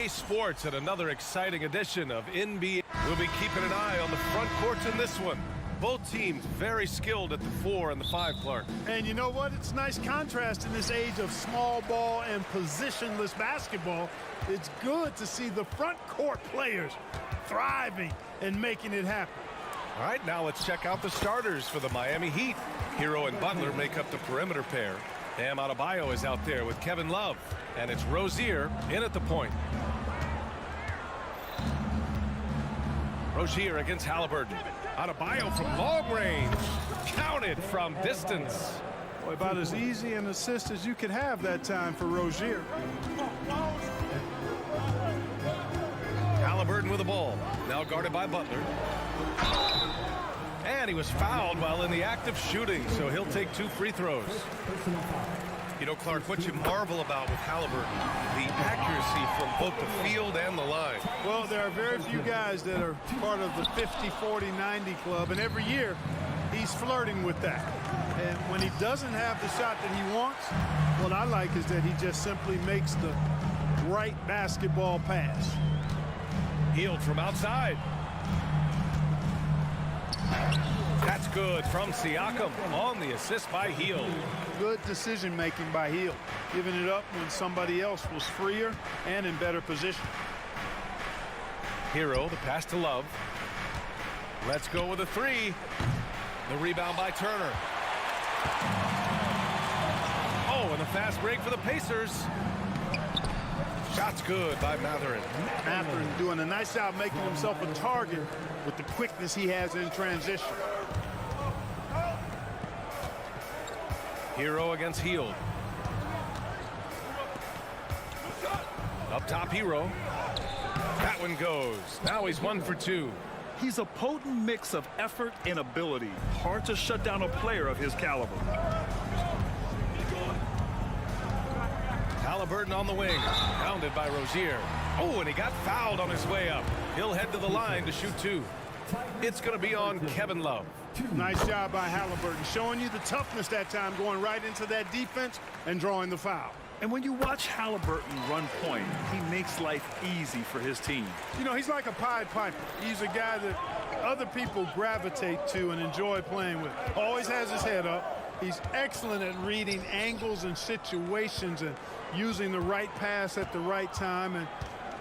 Sports at another exciting edition of NBA. We'll be keeping an eye on the front courts in this one. Both teams very skilled at the 4 and the 5, Clark. And you know what? It's a nice contrast in this age of small ball and positionless basketball. It's good to see the front court players thriving and making it happen. All right, now let's check out the starters for the Miami Heat. Hero and Butler make up the perimeter pair. Bam Adebayo is out there with Kevin Love. And it's Rozier in at the point. Rozier against Halliburton. Adebayo from long range. Counted from distance. Boy, about as easy an assist as you could have that time for Rozier. Halliburton with the ball. Now guarded by Butler. And he was fouled while in the act of shooting, so he'll take 2 free throws. You know, Clark, what you marvel about with Halliburton, the accuracy from both the field and the line. Well, there are very few guys that are part of the 50, 40, 90 club, and every year he's flirting with that. And when he doesn't have the shot that he wants, what I like is that he just simply makes the right basketball pass. Hield from outside. That's good from Siakam on the assist by Hield. Good decision-making by Hield, giving it up when somebody else was freer and in better position. Hero, the pass to Love. Let's go with a 3. The rebound by Turner. Oh, and a fast break for the Pacers. Shot's good by Mathurin. Mathurin doing a nice job making himself a target with the quickness he has in transition. Hero against Hield. Up top, Hero. That one goes. Now he's 1 for 2. He's a potent mix of effort and ability. Hard to shut down a player of his caliber. Halliburton on the wing. Pounded by Rozier. Oh, and he got fouled on his way up. He'll head to the line to shoot 2. It's going to be on Kevin Love. Nice job by Halliburton, showing you the toughness that time, going right into that defense and drawing the foul. And when you watch Halliburton run point, he makes life easy for his team. You know, he's like a Pied Piper. He's a guy that other people gravitate to and enjoy playing with. Always has his head up. He's excellent at reading angles and situations and using the right pass at the right time, and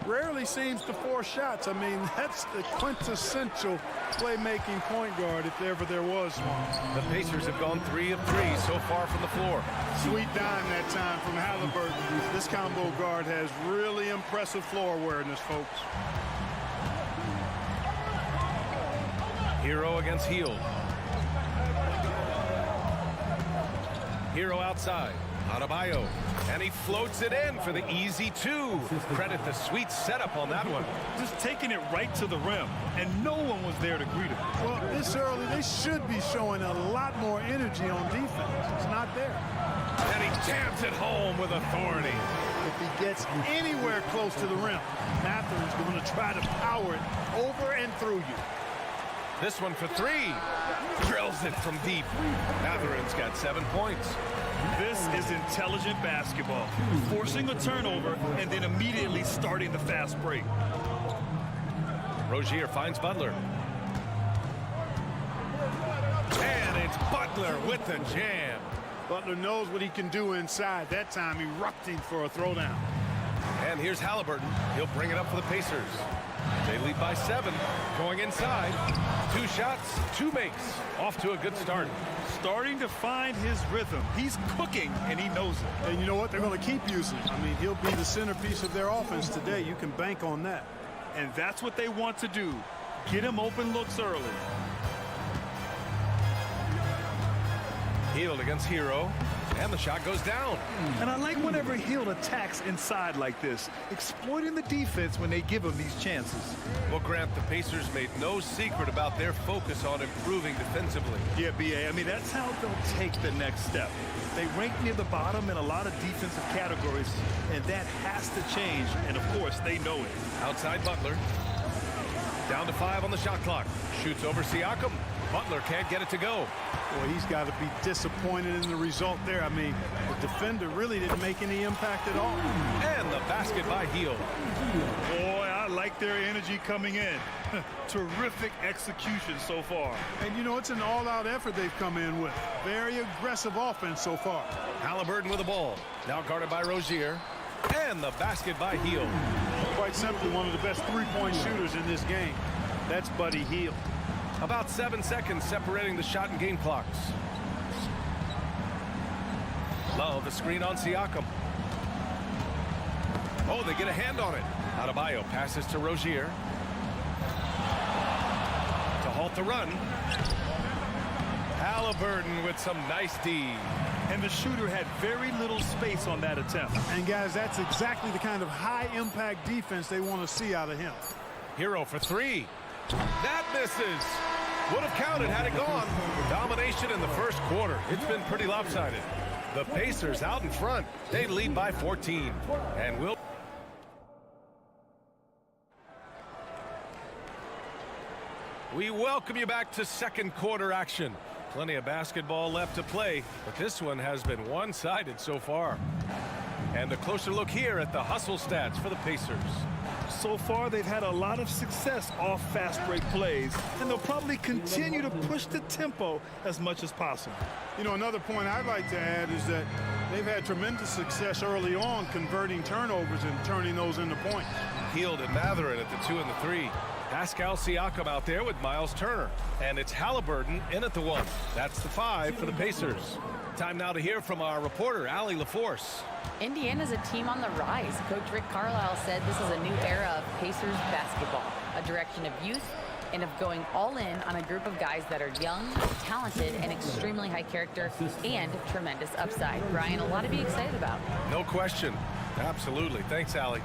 rarely seems to force shots. I mean, that's the quintessential playmaking point guard if ever there was one. The Pacers have gone 3 of 3 so far from the floor. Sweet dime that time from Halliburton. This combo guard has really impressive floor awareness, folks. Hero against Hield. Hero outside. Adebayo. And he floats it in for the easy 2. Credit the sweet setup on that one. Just taking it right to the rim, and no one was there to greet him. Well, this early, they should be showing a lot more energy on defense. It's not there. And he jams it home with authority. If he gets anywhere close to the rim, Mathurin's going to try to power it over and through you. This one for 3. Drills it from deep. Mathurin's got 7 points. This is intelligent basketball. Forcing a turnover and then immediately starting the fast break. Rozier finds Butler. And it's Butler with the jam. Butler knows what he can do inside. That time erupting for a throwdown. And here's Halliburton. He'll bring it up for the Pacers. They lead by 7. Going inside. 2 shots, 2 makes. Off to a good start. Starting to find his rhythm. He's cooking, and he knows it. And you know what? They're going to keep using him. I mean, he'll be the centerpiece of their offense today. You can bank on that. And that's what they want to do. Get him open looks early. Hield against Hero. And the shot goes down. And I like whenever Hield attacks inside like this, exploiting the defense when they give him these chances. Well, Grant, the Pacers made no secret about their focus on improving defensively. Yeah, B.A., I mean, that's how they'll take the next step. They rank near the bottom in a lot of defensive categories, and that has to change, and of course, they know it. Outside Butler. Down to 5 on the shot clock. Shoots over Siakam. Butler can't get it to go. Boy, he's got to be disappointed in the result there. I mean, the defender really didn't make any impact at all. And the basket by Hield. Boy, I like their energy coming in. Terrific execution so far. And, you know, it's an all-out effort they've come in with. Very aggressive offense so far. Halliburton with the ball. Now guarded by Rozier. And the basket by Hield. Quite simply, one of the best three-point shooters in this game. That's Buddy Hield. About 7 seconds separating the shot and game clocks. Love a screen on Siakam. Oh, they get a hand on it. Adebayo passes to Rozier. To halt the run. Halliburton with some nice D. And the shooter had very little space on that attempt. And, guys, that's exactly the kind of high-impact defense they want to see out of him. Hero for three. That misses. Would have counted had it gone. Domination in the first quarter. It's been pretty lopsided. The Pacers out in front. They lead by 14. And will. We welcome you back to second quarter action. Plenty of basketball left to play, but this one has been one-sided so far. And a closer look here at the hustle stats for the Pacers. So far, they've had a lot of success off fast break plays, and they'll probably continue to push the tempo as much as possible. You know, another point I'd like to add is that they've had tremendous success early on converting turnovers and turning those into points. Hield and Matherin at the 2 and the 3. Pascal Siakam out there with Miles Turner. And it's Halliburton in at the 1. That's the 5 for the Pacers. Time now to hear from our reporter, Allie LaForce. Indiana's a team on the rise. Coach Rick Carlisle said this is a new era of Pacers basketball, a direction of youth and of going all in on a group of guys that are young, talented, and extremely high character and tremendous upside. Brian, a lot to be excited about. No question. Absolutely. Thanks, Allie.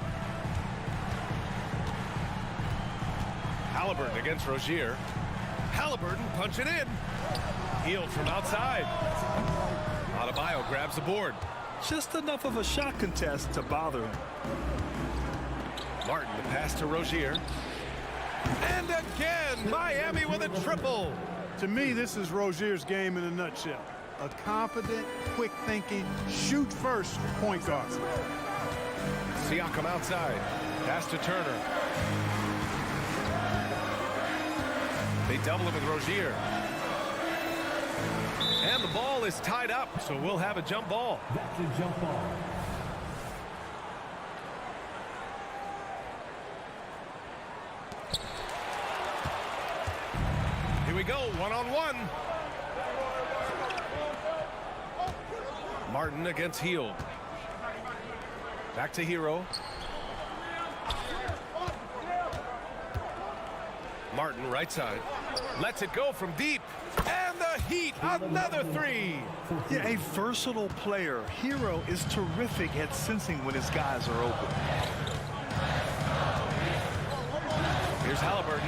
Halliburton against Rozier. Halliburton punching in. Hield from outside. Adebayo grabs the board. Just enough of a shot contest to bother him. Martin, the pass to Rozier. And again, Miami with a triple. To me, this is Rozier's game in a nutshell. A confident, quick-thinking, shoot-first point guard. Siakam outside. Pass to Turner. They double him with Rozier. And the ball is tied up, so we'll have a jump ball. That's a jump ball. Here we go, one-on-one. Martin against Hield. Back to Hero. Martin right side. Lets it go from deep. And the Heat, another three. Yeah, a versatile player. Hero is terrific at sensing when his guys are open. Here's Halliburton.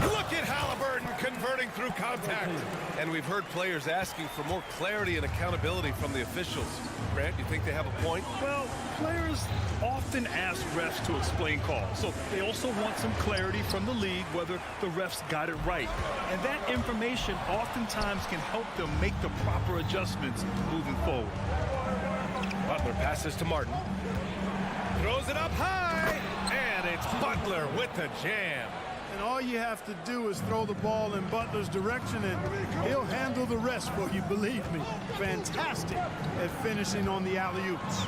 Look at Halliburton converting through contact. And we've heard players asking for more clarity and accountability from the officials. Grant, you think they have a point? Well, players often ask refs to explain calls, so they also want some clarity from the league whether the refs got it right. And that information oftentimes can help them make the proper adjustments moving forward. Butler passes to Martin. Throws it up high. And it's Butler with the jam. And all you have to do is throw the ball in Butler's direction, and he'll handle the rest for you, believe me. Fantastic at finishing on the alley-oops.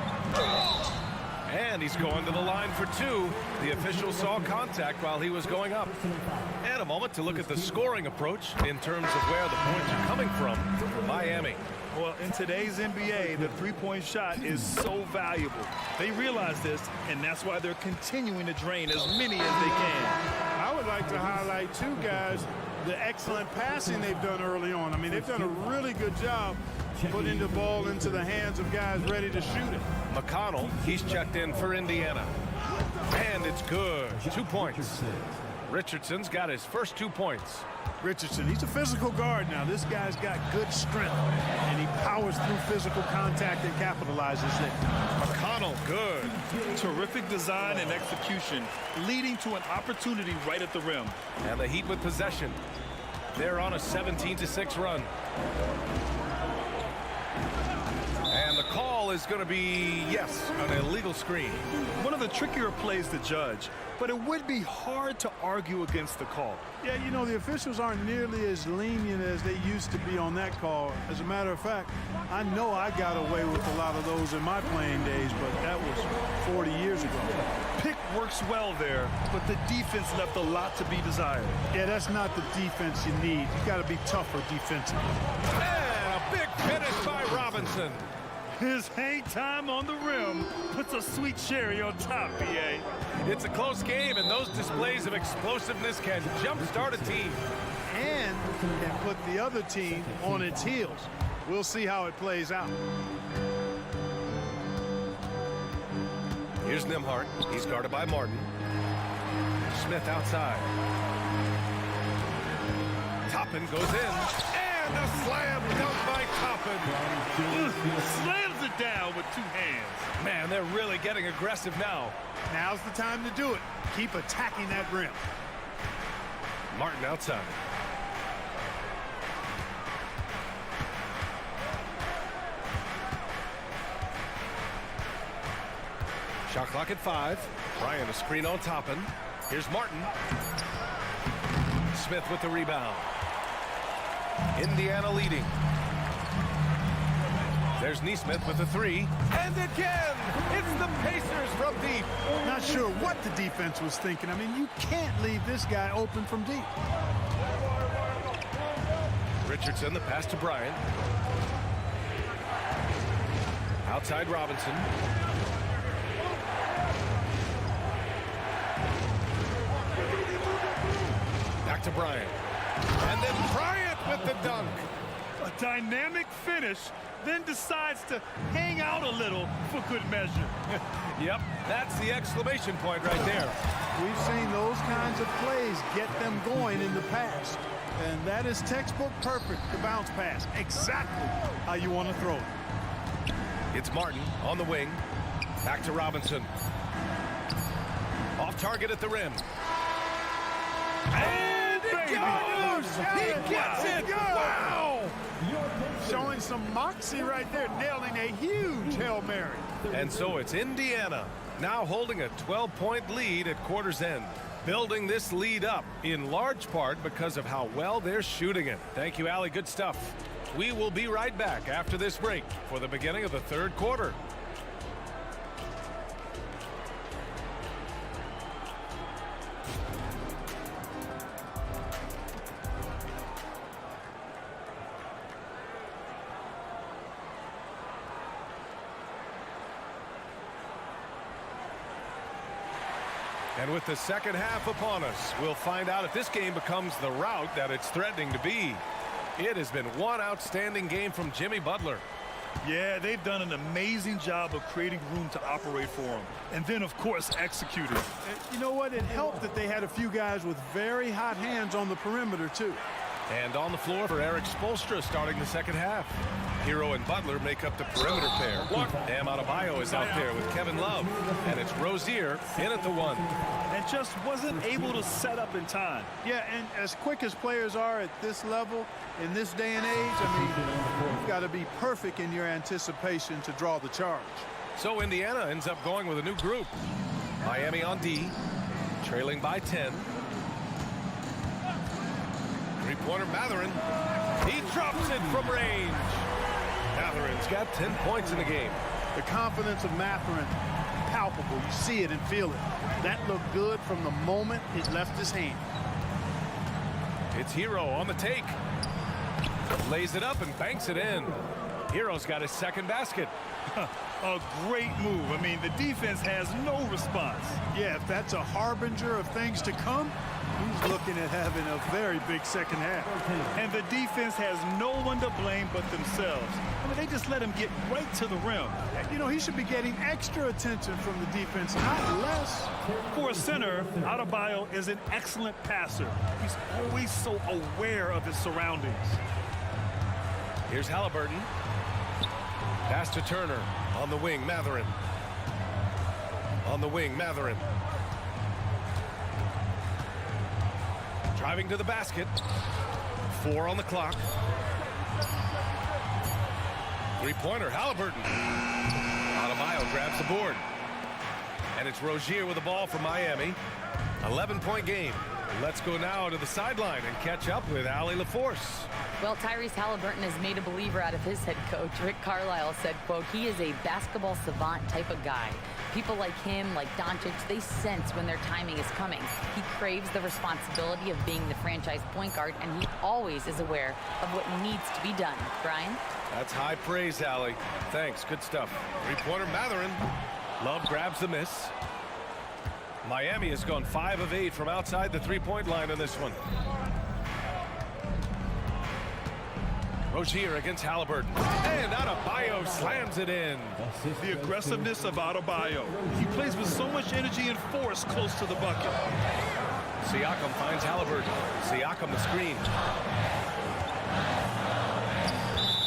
And he's going to the line for two. The official saw contact while he was going up. And a moment to look at the scoring approach in terms of where the points are coming from for Miami. Well, in today's NBA, the three-point shot is so valuable. They realize this, and that's why they're continuing to drain as many as they can. I would like to highlight, too, guys, the excellent passing they've done early on. I mean, they've done a really good job putting the ball into the hands of guys ready to shoot it. McConnell, he's checked in for Indiana. And it's good. 2 points. Richardson's got his first 2 points. Richardson, he's a physical guard now. This guy's got good strength, and he powers through physical contact and capitalizes it. McConnell, good. Terrific design and execution, leading to an opportunity right at the rim. And the Heat with possession. They're on a 17-6 run. And the call is going to be, yes, an illegal screen. One of the trickier plays to judge, but it would be hard to argue against the call. Yeah, you know, the officials aren't nearly as lenient as they used to be on that call. As a matter of fact, I know I got away with a lot of those in my playing days, but that was 40 years ago. Pick works well there, but the defense left a lot to be desired. Yeah, that's not the defense you need. You got to be tougher defensively. And a big finish by Robinson. His hang time on the rim puts a sweet cherry on top, BA. It's a close game, and those displays of explosiveness can jumpstart a team. And can put the other team on its heels. We'll see how it plays out. Here's Nembhard. He's guarded by Martin. Smith outside. Toppin goes in. And a slam dunk by Toppin. Slams it down with two hands. Man, they're really getting aggressive now. Now's the time to do it. Keep attacking that rim. Martin outside. Shot clock at 5. Bryant a screen on Toppin. Here's Martin. Smith with the rebound. Indiana leading. There's Nesmith with the 3. And again, it's the Pacers from deep. Not sure what the defense was thinking. I mean, you can't leave this guy open from deep. Richardson, the pass to Bryant. Outside Robinson. Back to Bryant. And then Bryant with the dunk. A dynamic finish, then decides to hang out a little for good measure. Yep, that's the exclamation point right there. We've seen those kinds of plays get them going in the past. And that is textbook perfect, the bounce pass. Exactly how you want to throw it. It's Martin on the wing. Back to Robinson. Off target at the rim. And it goes! He gets it! Wow! Showing some moxie right there, nailing a huge Hail Mary. And so it's Indiana now holding a 12-point lead at quarter's end. Building this lead up in large part because of how well they're shooting it. Thank you, Allie. Good stuff. We will be right back after this break for the beginning of the third quarter. And with the second half upon us, we'll find out if this game becomes the rout that it's threatening to be. It has been one outstanding game from Jimmy Butler. Yeah, they've done an amazing job of creating room to operate for him. And then, of course, executing. You know what? It helped that they had a few guys with very hot hands on the perimeter, too. And on the floor for Eric Spoelstra starting the second half. Hero and Butler make up the perimeter pair. Bam Adebayo is out there with Kevin Love. And it's Rozier in at the 1. And just wasn't able to set up in time. Yeah, and as quick as players are at this level, in this day and age, I mean, you've got to be perfect in your anticipation to draw the charge. So Indiana ends up going with a new group. Miami on D, trailing by 10. Three-pointer Mathurin. He drops it from range. Mathurin's got 10 points in the game. The confidence of Mathurin, palpable. You see it and feel it. That looked good from the moment it left his hand. It's Hero on the take. Lays it up and banks it in. Hero's got his second basket. A great move. I mean, the defense has no response. Yeah, if that's a harbinger of things to come, he's looking at having a very big second half. And the defense has no one to blame but themselves. I mean, they just let him get right to the rim. You know, he should be getting extra attention from the defense, not less. For a center, Adebayo is an excellent passer. He's always so aware of his surroundings. Here's Halliburton. Pass to Turner. On the wing, Mathurin. On the wing, Mathurin. Driving to the basket. 4 on the clock. Three-pointer, Halliburton. Adebayo grabs the board. And it's Rozier with the ball for Miami. 11-point game. Let's go now to the sideline and catch up with Allie LaForce. Well, Tyrese Halliburton has made a believer out of his head coach. Rick Carlisle said, quote, he is a basketball savant type of guy. People like him, like Doncic, they sense when their timing is coming. He craves the responsibility of being the franchise point guard, and he always is aware of what needs to be done. Brian? That's high praise, Allie. Thanks, good stuff. Three-pointer, Mathurin. Love grabs the miss. Miami has gone 5 of 8 from outside the three-point line in this one. Rozier against Halliburton. And Adebayo slams it in. The aggressiveness of Adebayo. He plays with so much energy and force close to the bucket. Siakam finds Halliburton. Siakam the screen.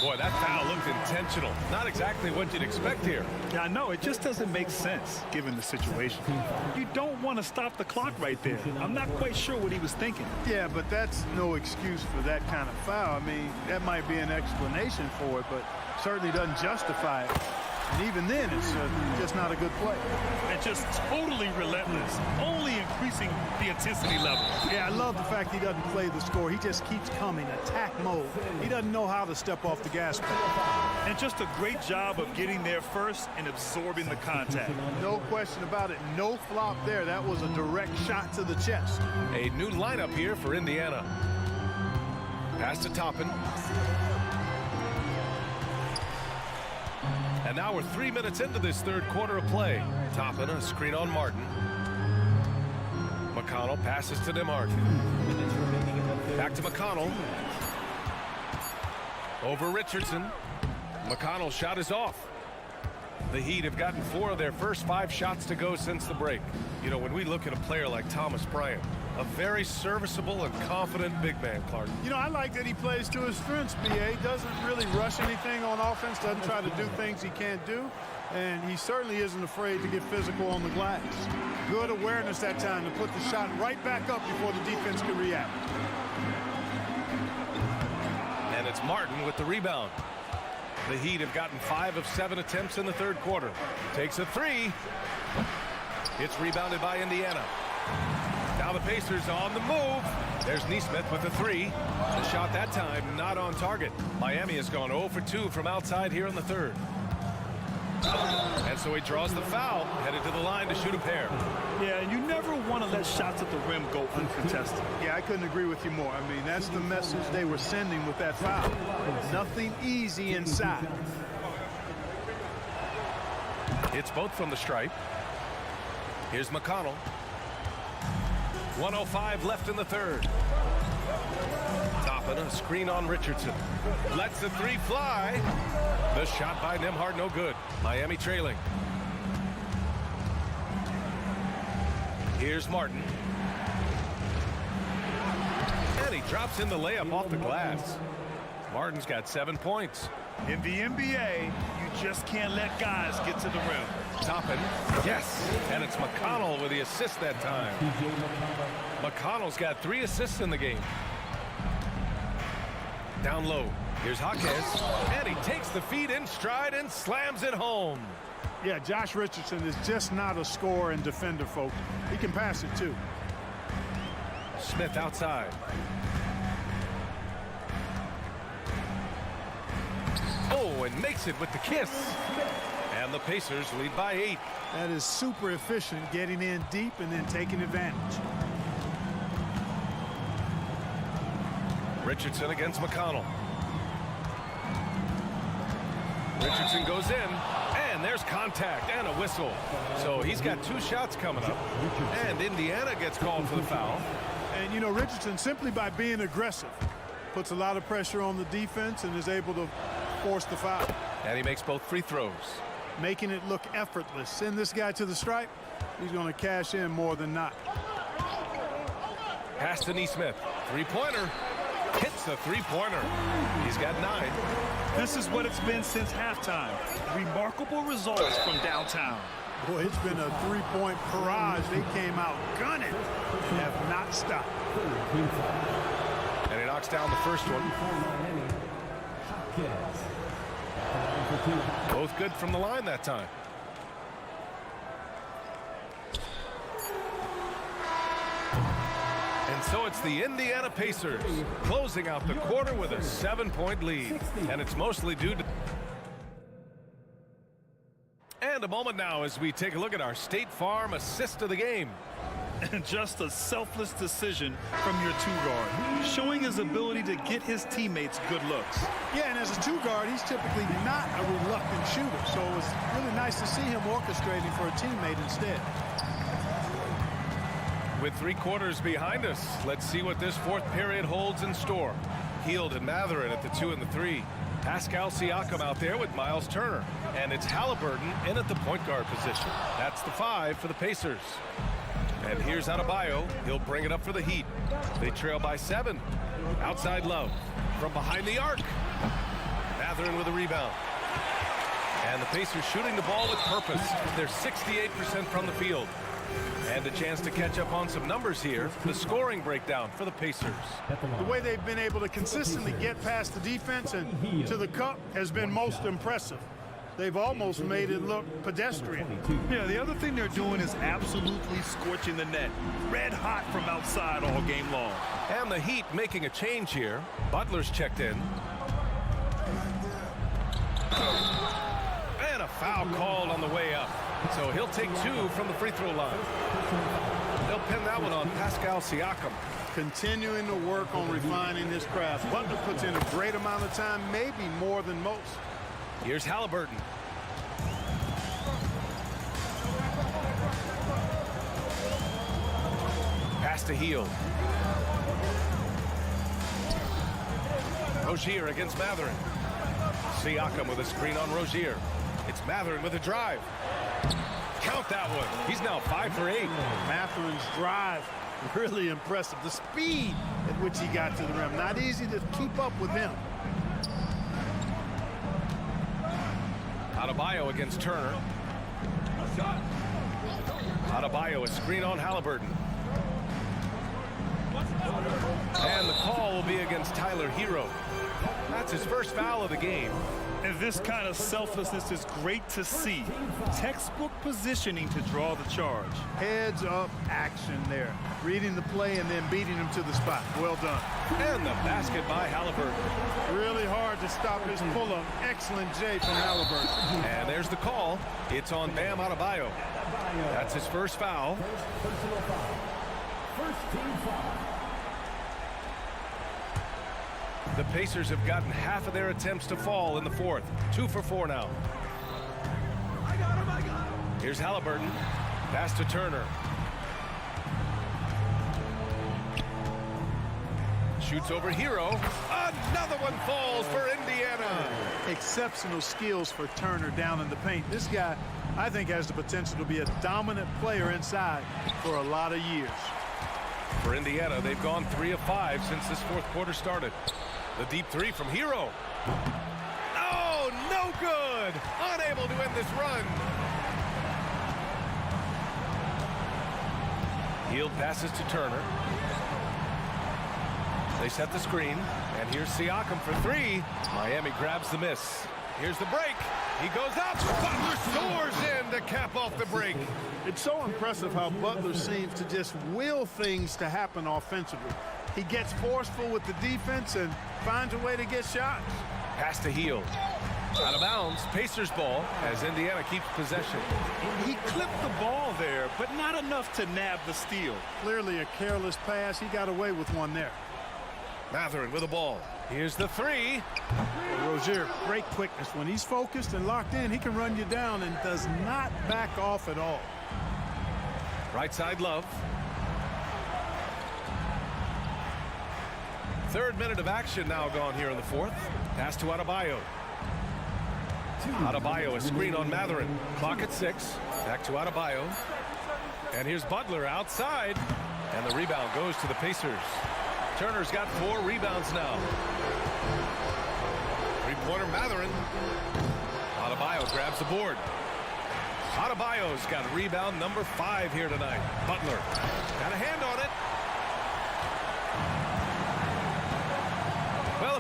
Boy, that foul looked intentional. Not exactly what you'd expect here. Yeah, I know. It just doesn't make sense, given the situation. You don't want to stop the clock right there. I'm not quite sure what he was thinking. Yeah, but that's no excuse for that kind of foul. I mean, that might be an explanation for it, but certainly doesn't justify it. And even then, it's just not a good play. And just totally relentless, only increasing the intensity level. Yeah, I love the fact he doesn't play the score. He just keeps coming, attack mode. He doesn't know how to step off the gas pedal. And just a great job of getting there first and absorbing the contact. No question about it. No flop there. That was a direct shot to the chest. A new lineup here for Indiana. Pass to Toppin. And now we're 3 minutes into this third quarter of play. Toppin, a screen on Martin. McConnell passes to DeMar. Back to McConnell. Over Richardson. McConnell's shot is off. The Heat have gotten 4 of their first 5 shots to go since the break. You know, when we look at a player like Thomas Bryant, a very serviceable and confident big man, Clark. You know, I like that he plays to his strengths, B.A. Doesn't really rush anything on offense, doesn't try to do things he can't do, and he certainly isn't afraid to get physical on the glass. Good awareness that time to put the shot right back up before the defense can react. And it's Martin with the rebound. The Heat have gotten 5 of 7 attempts in the third quarter. Takes a 3. It's rebounded by Indiana. Now the Pacers on the move. There's Nesmith with the 3. The shot that time not on target. Miami has gone 0 for 2 from outside here in the third. And so he draws the foul, headed to the line to shoot a pair. Yeah, and you never want to let shots at the rim go uncontested. Yeah, I couldn't agree with you more. I mean, that's the message they were sending with that foul. Nothing easy inside. It's both from the stripe. Here's McConnell. 1:05 left in the third. Toppin, a screen on Richardson. Lets the 3 fly. The shot by Nembhard, no good. Miami trailing. Here's Martin. And he drops in the layup off the glass. Martin's got 7 points. In the NBA, you just can't let guys get to the rim. Toppin, yes, and it's McConnell with the assist that time. McConnell's got 3 assists in the game. Down low, here's Jaquez, and he takes the feed in stride and slams it home. Yeah, Josh Richardson is just not a scorer and defender, folks. He can pass it, too. Smith outside. Oh, and makes it with the kiss. And the Pacers lead by 8. That is super efficient, getting in deep and then taking advantage. Richardson against McConnell. Richardson goes in, and there's contact and a whistle. So he's got 2 shots coming up, and Indiana gets called for the foul. And, you know, Richardson, simply by being aggressive, puts a lot of pressure on the defense and is able to force the foul. And he makes both free throws. Making it look effortless. Send this guy to the stripe, he's going to cash in more than not. Pass to Nesmith. Three-pointer. Hits the three-pointer. He's got 9. This is what it's been since halftime. Remarkable results from downtown. Boy, it's been a 3-point barrage. They came out gunning and have not stopped. And he knocks knocks down the first one. Both good from the line that time. And so it's the Indiana Pacers closing out the quarter with a 7-point lead. And it's mostly due to... And a moment now as we take a look at our State Farm assist of the game. And just a selfless decision from your two-guard, showing his ability to get his teammates good looks. Yeah, and as a two-guard, he's typically not a reluctant shooter, so it was really nice to see him orchestrating for a teammate instead. With 3 quarters behind us, let's see what this fourth period holds in store. Hield and Matherin at the 2 and the 3. Pascal Siakam out there with Miles Turner. And it's Halliburton in at the point guard position. That's the 5 for the Pacers. And here's Adebayo. He'll bring it up for the Heat. They trail by 7. Outside Love. From behind the arc. Matherin with a rebound. And the Pacers shooting the ball with purpose. They're 68% from the field. And a chance to catch up on some numbers here. The scoring breakdown for the Pacers. The way they've been able to consistently get past the defense and to the cup has been most impressive. They've almost made it look pedestrian. Yeah, the other thing they're doing is absolutely scorching the net. Red hot from outside all game long. And the Heat making a change here. Butler's checked in. And a foul called on the way up. So he'll take 2 from the free throw line. They'll pin that one on Pascal Siakam. Continuing to work on refining his craft. Butler puts in a great amount of time, maybe more than most. Here's Halliburton. Pass to Hield. Rozier against Matherin. Siakam with a screen on Rozier. It's Matherin with a drive. Count that one. He's now 5 for 8. Matherin's drive, really impressive. The speed at which he got to the rim. Not easy to keep up with him. Adebayo against Turner. Adebayo, a screen on Halliburton. And the call will be against Tyler Hero. That's his first foul of the game. And this kind of selflessness is great to see. Textbook positioning to draw the charge. Heads up action there. Reading the play and then beating him to the spot. Well done. And the basket by Halliburton. Really hard to stop his pull-up. Excellent J from Halliburton. And there's the call. It's on Bam Adebayo. That's his first foul. First team foul. The Pacers have gotten half of their attempts to fall in the fourth. 2 for 4 now. Here's Halliburton. Pass to Turner. Shoots over Hero. Another one falls for Indiana. Exceptional skills for Turner down in the paint. This guy, I think, has the potential to be a dominant player inside for a lot of years. For Indiana, they've gone 3 of 5 since this fourth quarter started. The deep 3 from Hero. Oh, no good. Unable to end this run. Hield passes to Turner. They set the screen. And here's Siakam for 3. Miami grabs the miss. Here's the break. He goes up. Butler soars in to cap off the break. It's so impressive how Butler seems to just will things to happen offensively. He gets forceful with the defense and finds a way to get shots. Pass to Hield. Out of bounds. Pacers ball as Indiana keeps possession. He clipped the ball there, but not enough to nab the steal. Clearly a careless pass. He got away with one there. Matherin with the ball. Here's the 3. Rozier, great quickness. When he's focused and locked in, he can run you down and does not back off at all. Right side Love. Third minute of action now gone here in the fourth. Pass to Adebayo. Adebayo, a screen on Matherin. Clock at 6. Back to Adebayo. And here's Butler outside. And the rebound goes to the Pacers. Turner's got 4 rebounds now. Three-pointer Matherin. Adebayo grabs the board. Adebayo's got rebound number 5 here tonight. Butler got a hand on it.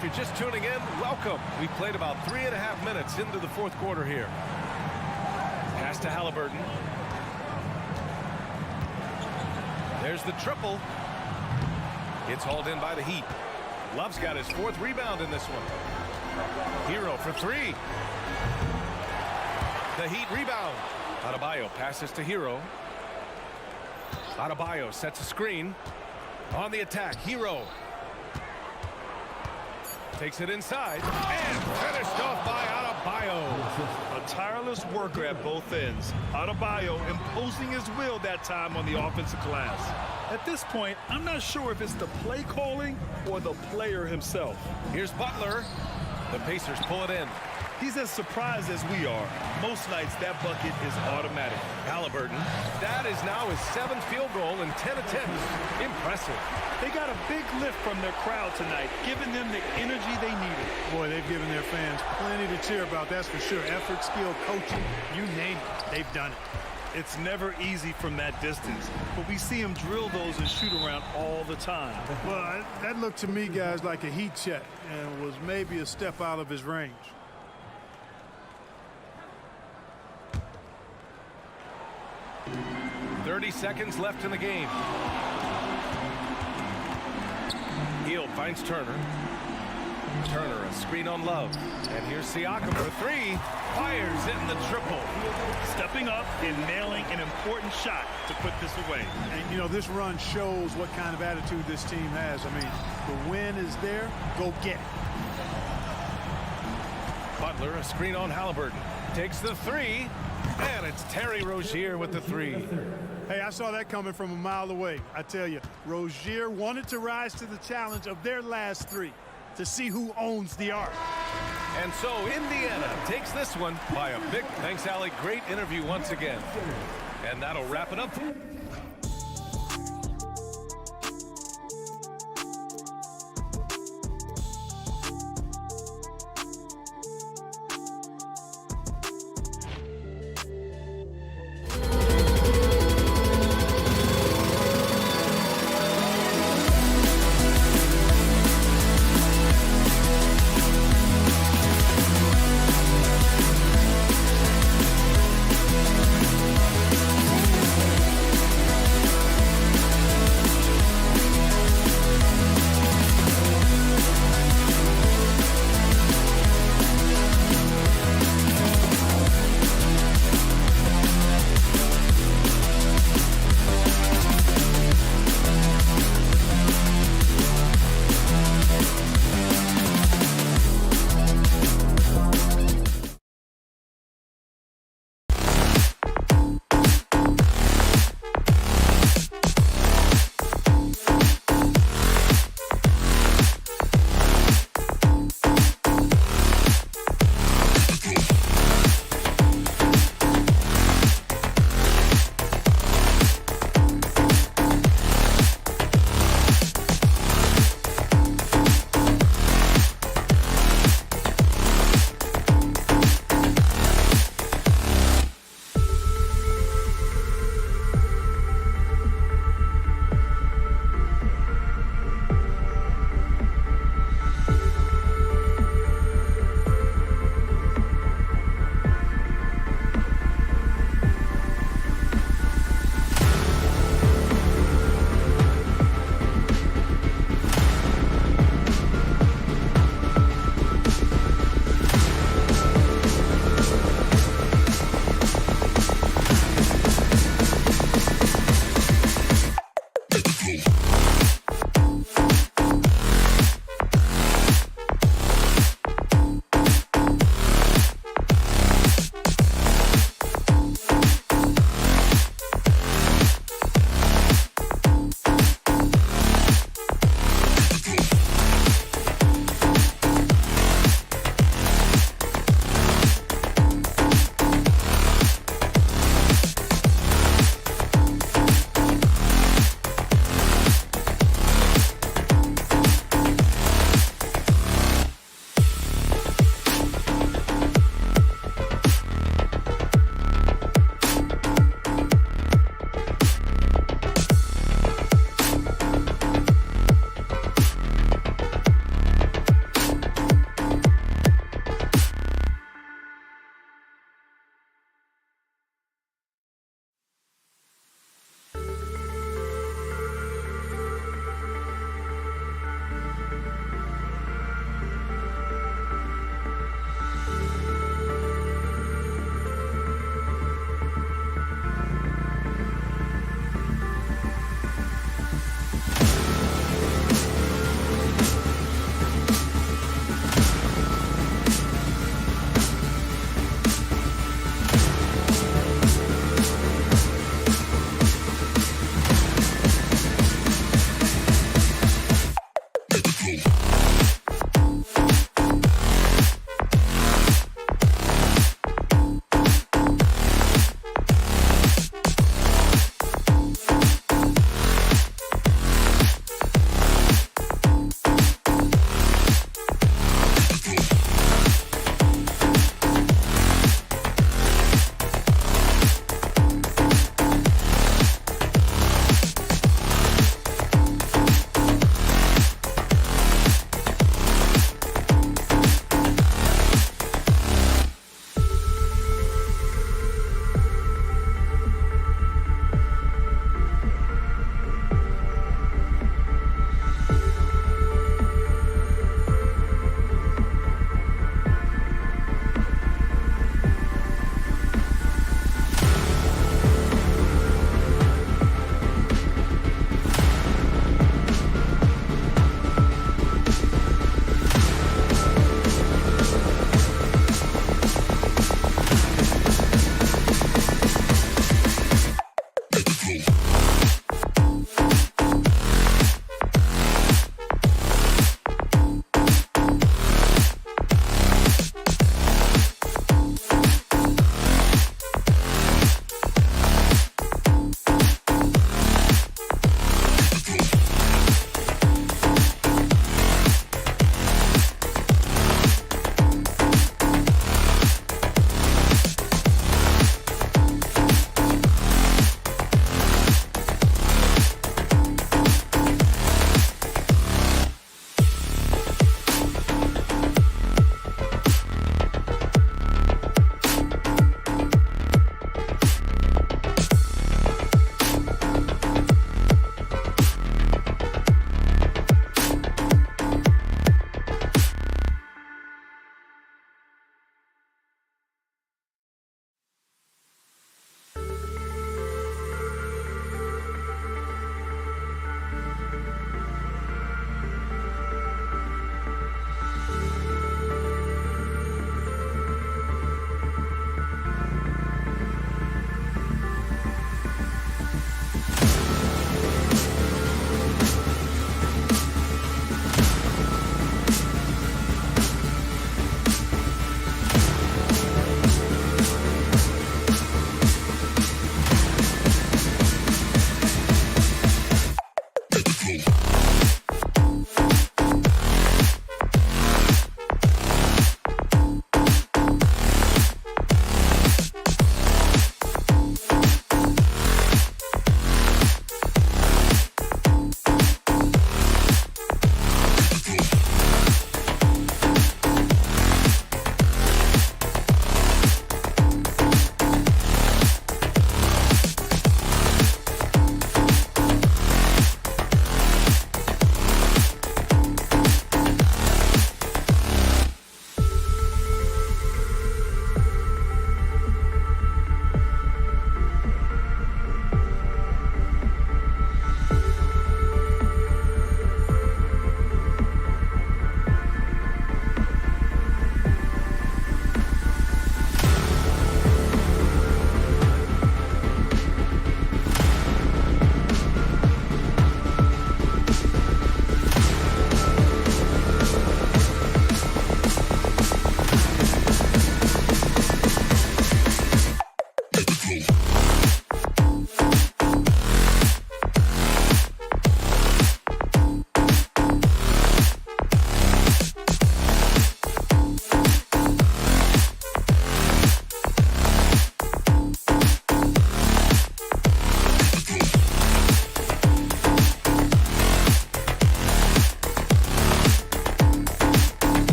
if you're just tuning in, welcome. We've played about 3.5 minutes into the fourth quarter here. Pass to Halliburton. There's the triple. It's hauled in by the Heat. Love's got his 4th rebound in this one. Hero for 3. The Heat rebound. Adebayo passes to Hero. Adebayo sets a screen. On the attack, Hero. Takes it inside and finished off by Adebayo. A tireless worker at both ends. Adebayo imposing his will that time on the offensive glass. At this point, I'm not sure if it's the play calling or the player himself. Here's Butler. The Pacers pull it in. He's as surprised as we are. Most nights, that bucket is automatic. Halliburton. That is now his 7th field goal in 10 attempts. Impressive. They got a big lift from their crowd tonight, giving them the energy they needed. Boy, they've given their fans plenty to cheer about, that's for sure. Effort, skill, coaching, you name it, they've done it. It's never easy from that distance, but we see him drill those and shoot around all the time. Well, that looked to me, guys, like a heat check and was maybe a step out of his range. .30 seconds left in the game. Hield finds Turner. Turner, a screen on Love. And here's Siakam for 3. Fires in the triple. Stepping up and nailing an important shot to put this away. And, you know, this run shows what kind of attitude this team has. I mean, the win is there. Go get it. Butler, a screen on Halliburton. Takes the 3. And it's Terry Rozier with the 3. Hey, I saw that coming from a mile away. I tell you, Rozier wanted to rise to the challenge of their last 3 to see who owns the arc. And so Indiana takes this one by a big. Thanks, Allie. Great interview once again. And that'll wrap it up.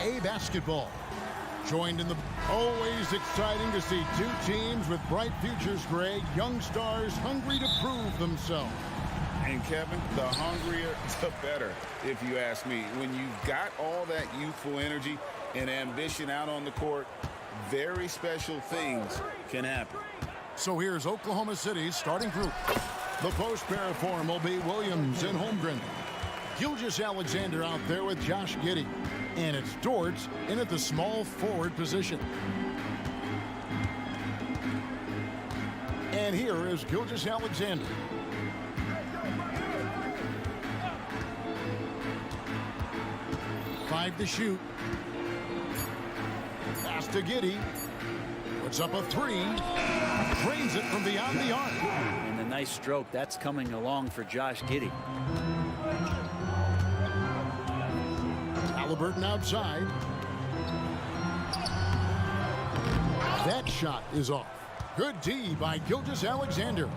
CLA basketball. Joined in the always exciting to see two teams with bright futures, Greg. Young stars hungry to prove themselves. And Kevin, the hungrier, the better, if you ask me. When you've got all that youthful energy and ambition out on the court, very special things can happen. So here's Oklahoma City's starting group. The post pair form will be Williams and Holmgren. Gilgeous-Alexander out there with Josh Giddey. And it's Dort in at the small forward position. And here is Gilgeous-Alexander. Five to shoot. Pass to Giddey. Puts up a three. Drains it from beyond the arc. And a nice stroke. That's coming along for Josh Giddey. Halliburton outside. That shot is off. Good D by Gilgeous-Alexander.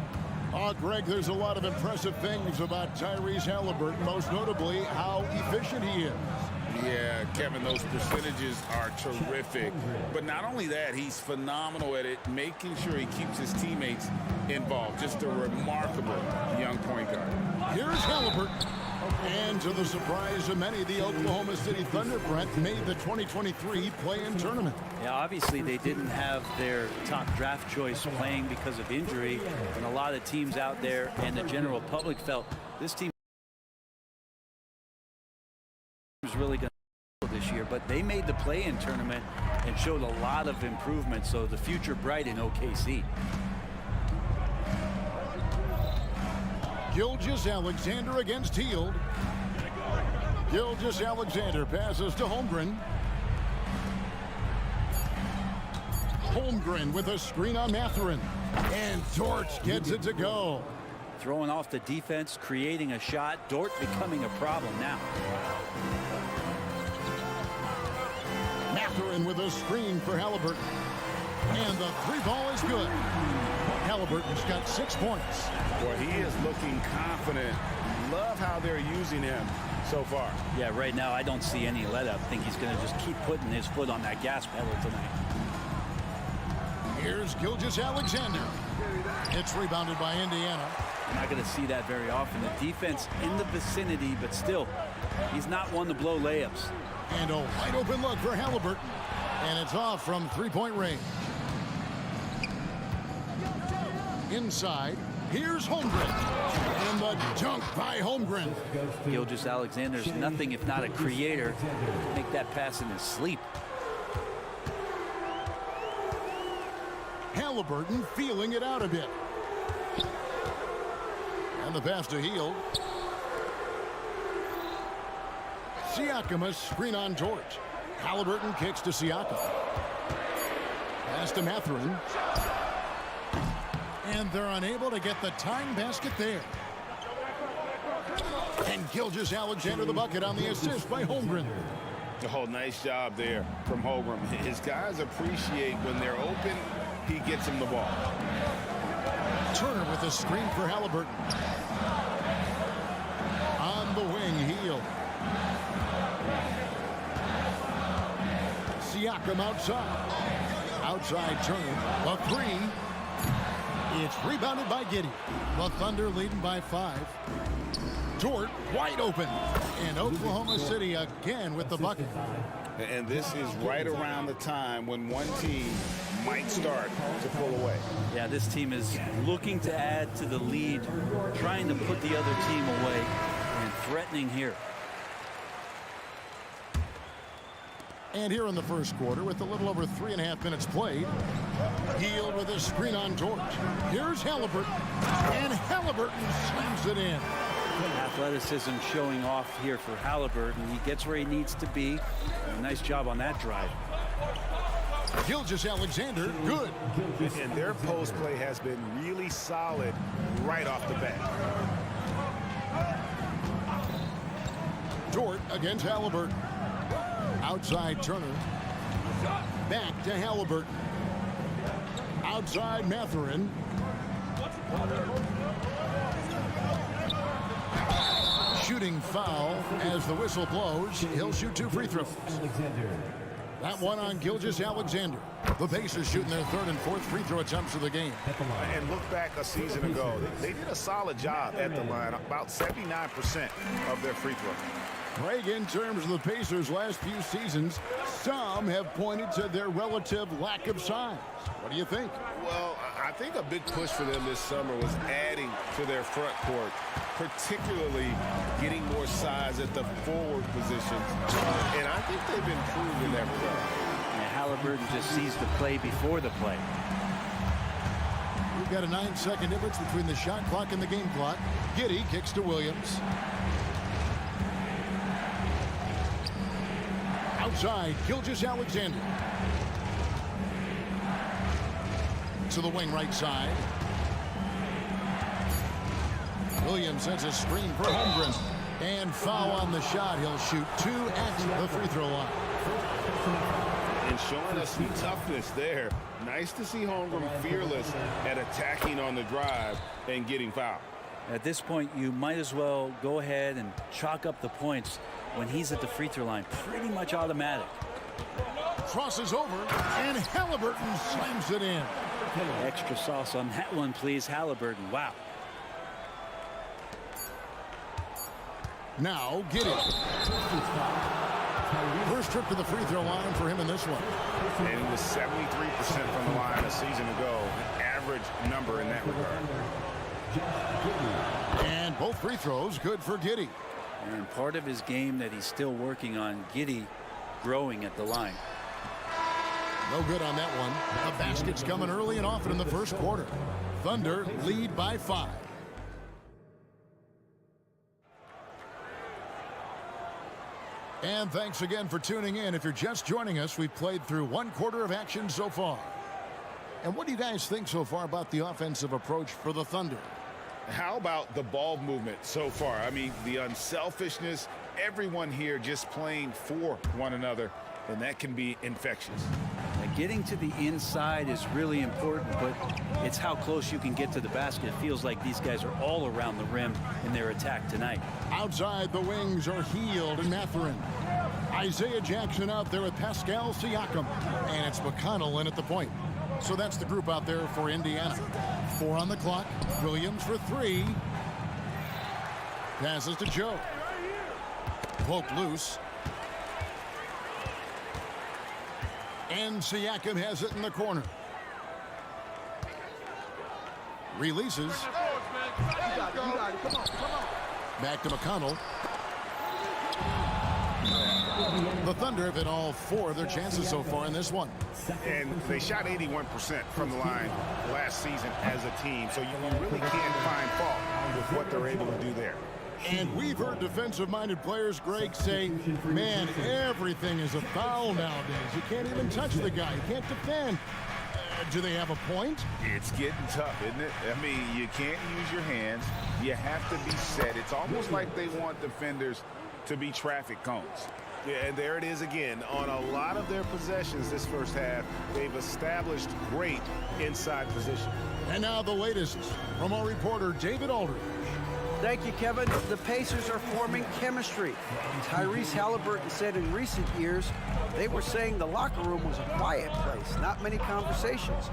Oh, Greg, there's a lot of impressive things about Tyrese Halliburton, most notably how efficient he is. Yeah, Kevin, those percentages are terrific. But not only that, he's phenomenal at it, making sure he keeps his teammates involved. Just a remarkable young point guard. Here's Halliburton. And to the surprise of many, the Oklahoma City Thunder, Brent, made the 2023 play-in tournament. Yeah, obviously they didn't have their top draft choice playing because of injury. And a lot of teams out there and the general public felt this team was really going to this year, but they made the play-in tournament and showed a lot of improvement. So the future bright in OKC. Gilgeous-Alexander against Hield. Gilgeous-Alexander passes to Holmgren. Holmgren with a screen on Mathurin. And Dort gets it to go. Throwing off the defense, creating a shot. Dort becoming a problem now. Mathurin with a screen for Halliburton. And the three ball is good. Halliburton's got 6 points. Boy, he is looking confident. Love how they're using him so far. Yeah, right now I don't see any let up. I think he's going to just keep putting his foot on that gas pedal tonight. Here's Gilgeous-Alexander. It's rebounded by Indiana. You're not going to see that very often. The defense in the vicinity, but still, he's not one to blow layups. And a wide open look for Halliburton. And it's off from three-point range. Inside, here's Holmgren. And the dunk by Holmgren. Gilgeous-Alexander's nothing if not a creator. Make that pass in his sleep. Halliburton feeling it out a bit. And the pass to Hield. Siakam, a screen on Dort. Halliburton kicks to Siakam. Pass to Mathurin. And they're unable to get the tying basket there. And Gilgeous-Alexander the bucket on the assist by Holmgren. Oh, nice job there from Holmgren. His guys appreciate when they're open, he gets them the ball. Turner with a screen for Halliburton. On the wing, Hield. Siakam outside. Outside Turner. A three. It's rebounded by Giddey. The Thunder leading by 5. Dort wide open. And Oklahoma City again with the bucket. And this is right around the time when one team might start to pull away. Yeah, this team is looking to add to the lead, trying to put the other team away, and threatening here. And here in the first quarter, with a little over 3.5 minutes played, Hield with a screen on Dort. Here's Halliburton, and Halliburton slams it in. Athleticism showing off here for Halliburton. He gets where he needs to be. A nice job on that drive. Gilgeous-Alexander, good. And their post play has been really solid right off the bat. Dort against Halliburton. Outside Turner. Back to Halliburton. Outside Mathurin. shooting foul as the whistle blows. He'll shoot 2 free throws. That one on Gilgeous-Alexander. The Pacers shooting their 3rd and 4th free throw attempts of the game. And look back a season ago. They did a solid job at the line, about 79% of their free throws. Craig, in terms of the Pacers' last few seasons, some have pointed to their relative lack of size. What do you think? Well, I think a big push for them this summer was adding to their front court, particularly getting more size at the forward positions. And I think they've improved in that regard. And Halliburton just sees the play before the play. We've got a 9-second difference between the shot clock and the game clock. Giddey kicks to Williams. Outside, Gilgeous-Alexander. To the wing right side. Williams sends a screen for Holmgren. And foul on the shot. He'll shoot 2 at the free throw line. And showing us some toughness there. Nice to see Holmgren fearless at attacking on the drive and getting fouled. At this point, you might as well go ahead and chalk up the points when he's at the free throw line. Pretty much automatic. Crosses over, and Halliburton slams it in. Extra sauce on that one, please, Halliburton. Wow. Now, Giddey. First trip to the free throw line for him in this one. And it was 73% from the line a season ago. An average number in that regard. And both free throws good for Giddey. And part of his game that he's still working on, Giddey growing at the line. No good on that one. The basket's coming early and often in the first quarter. Thunder lead by 5. And thanks again for tuning in. If you're just joining us, we've played through 1 quarter of action so far. And what do you guys think so far about the offensive approach for the Thunder? How about the ball movement so far? I mean, the unselfishness, everyone here just playing for one another, and that can be infectious. Getting to the inside is really important, but it's how close you can get to the basket. It feels like these guys are all around the rim in their attack tonight. Outside, the wings are Hield and Mathurin. Isaiah Jackson out there with Pascal Siakam. And it's McConnell in at the point. So that's the group out there for Indiana. 4 on the clock. Williams for 3. Passes to Joe. Poked loose. And Siakam has it in the corner. Releases. Back to McConnell. The Thunder have hit all 4 of their chances so far in this one. And they shot 81% from the line last season as a team, so you really can't find fault with what they're able to do there. And we've heard defensive-minded players, Greg, say, man, everything is a foul nowadays. You can't even touch the guy. You can't defend. Do they have a point? It's getting tough, isn't it? I mean, you can't use your hands. You have to be set. It's almost like they want defenders to be traffic cones. Yeah, and there it is again. On a lot of their possessions this first half, they've established great inside position. And now the latest from our reporter, David Aldridge. Thank you, Kevin. The Pacers are forming chemistry. Tyrese Halliburton said in recent years, they were saying the locker room was a quiet place, not many conversations.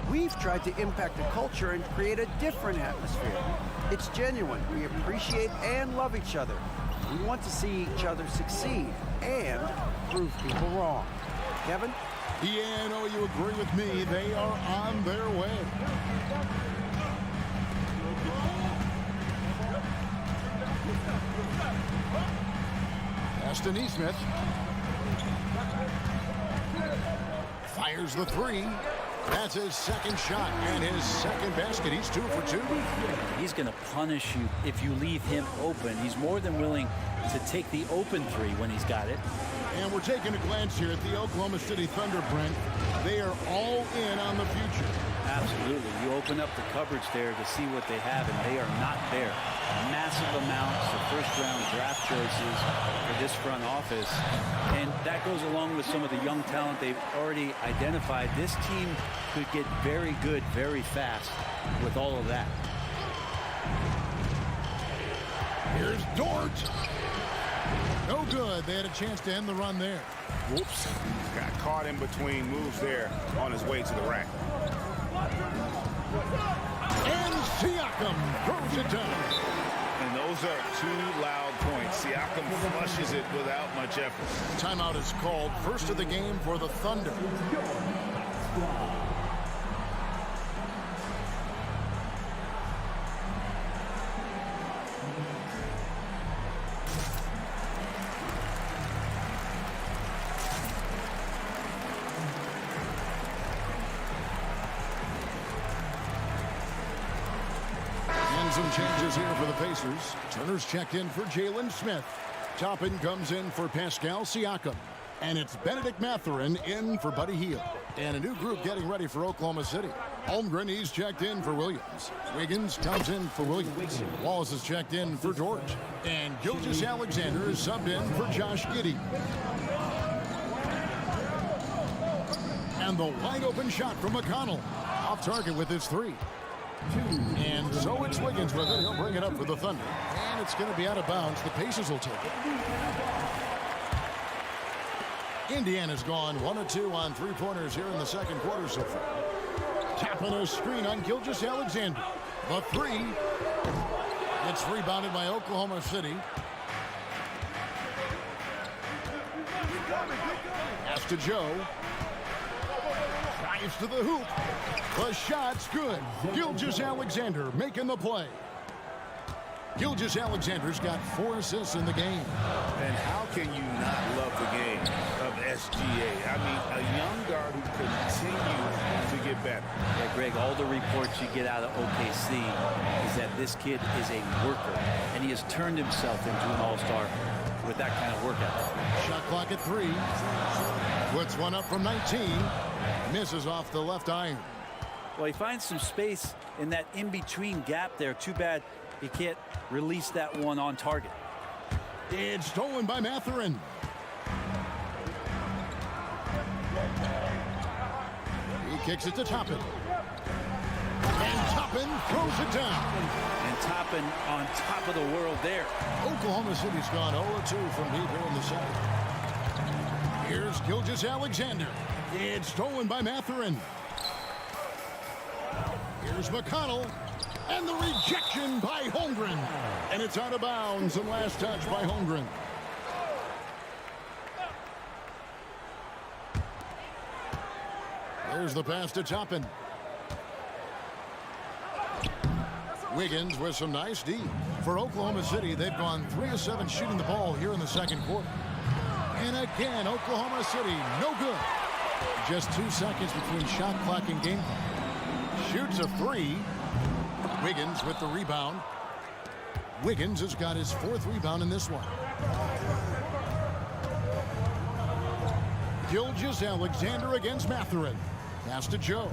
We've tried to impact the culture and create a different atmosphere. It's genuine. We appreciate and love each other. We want to see each other succeed and prove people wrong. Kevin? Yeah, I know you agree with me. They are on their way. Aston Nesmith fires the 3. That's his second shot and his second basket. He's 2 for 2. He's going to punish you if you leave him open. He's more than willing to take the open 3 when he's got it. And we're taking a glance here at the Oklahoma City Thunder, Brent. They are all in on the future. Absolutely. You open up the cupboards there to see what they have, and they are not there. Massive amounts of first-round draft choices for this front office. And that goes along with some of the young talent they've already identified. This team could get very good very fast with all of that. Here's Here's Dort. No good. They had a chance to end the run there. Whoops. Got caught in between moves there on his way to the rack. And Siakam throws it down. And those are two loud points. Siakam flushes it without much effort. Timeout is called. First of the game for the Thunder. Some changes here for the Pacers. Turner's checked in for Jalen Smith. Toppin comes in for Pascal Siakam. And it's Benedict Mathurin in for Buddy Hield. And a new group getting ready for Oklahoma City. Holmgren, he's checked in for Williams. Wiggins comes in for Williams. Wallace is checked in for George. And Gilgeous-Alexander is subbed in for Josh Giddey. And the wide open shot from McConnell. Off target with his three. And so it's Wiggins with it. He'll bring it up for the Thunder. And it's going to be out of bounds. The Pacers will take it. Indiana's gone 1 of 2 on three-pointers here in the second quarter so far. Tapping a screen on Gilgeous-Alexander. The three. It's rebounded by Oklahoma City. Pass to Joe. Drives to the hoop. The shot's good. Gilgeous-Alexander making the play. Gilgeous-Alexander's got 4 assists in the game. And how can you not love the game of SGA? I mean, a young guard who continues to get better. Yeah, Greg, all the reports you get out of OKC is that this kid is a worker, and he has turned himself into an all-star with that kind of work ethic. Shot clock at 3. Puts one up from 19. Misses off the left iron. Well, he finds some space in that in-between gap there. Too bad he can't release that one on target. It's stolen by Mathurin. He kicks it to Toppin. And Toppin throws it down. And Toppin on top of the world there. Oklahoma City's gone 0-2 from deep here in the second. Here's Gilgeous-Alexander. It's stolen by Mathurin. Here's McConnell. And the rejection by Holmgren. And it's out of bounds. And last touch by Holmgren. There's the pass to Toppin. Wiggins with some nice D. For Oklahoma City, they've gone 3 of 7 shooting the ball here in the second quarter. And again, Oklahoma City, no good. Just 2 seconds between shot clock and game clock. Shoots a 3. Wiggins with the rebound. Wiggins has got his 4th rebound in this one. Gilgeous-Alexander against Mathurin. Pass to Joe.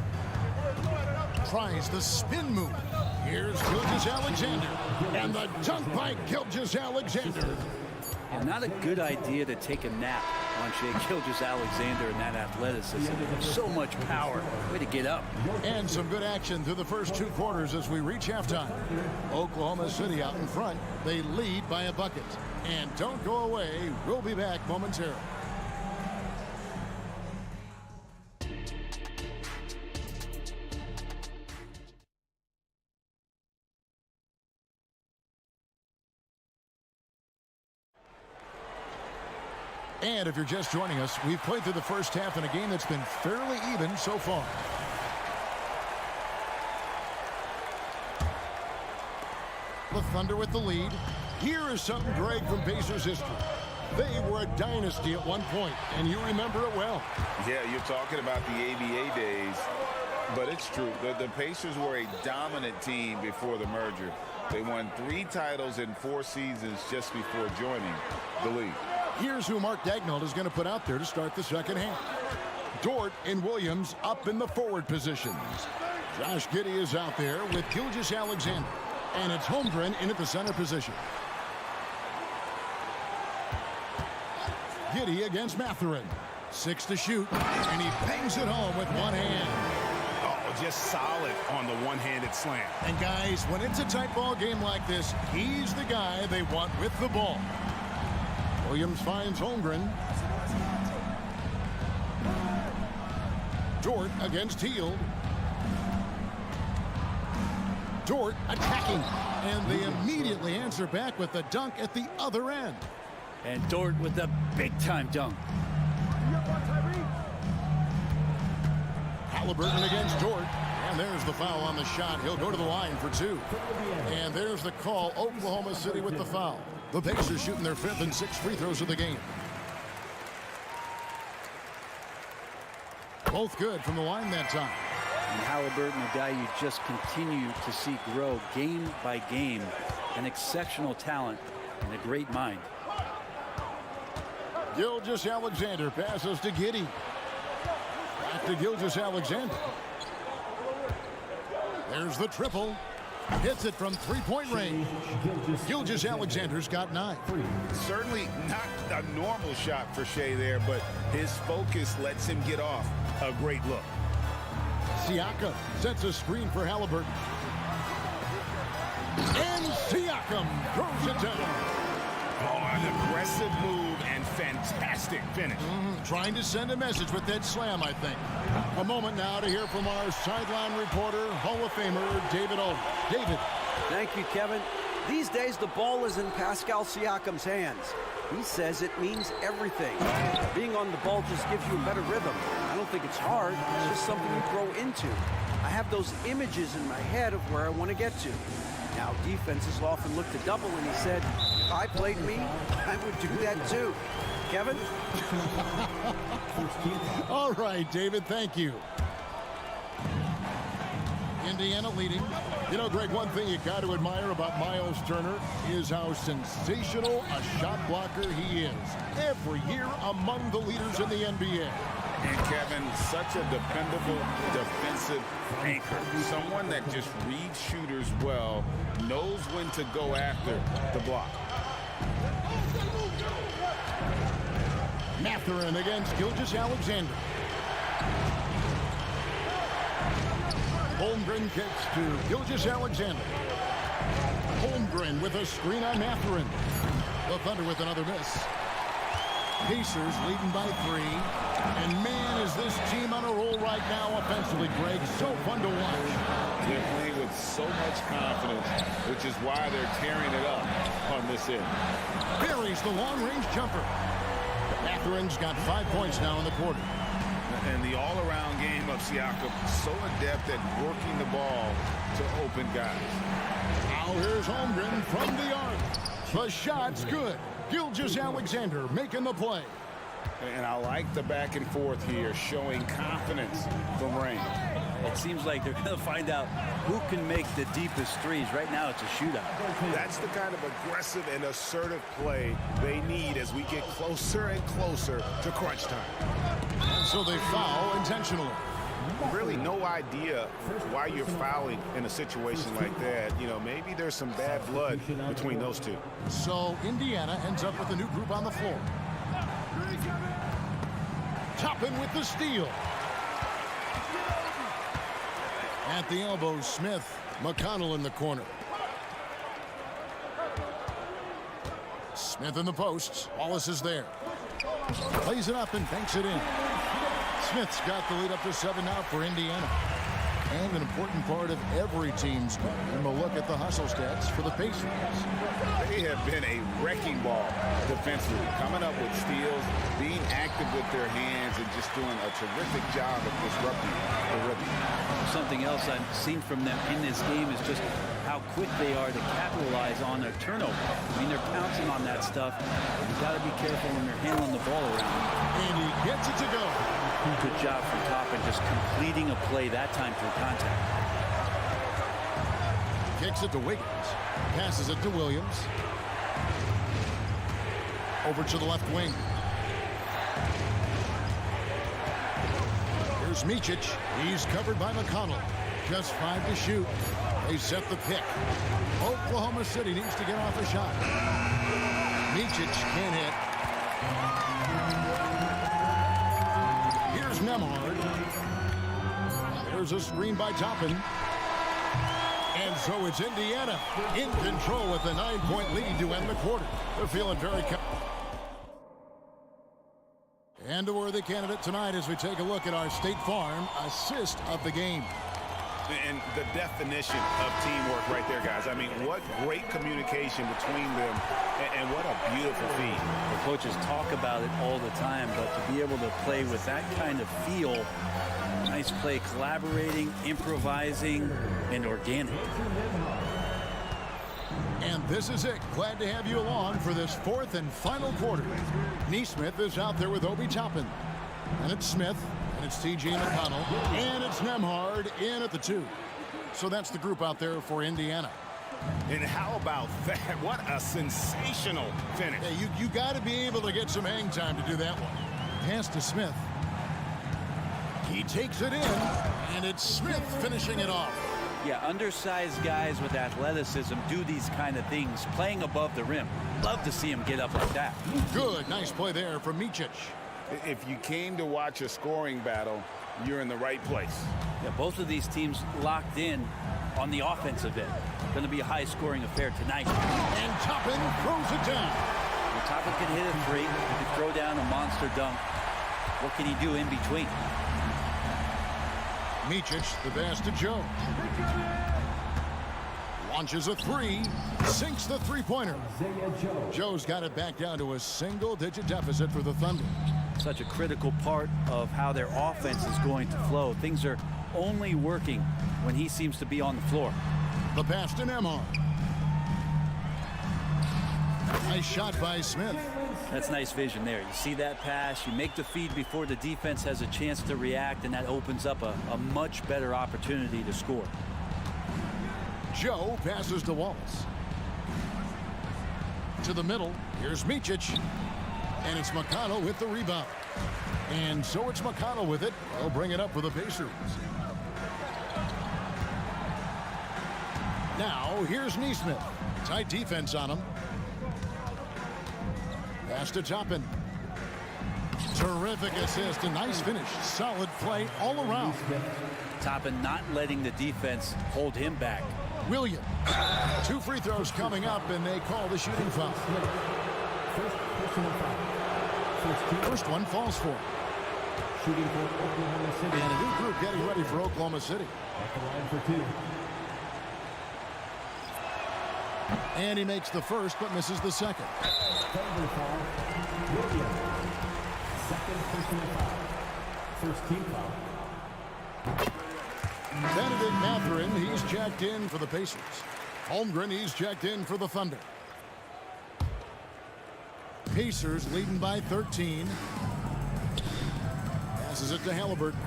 Tries the spin move. Here's Gilgeous-Alexander. And the dunk by Gilgeous-Alexander. And not a good idea to take a nap on Shai Gilgeous-Alexander and that athleticism. So much power. Way to get up. And some good action through the first 2 quarters as we reach halftime. Oklahoma City out in front. They lead by a bucket. And don't go away. We'll be back momentarily. And if you're just joining us, we've played through the first half in a game that's been fairly even so far. The Thunder with the lead. Here is something, Greg, from Pacers history. They were a dynasty at one point, and you remember it well. Yeah, you're talking about the ABA days, but it's true. The Pacers were a dominant team before the merger. They won 3 titles in 4 seasons just before joining the league. Here's who Mark Daigneault is going to put out there to start the second half. Dort and Williams up in the forward positions. Josh Giddey is out there with Gilgeous-Alexander. And it's Holmgren in at the center position. Giddey against Mathurin. 6 to shoot. And he bangs it home with one hand. just solid on the one-handed slam. And guys, when it's a tight ball game like this, he's the guy they want with the ball. Williams finds Holmgren. Dort against Hield. Dort attacking. And they immediately answer back with the dunk at the other end. And Dort with a big-time dunk. Halliburton against Dort. And there's the foul on the shot. He'll go to the line for two. And there's the call. Oklahoma City with the foul. The Pacers shooting their 5th and 6th free throws of the game. Both good from the line that time. And Halliburton, a guy you just continue to see grow game by game. An exceptional talent and a great mind. Gilgeous-Alexander passes to Giddey. Back to Gilgeous-Alexander. There's the triple. Hits it from three-point range. Gilgeous-Alexander's got 9. Certainly not a normal shot for Shea there, but his focus lets him get off a great look. Siakam sets a screen for Halliburton. And Siakam throws it down. Oh, an aggressive move and fantastic finish. Trying to send a message with that slam, I think. A moment now to hear from our sideline reporter, Hall of Famer David Olin. David. Thank you, Kevin. These days, the ball is in Pascal Siakam's hands. He says it means everything. Being on the ball just gives you a better rhythm. I don't think it's hard. It's just something you grow into. I have those images in my head of where I want to get to. Now, defenses often look to double, and he said, if I played me, I would do that too. Kevin? All right, David, thank you. Indiana leading. You know, Greg, one thing you got to admire about Miles Turner is how sensational a shot blocker he is. Every year among the leaders in the NBA. And Kevin, such a dependable defensive anchor. Someone that just reads shooters well, knows when to go after the block. Mathurin against Gilgeous-Alexander. Holmgren kicks to Gilgeous-Alexander. Holmgren with a screen on Mathurin. The Thunder with another miss. Pacers leading by 3. And man, is this team on a roll right now offensively, Greg. So fun to watch. They're playing with so much confidence, which is why they're tearing it up on this end. Buries the long-range jumper. Mathurin's got 5 points now in the quarter. And the all-around game of Siakam, so adept at working the ball to open guys. Now here's Holmgren from the arc. The shot's good. Gilgeous-Alexander making the play. And I like the back and forth here, showing confidence from Rain. It seems like they're going to find out who can make the deepest threes. Right now, it's a shootout. That's the kind of aggressive and assertive play they need as we get closer and closer to crunch time. And so they foul intentionally. Really no idea why you're fouling in a situation like that. You know, maybe there's some bad blood between those two. So Indiana ends up with a new group on the floor. Toppin with the steal. At the elbow, Smith. McConnell in the corner. Smith in the post. Wallace is there. Plays it up and banks it in. Smith's got the lead up to 7 now for Indiana. And an important part of every team's game, a look at the hustle stats for the Pacers. They have been a wrecking ball defensively, coming up with steals, being active with their hands, and just doing a terrific job of disrupting the rookie. Something else I've seen from them in this game is just how quick they are to capitalize on their turnover. I mean, they're pouncing on that stuff. You've got to be careful when you're handling the ball around. And he gets it to go. Good job from Toppin, just completing a play that time through contact. Kicks it to Wiggins. Passes it to Williams. Over to the left wing. Here's Micic. He's covered by McConnell. Just 5 to shoot. They set the pick. Oklahoma City needs to get off a shot. Micic can't hit. Here's Nembhard. There's a screen by Toppin. And so it's Indiana in control with a 9-point lead to end the quarter. They're feeling very and a worthy candidate tonight as we take a look at our State Farm assist of the game. And the definition of teamwork right there, guys. I mean, what great communication between them, and what a beautiful feed. The coaches talk about it all the time, but to be able to play with that kind of feel, nice play, collaborating, improvising, and organic. And this is it. Glad to have you along for this fourth and final quarter. Neesmith is out there with Obi Toppin. And it's Smith. And it's T.J. McConnell. And it's Nembhard in at the 2. So that's the group out there for Indiana. And how about that? What a sensational finish. Hey, you got to be able to get some hang time to do that one. Pass to Smith. He takes it in. And it's Smith finishing it off. Yeah, undersized guys with athleticism do these kind of things, playing above the rim. Love to see him get up like that. Good. Nice play there from Micic. If you came to watch a scoring battle, you're in the right place. Yeah, both of these teams locked in on the offensive end. Going to be a high-scoring affair tonight. And Toppin throws it down. Well, Toppin can hit a 3. He can throw down a monster dunk. What can he do in between? Micic, the pass to Joe. Launches a 3, sinks the three-pointer. Joe's got it back down to a single-digit deficit for the Thunder. Such a critical part of how their offense is going to flow. Things are only working when he seems to be on the floor. The pass to Nembhard. Nice shot by Smith. That's nice vision there. You see that pass, you make the feed before the defense has a chance to react, and that opens up a much better opportunity to score. Joe passes to Wallace. To the middle, here's Micic. And it's McConnell with the rebound. And so it's McConnell with it. They'll bring it up for the Pacers. Now, here's Neesmith. Tight defense on him. Pass to Toppin. Terrific assist. A nice finish. Solid play all around. Toppin not letting the defense hold him back. William. 2 free throws coming up, and they call the shooting foul. First one falls for him. Shooting for Oklahoma City. And a new group getting ready for Oklahoma City. At the line for 2. And he makes the first, but misses the second. Thunder foul. Williams. Second personal foul. First team foul. Benedict Mathurin, he's checked in for the Pacers. Holmgren, he's checked in for the Thunder. Pacers leading by 13. Passes it to Halliburton.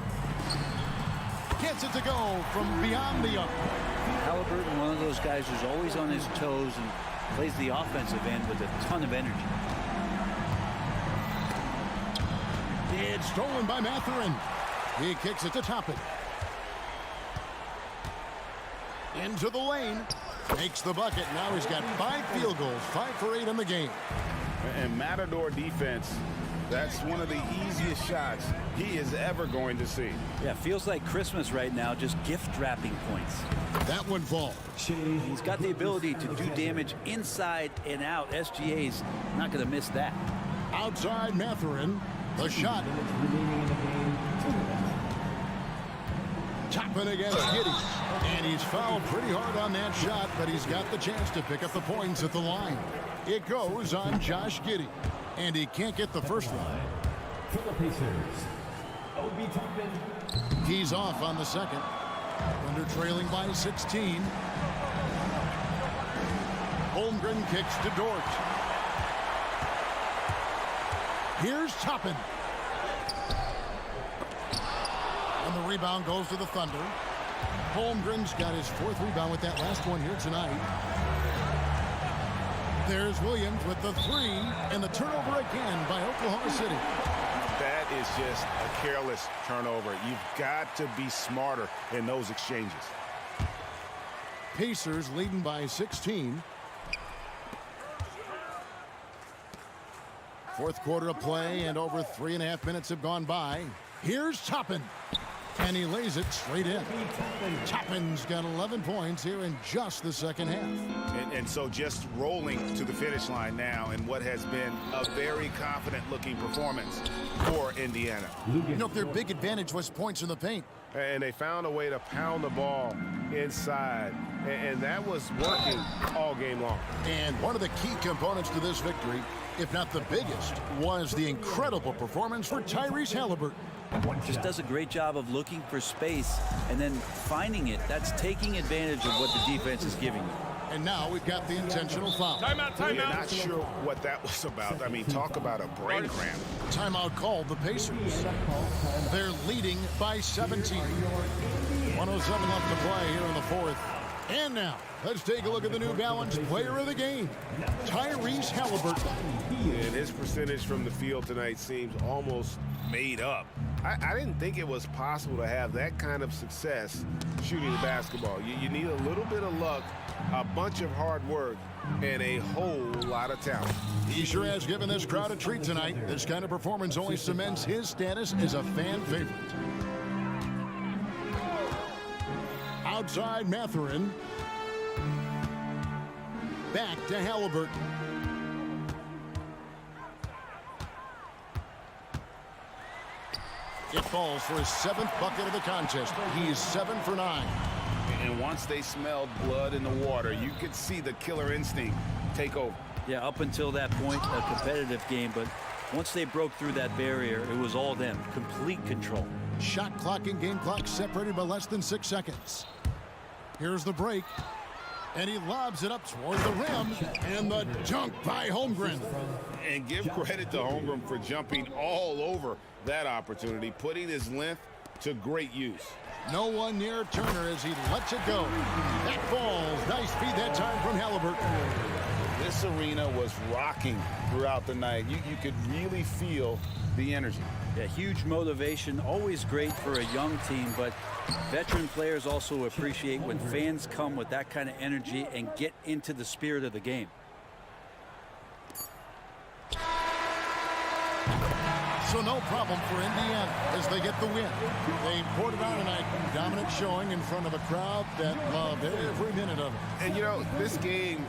Gets it to go from beyond the arc. Halliburton, one of those guys who's always on his toes and plays the offensive end with a ton of energy. It's stolen by Mathurin. He kicks it to Toppin. Into the lane. Makes the bucket. Now he's got 5 field goals. 5 for 8 in the game. And Matador defense, that's one of the easiest shots he is ever going to see. Yeah, feels like Christmas right now, just gift wrapping points. That one falls. He's got the ability to do damage inside and out. SGA's not going to miss that. Outside Mathurin. The shot. Toppin against Giddey. And he's fouled pretty hard on that shot, but he's got the chance to pick up the points at the line. It goes on Josh Giddey. And he can't get the first one. For the Pacers, Obi Toppin. He's off on the second. Thunder trailing by 16. Holmgren kicks to Dort. Here's Toppin. And the rebound goes to the Thunder. Holmgren's got his 4th rebound with that last one here tonight. There's Williams with the 3, and the turnover again by Oklahoma City. That is just a careless turnover. You've got to be smarter in those exchanges. Pacers leading by 16. 4th quarter of play, and over 3.5 minutes have gone by. Here's Toppin. And he lays it straight in. Toppin's got 11 points here in just the second half. And so just rolling to the finish line now in what has been a very confident-looking performance for Indiana. You know, their big advantage was points in the paint. And they found a way to pound the ball inside. And that was working all game long. And one of the key components to this victory, if not the biggest, was the incredible performance for Tyrese Halliburton. Just does a great job of looking for space and then finding it. That's taking advantage of what the defense is giving you. And now we've got the intentional foul. Timeout, You're timeout. not sure what that was about. I mean, talk about a brain cramp. Timeout called the Pacers. They're leading by 17. 107 left to play here in the fourth. And now, let's take a look at the New Balance player of the game, Tyrese Halliburton. And his percentage from the field tonight seems almost made up. I didn't think it was possible to have that kind of success shooting the basketball. You need a little bit of luck, a bunch of hard work, and a whole lot of talent. He sure has given this crowd a treat tonight. This kind of performance only cements his status as a fan favorite. Outside Mathurin. Back to Halliburton. It falls for his 7th bucket of the contest. He is 7 for 9. And once they smelled blood in the water, you could see the killer instinct take over. Yeah, up until that point, a competitive game, but once they broke through that barrier, it was all them. Complete control. Shot clock and game clock separated by less than 6 seconds. Here's the break. And he lobs it up toward the rim. And the dunk by Holmgren. And give credit to Holmgren for jumping all over that opportunity, putting his length to great use. No one near Turner as he lets it go. That falls. Nice feed that time from Halliburton. This arena was rocking throughout the night. You could really feel the energy. Yeah, huge motivation, always great for a young team, but veteran players also appreciate when fans come with that kind of energy and get into the spirit of the game. So no problem for Indiana as they get the win. They poured it on tonight. Dominant showing in front of a crowd that loved every minute of it. And, you know, this game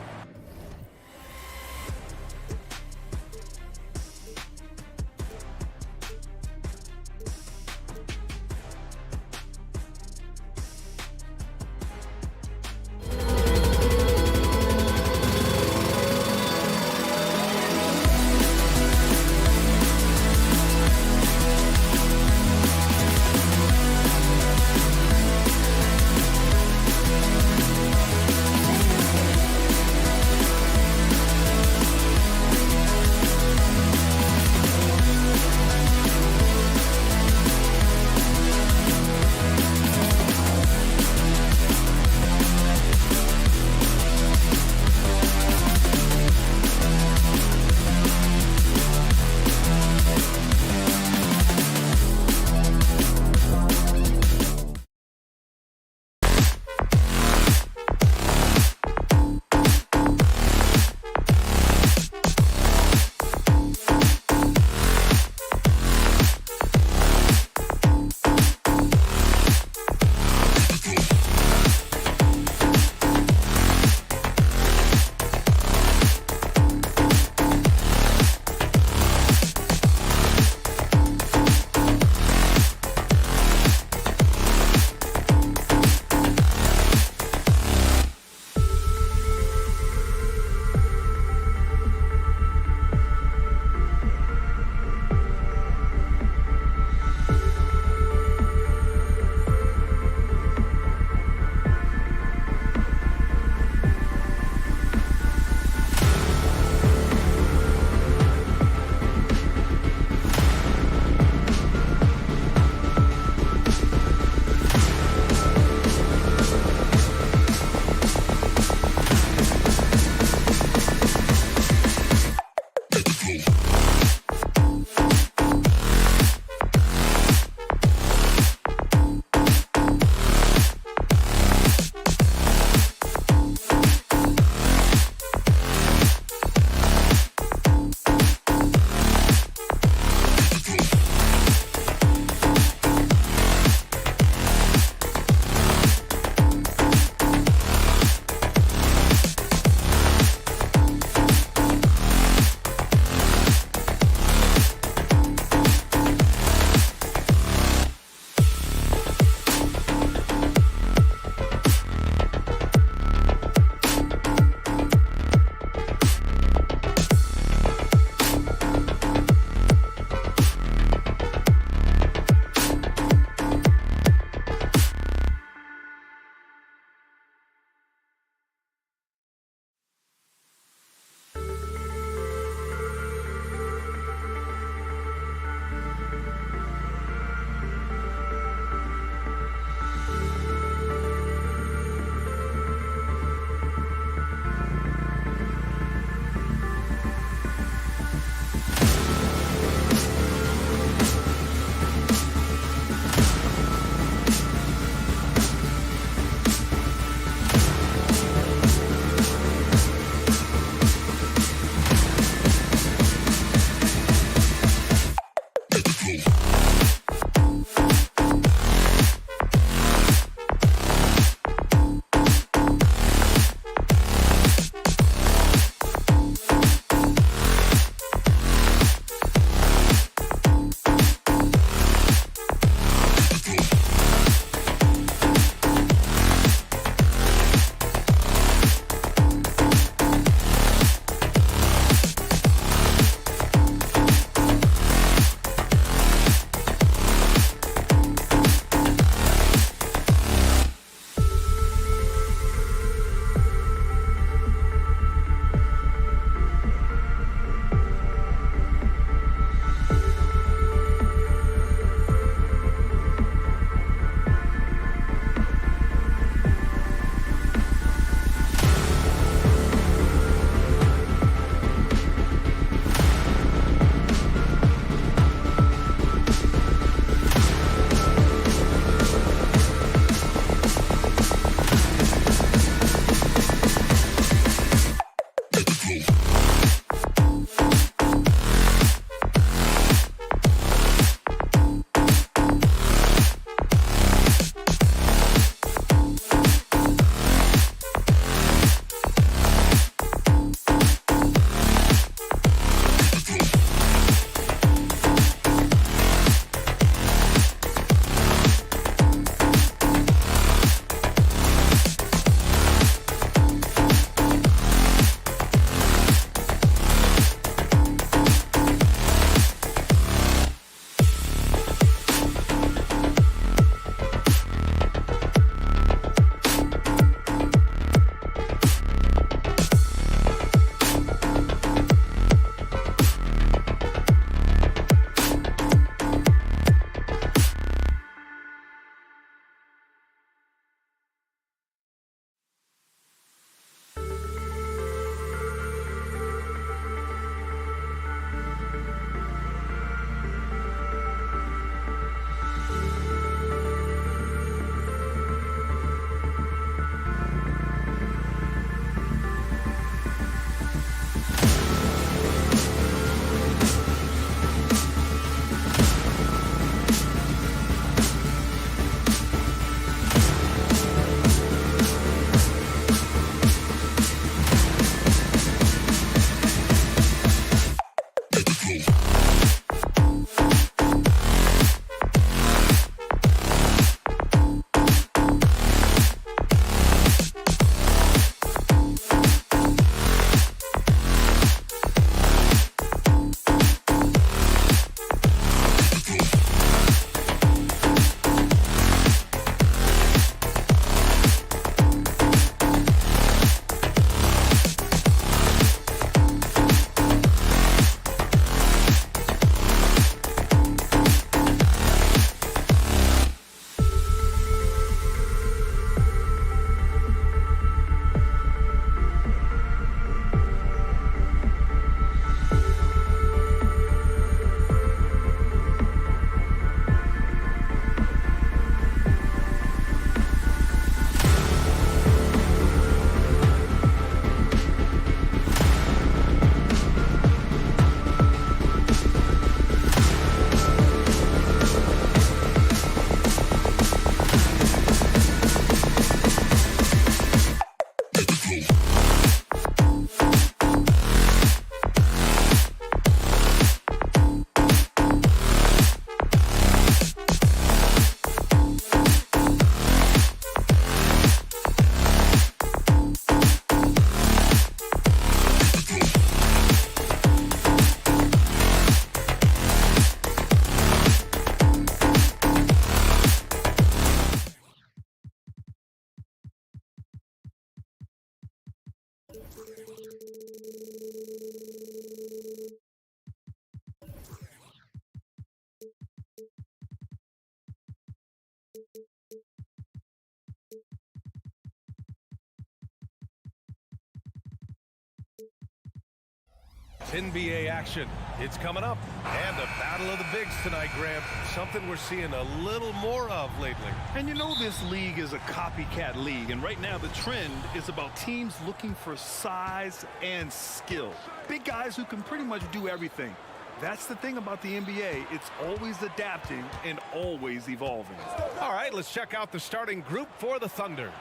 NBA action. It's coming up. And a battle of the bigs tonight, Graham. Something we're seeing a little more of lately. And you know this league is a copycat league, and right now the trend is about teams looking for size and skill. Big guys who can pretty much do everything. That's the thing about the NBA. It's always adapting and always evolving. All right, let's check out the starting group for the Thunder.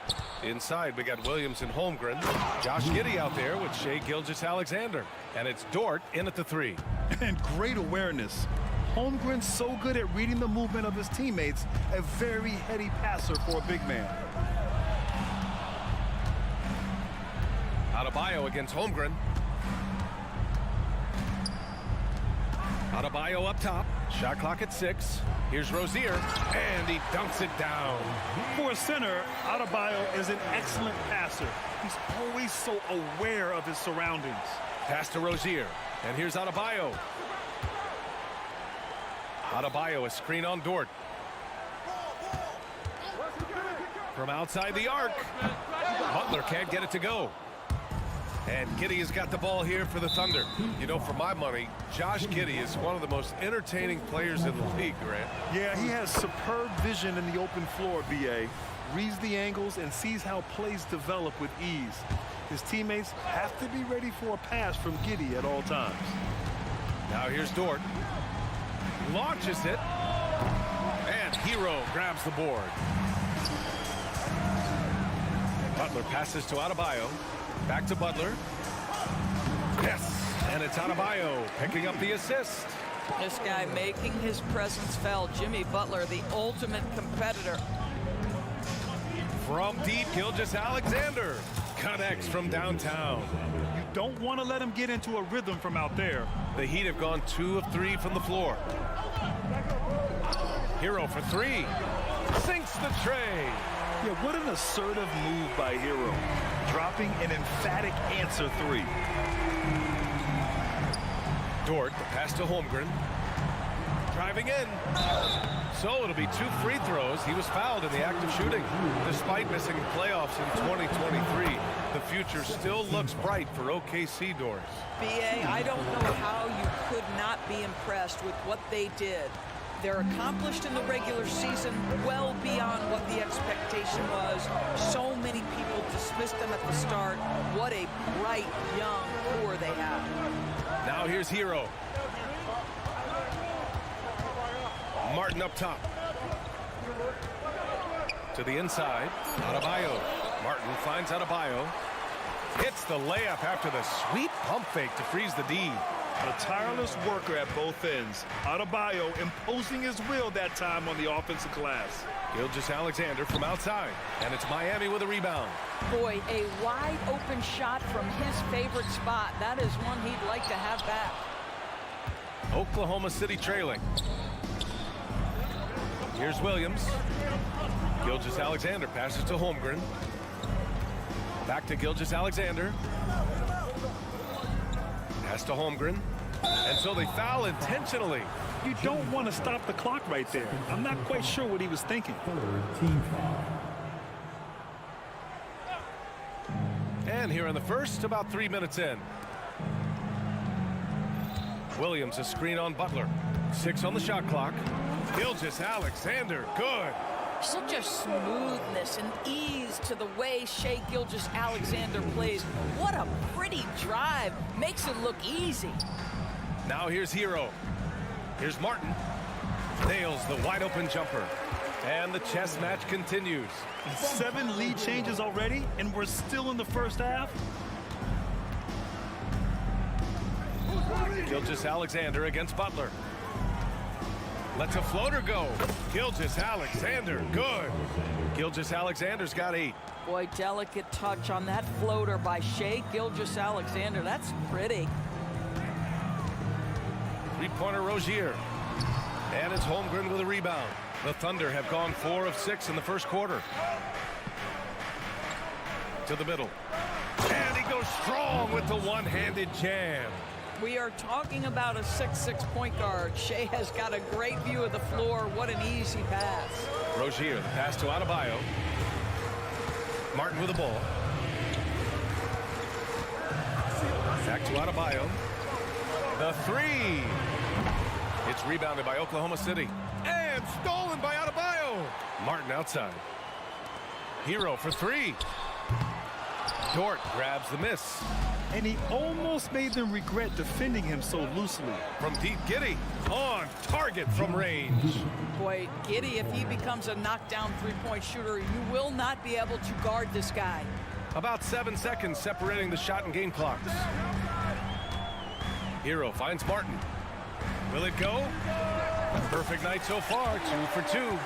Inside, we got Williams and Holmgren. Josh Giddey out there with Shai Gilgeous-Alexander. And it's Dort in at the 3. And great awareness. Holmgren's so good at reading the movement of his teammates, a very heady passer for a big man. Adebayo against Holmgren. Adebayo up top. Shot clock at 6. Here's Rozier, and he dunks it down. For a center, Adebayo is an excellent passer. He's always so aware of his surroundings. Pass to Rozier, and here's Adebayo. Adebayo, a screen on Dort. From outside the arc, Butler can't get it to go. And Giddey has got the ball here for the Thunder. You know, for my money, Josh Giddey is one of the most entertaining players in the league, Grant. Yeah, he has superb vision in the open floor, B.A. Reads the angles and sees how plays develop with ease. His teammates have to be ready for a pass from Giddey at all times. Now here's Dort. Launches it. And Hero grabs the board. Butler passes to Adebayo. Back to Butler. Yes, and it's Adebayo picking up the assist. This guy making his presence felt. Jimmy Butler, the ultimate competitor. From deep, Gilgeous-Alexander connects from downtown. You don't want to let him get into a rhythm from out there. The Heat have gone 2 of 3 from the floor. Hero for 3. Sinks the tray. Yeah, what an assertive move by Hero. Dropping an emphatic answer 3. Dort, the pass to Holmgren. Driving in. So it'll be 2 free throws. He was fouled in the act of shooting. Despite missing the playoffs in 2023, the future still looks bright for OKC, Doris. B.A., I don't know how you could not be impressed with what they did. They're accomplished in the regular season, well beyond what the expectation was. So many people dismissed them at the start. What a bright, young core they have. Now here's Hero. Martin up top. To the inside. Adebayo. Martin finds Adebayo. Hits the layup after the sweet pump fake to freeze the D. A tireless worker at both ends. Adebayo imposing his will that time on the offensive glass. Gilgeous-Alexander from outside, and it's Miami with a rebound. Boy, a wide open shot from his favorite spot. That is one he'd like to have back. Oklahoma City trailing. Here's Williams. Gilgeous-Alexander passes to Holmgren. Back to Gilgeous-Alexander. Pass to Holmgren. And so they foul intentionally. You don't want to stop the clock right there. I'm not quite sure what he was thinking. Third team foul. And here in the first, about 3 minutes in. Williams a screen on Butler. 6 on the shot clock. Gilgeous-Alexander, good. Such a smoothness and ease to the way Shai Gilgeous-Alexander plays. What a pretty drive. Makes it look easy. Now here's Hero. Here's Martin. Nails the wide open jumper. And the chess match continues. 7 lead changes already, and we're still in the first half. Gilgeous-Alexander against Butler. Lets a floater go. Gilgeous-Alexander, good. Gilgeous-Alexander's got 8. Boy, delicate touch on that floater by Shai Gilgeous-Alexander. That's pretty. Three-pointer Rozier. And it's Holmgren with a rebound. The Thunder have gone 4 of 6 in the first quarter. To the middle. And he goes strong with the one-handed jam. We are talking about a 6'6" point guard. Shai has got a great view of the floor. What an easy pass. Rozier, the pass to Adebayo. Martin with the ball. Back to Adebayo. The 3. It's rebounded by Oklahoma City. And stolen by Adebayo. Martin outside. Hero for 3. Dort grabs the miss. And he almost made them regret defending him so loosely. From deep, Giddey on target from range. Boy, Giddey, if he becomes a knockdown three-point shooter, you will not be able to guard this guy. About 7 seconds separating the shot and game clocks. Hero finds Martin. Will it go? Perfect night so far, 2 for 2.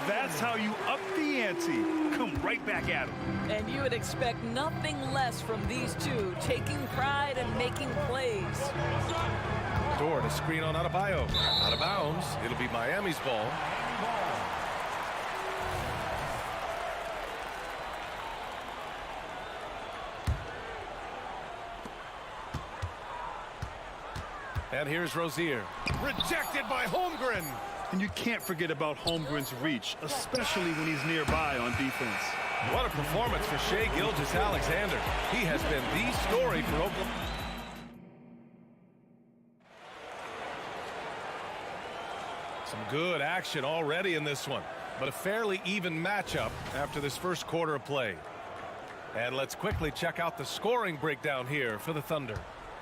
That's how you up the ante. Come right back at him. And you would expect nothing less from these two, taking pride and making plays. Dort, a screen on Adebayo. Out of bounds. It'll be Miami's ball. And here's Rozier. Rejected by Holmgren. And you can't forget about Holmgren's reach, especially when he's nearby on defense. What a performance for Shai Gilgeous-Alexander. He has been the story for Oklahoma. Some good action already in this one, but a fairly even matchup after this first quarter of play. And let's quickly check out the scoring breakdown here for the Thunder.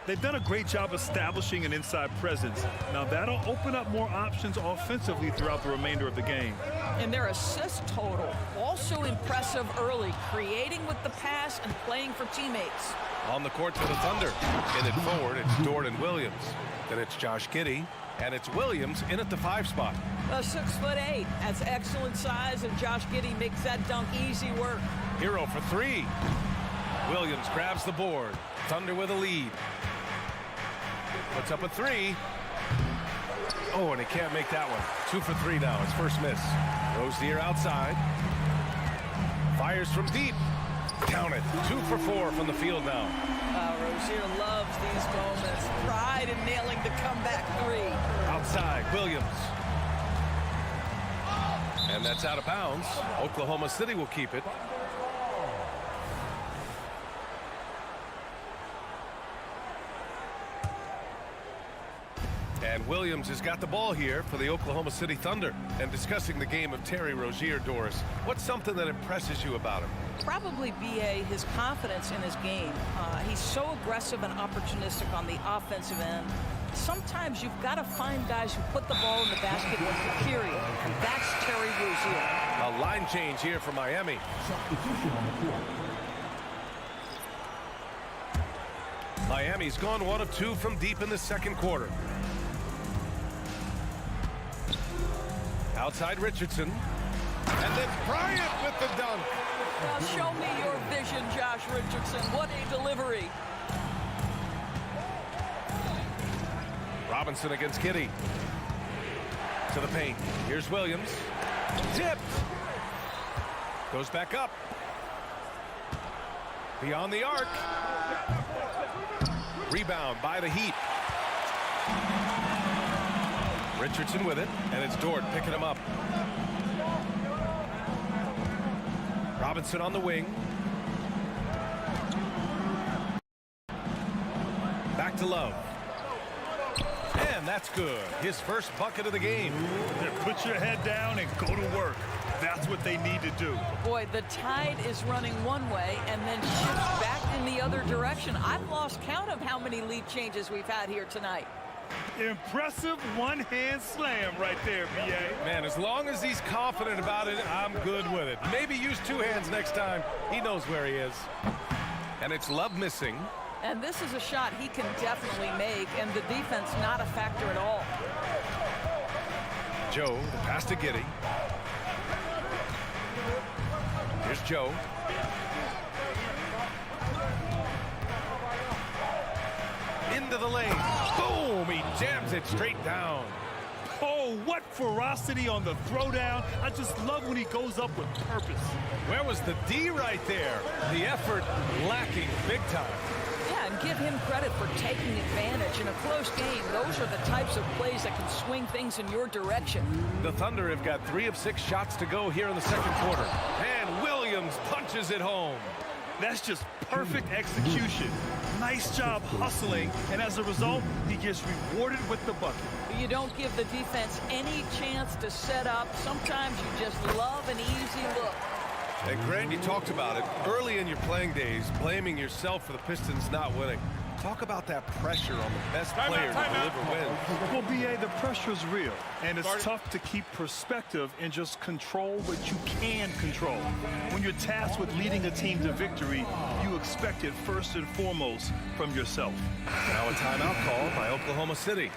They've done a great job establishing an inside presence. Now that'll open up more options offensively throughout the remainder of the game. And their assist total, also impressive early, creating with the pass and playing for teammates. On the court for the Thunder. In it forward, it's Dort and Williams. Then it's Josh Giddey, and it's Williams in at the 5 spot. 6'8". That's excellent size, and Josh Giddey makes that dunk easy work. Hero for 3. Williams grabs the board. Thunder with a lead. Puts up a 3. Oh, and he can't make that one. 2 for 3 now. His first miss. Rozier outside. Fires from deep. Count it. 2 for 4 from the field now. Rozier loves these moments. Pride in nailing the comeback 3. Outside, Williams. And that's out of bounds. Oklahoma City will keep it. And Williams has got the ball here for the Oklahoma City Thunder. And discussing the game of Terry Rozier, Doris, what's something that impresses you about him? Probably BA, his confidence in his game. He's so aggressive and opportunistic on the offensive end. Sometimes you've got to find guys who put the ball in the basket, period. And that's Terry Rozier. A line change here for Miami. Miami's gone 1 of 2 from deep in the second quarter. Outside Richardson. And then Bryant with the dunk. Now show me your vision, Josh Richardson. What a delivery. Robinson against Kitty. To the paint. Here's Williams. Tipped. Goes back up. Beyond the arc. Rebound by the Heat. Richardson with it, and it's Dort picking him up. Robinson on the wing. Back to Love. And that's good. His first bucket of the game. Put your head down and go to work. That's what they need to do. Boy, the tide is running one way and then shifts back in the other direction. I've lost count of how many lead changes we've had here tonight. Impressive one-hand slam right there, B.A. Man, as long as he's confident about it, I'm good with it. Maybe use 2 hands next time. He knows where he is. And it's Love missing. And this is a shot he can definitely make, and the defense not a factor at all. Joe, the pass to Giddey. Here's Joe. Into the lane. Boom! He jams it straight down. Oh, what ferocity on the throwdown. I just love when he goes up with purpose. Where was the D right there? The effort lacking big time. Yeah, and give him credit for taking advantage. In a close game, those are the types of plays that can swing things in your direction. The Thunder have got 3 of 6 shots to go here in the second quarter. And Williams punches it home. That's just perfect execution. Nice job hustling, and as a result, he gets rewarded with the bucket. You don't give the defense any chance to set up. Sometimes you just love an easy look. Hey, Grant, you talked about it early in your playing days, blaming yourself for the Pistons not winning. Talk about that pressure on the best player to deliver wins. Well, B.A., the pressure's real, and it's tough to keep perspective and just control what you can control. When you're tasked with leading a team to victory, you expect it first and foremost from yourself. Now a timeout call by Oklahoma City.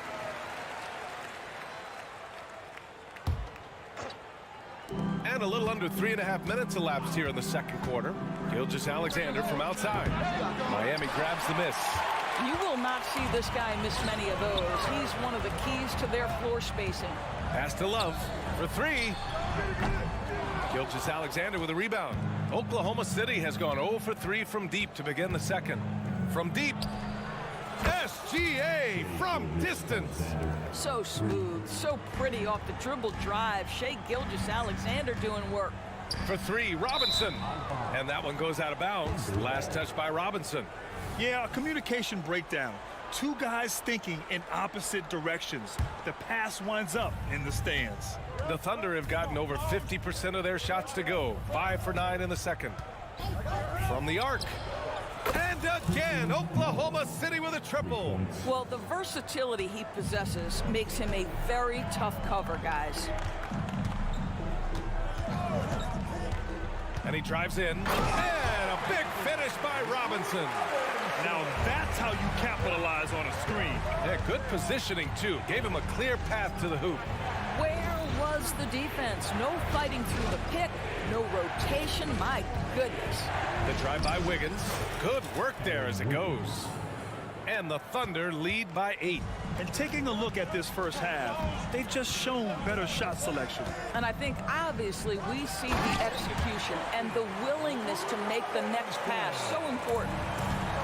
And a little under 3.5 minutes elapsed here in the second quarter. Gilgeous-Alexander from outside. Miami grabs the miss. You will not see this guy miss many of those. He's one of the keys to their floor spacing. Pass to Love for 3. Gilgeous-Alexander with a rebound. Oklahoma City has gone 0 for 3 from deep to begin the second. From deep, SGA from distance. So smooth, so pretty off the dribble drive. Shai Gilgeous-Alexander doing work. For 3, Robinson. And that one goes out of bounds. Last touch by Robinson. Yeah, a communication breakdown. 2 guys thinking in opposite directions. The pass winds up in the stands. The Thunder have gotten over 50% of their shots to go. 5 for 9 in the second. From the arc. And again, Oklahoma City with a triple. Well, the versatility he possesses makes him a very tough cover, guys. And he drives in. And a big finish by Robinson. Now that's how you capitalize on a screen. Yeah, good positioning, too. Gave him a clear path to the hoop. Where was the defense? No fighting through the pick, no rotation. My goodness. The drive by Wiggins. Good work there as it goes. And the Thunder lead by 8. And taking a look at this first half, they've just shown better shot selection. And I think obviously we see the execution and the willingness to make the next pass so important.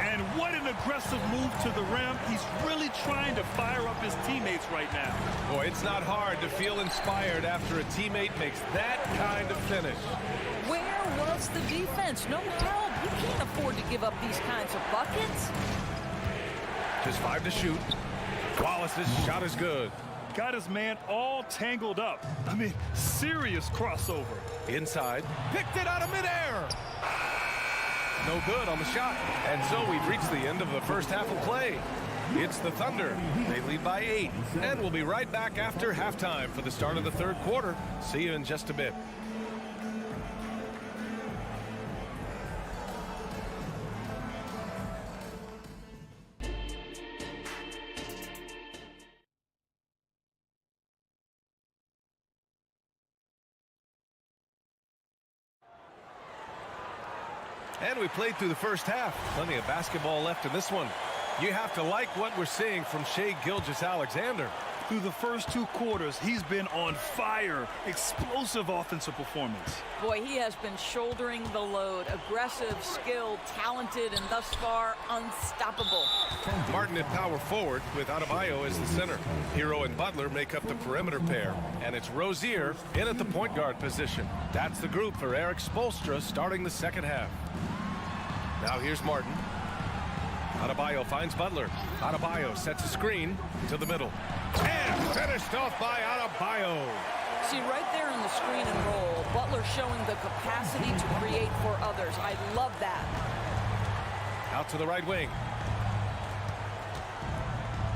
And what an aggressive move to the rim. He's really trying to fire up his teammates right now. Boy, it's not hard to feel inspired after a teammate makes that kind of finish. Where was the defense? No help. You can't afford to give up these kinds of buckets. Just 5 to shoot. Wallace's shot is good. Got his man all tangled up. I mean, serious crossover. Inside. Picked it out of midair. No good on the shot. And so we've reached the end of the first half of play. It's the Thunder. They lead by 8. And we'll be right back after halftime for the start of the third quarter. See you in just a bit. And we played through the first half. Plenty of basketball left in this one. You have to like what we're seeing from Shai Gilgeous-Alexander. Through the first 2 quarters, he's been on fire. Explosive offensive performance. Boy, he has been shouldering the load. Aggressive, skilled, talented, and thus far unstoppable. Martin at power forward with Adebayo as the center. Hero and Butler make up the perimeter pair. And it's Rozier in at the point guard position. That's the group for Eric Spoelstra starting the second half. Now here's Martin. Adebayo finds Butler. Adebayo sets a screen to the middle. And finished off by Adebayo. See, right there in the screen and roll, Butler showing the capacity to create for others. I love that. Out to the right wing.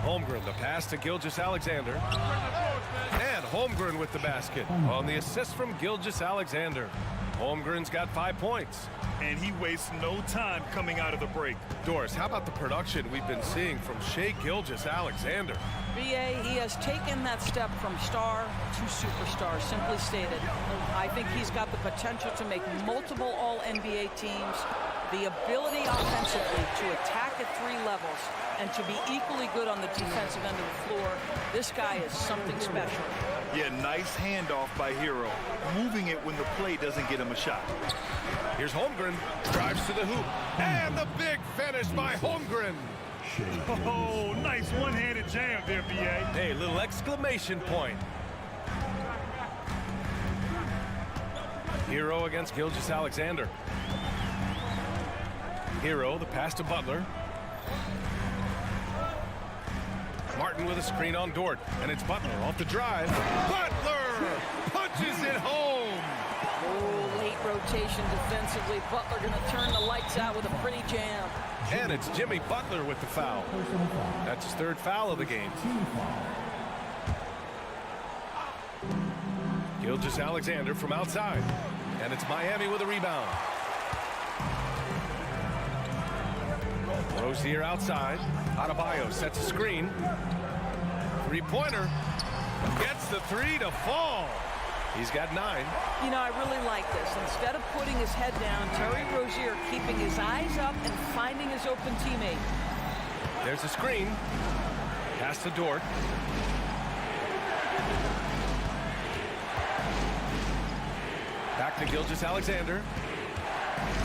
Holmgren, the pass to Gilgeous-Alexander. And Holmgren with the basket on the assist from Gilgeous-Alexander. Holmgren's got 5 points. And he wastes no time coming out of the break. Doris, how about the production we've been seeing from Shai Gilgeous-Alexander? BA, he has taken that step from star to superstar, simply stated. I think he's got the potential to make multiple All-NBA teams, the ability offensively to attack at 3 levels, and to be equally good on the defensive end of the floor. This guy is something special. Yeah, nice handoff by Hero. Moving it when the play doesn't get him a shot. Here's Holmgren, drives to the hoop, and the big finish by Holmgren. Oh, nice one-handed jam there, B.A. Hey, little exclamation point. Hero against Gilgeous-Alexander. Hero, the pass to Butler. Martin with a screen on Dort, and it's Butler off the drive. Butler punches it home. Oh, late rotation defensively. Butler going to turn the lights out with a pretty jam. And it's Jimmy Butler with the foul. That's his 3rd foul of the game. Gilgeous-Alexander from outside. And it's Miami with a rebound. Rozier outside. Adebayo sets a screen. 3-pointer. Gets the 3 to fall. He's got 9. You know, I really like this. Instead of putting his head down, Terry Rozier keeping his eyes up and finding his open teammate. There's a screen. Pass to Dort. Back to Gilgeous-Alexander.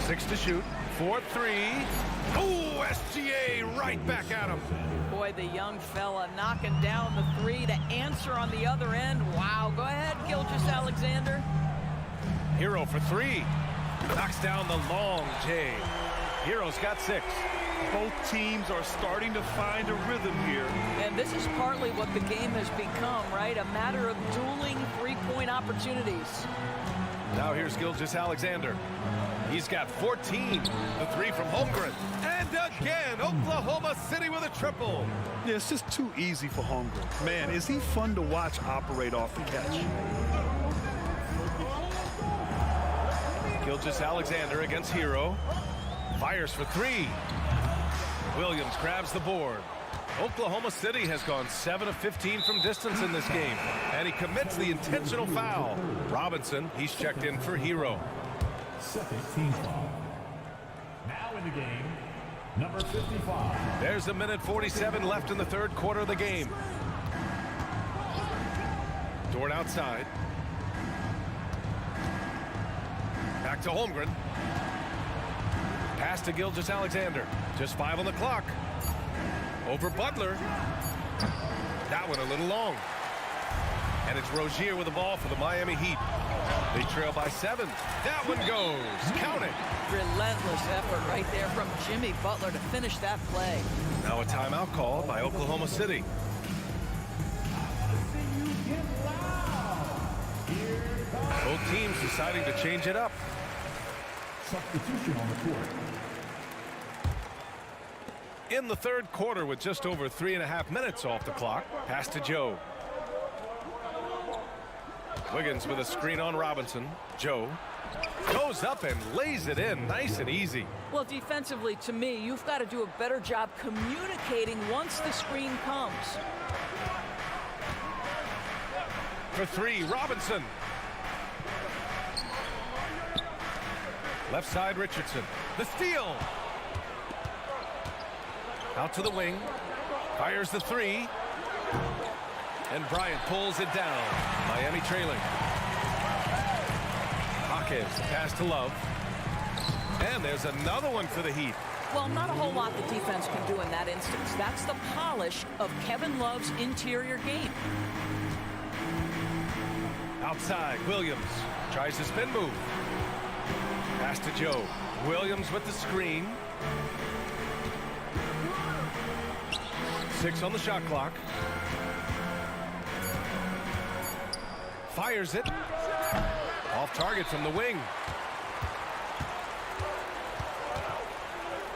6 to shoot. 4-3. Oh, SGA right back at him. Boy, the young fella knocking down the 3 to answer on the other end. Wow, go ahead, Gilgeous-Alexander. Hero for 3. Knocks down the long J. Hero's got 6. Both teams are starting to find a rhythm here. And this is partly what the game has become, right? A matter of dueling 3-point opportunities. Now here's Gilgeous-Alexander. He's got 14. The 3 from Holmgren. And again, Oklahoma City with a triple. Yeah, it's just too easy for Holmgren. Man, is he fun to watch operate off the catch. Gilgeous-Alexander against Hero. Fires for 3. Williams grabs the board. Oklahoma City has gone 7 of 15 from distance in this game. And he commits the intentional foul. Robinson, he's checked in for Hero. Second team foul. Now in the game, number 55. There's 1:47 left in the 3rd quarter of the game. Dort outside. Back to Holmgren. Pass to Gilgeous-Alexander. Just 5 on the clock. Over Butler. That one a little long. And it's Rozier with the ball for the Miami Heat. They trail by 7. That one goes. Count it. Relentless effort right there from Jimmy Butler to finish that play. Now a timeout called by Oklahoma City. Both teams deciding to change it up. Substitution on the court. In the 3rd quarter with just over 3.5 minutes off the clock. Pass to Joe. Wiggins with a screen on Robinson. Joe goes up and lays it in nice and easy. Well, defensively, to me, you've got to do a better job communicating once the screen comes. For 3, Robinson. Left side, Richardson. The steal. Out to the wing. Fires the three. And Bryant pulls it down. Miami trailing. Hawkins, pass to Love. And there's another one for the Heat. Well, not a whole lot the defense can do in that instance. That's the polish of Kevin Love's interior game. Outside, Williams tries the spin move. Pass to Joe. Williams with the screen. 6 on the shot clock. Fires it. Off target from the wing.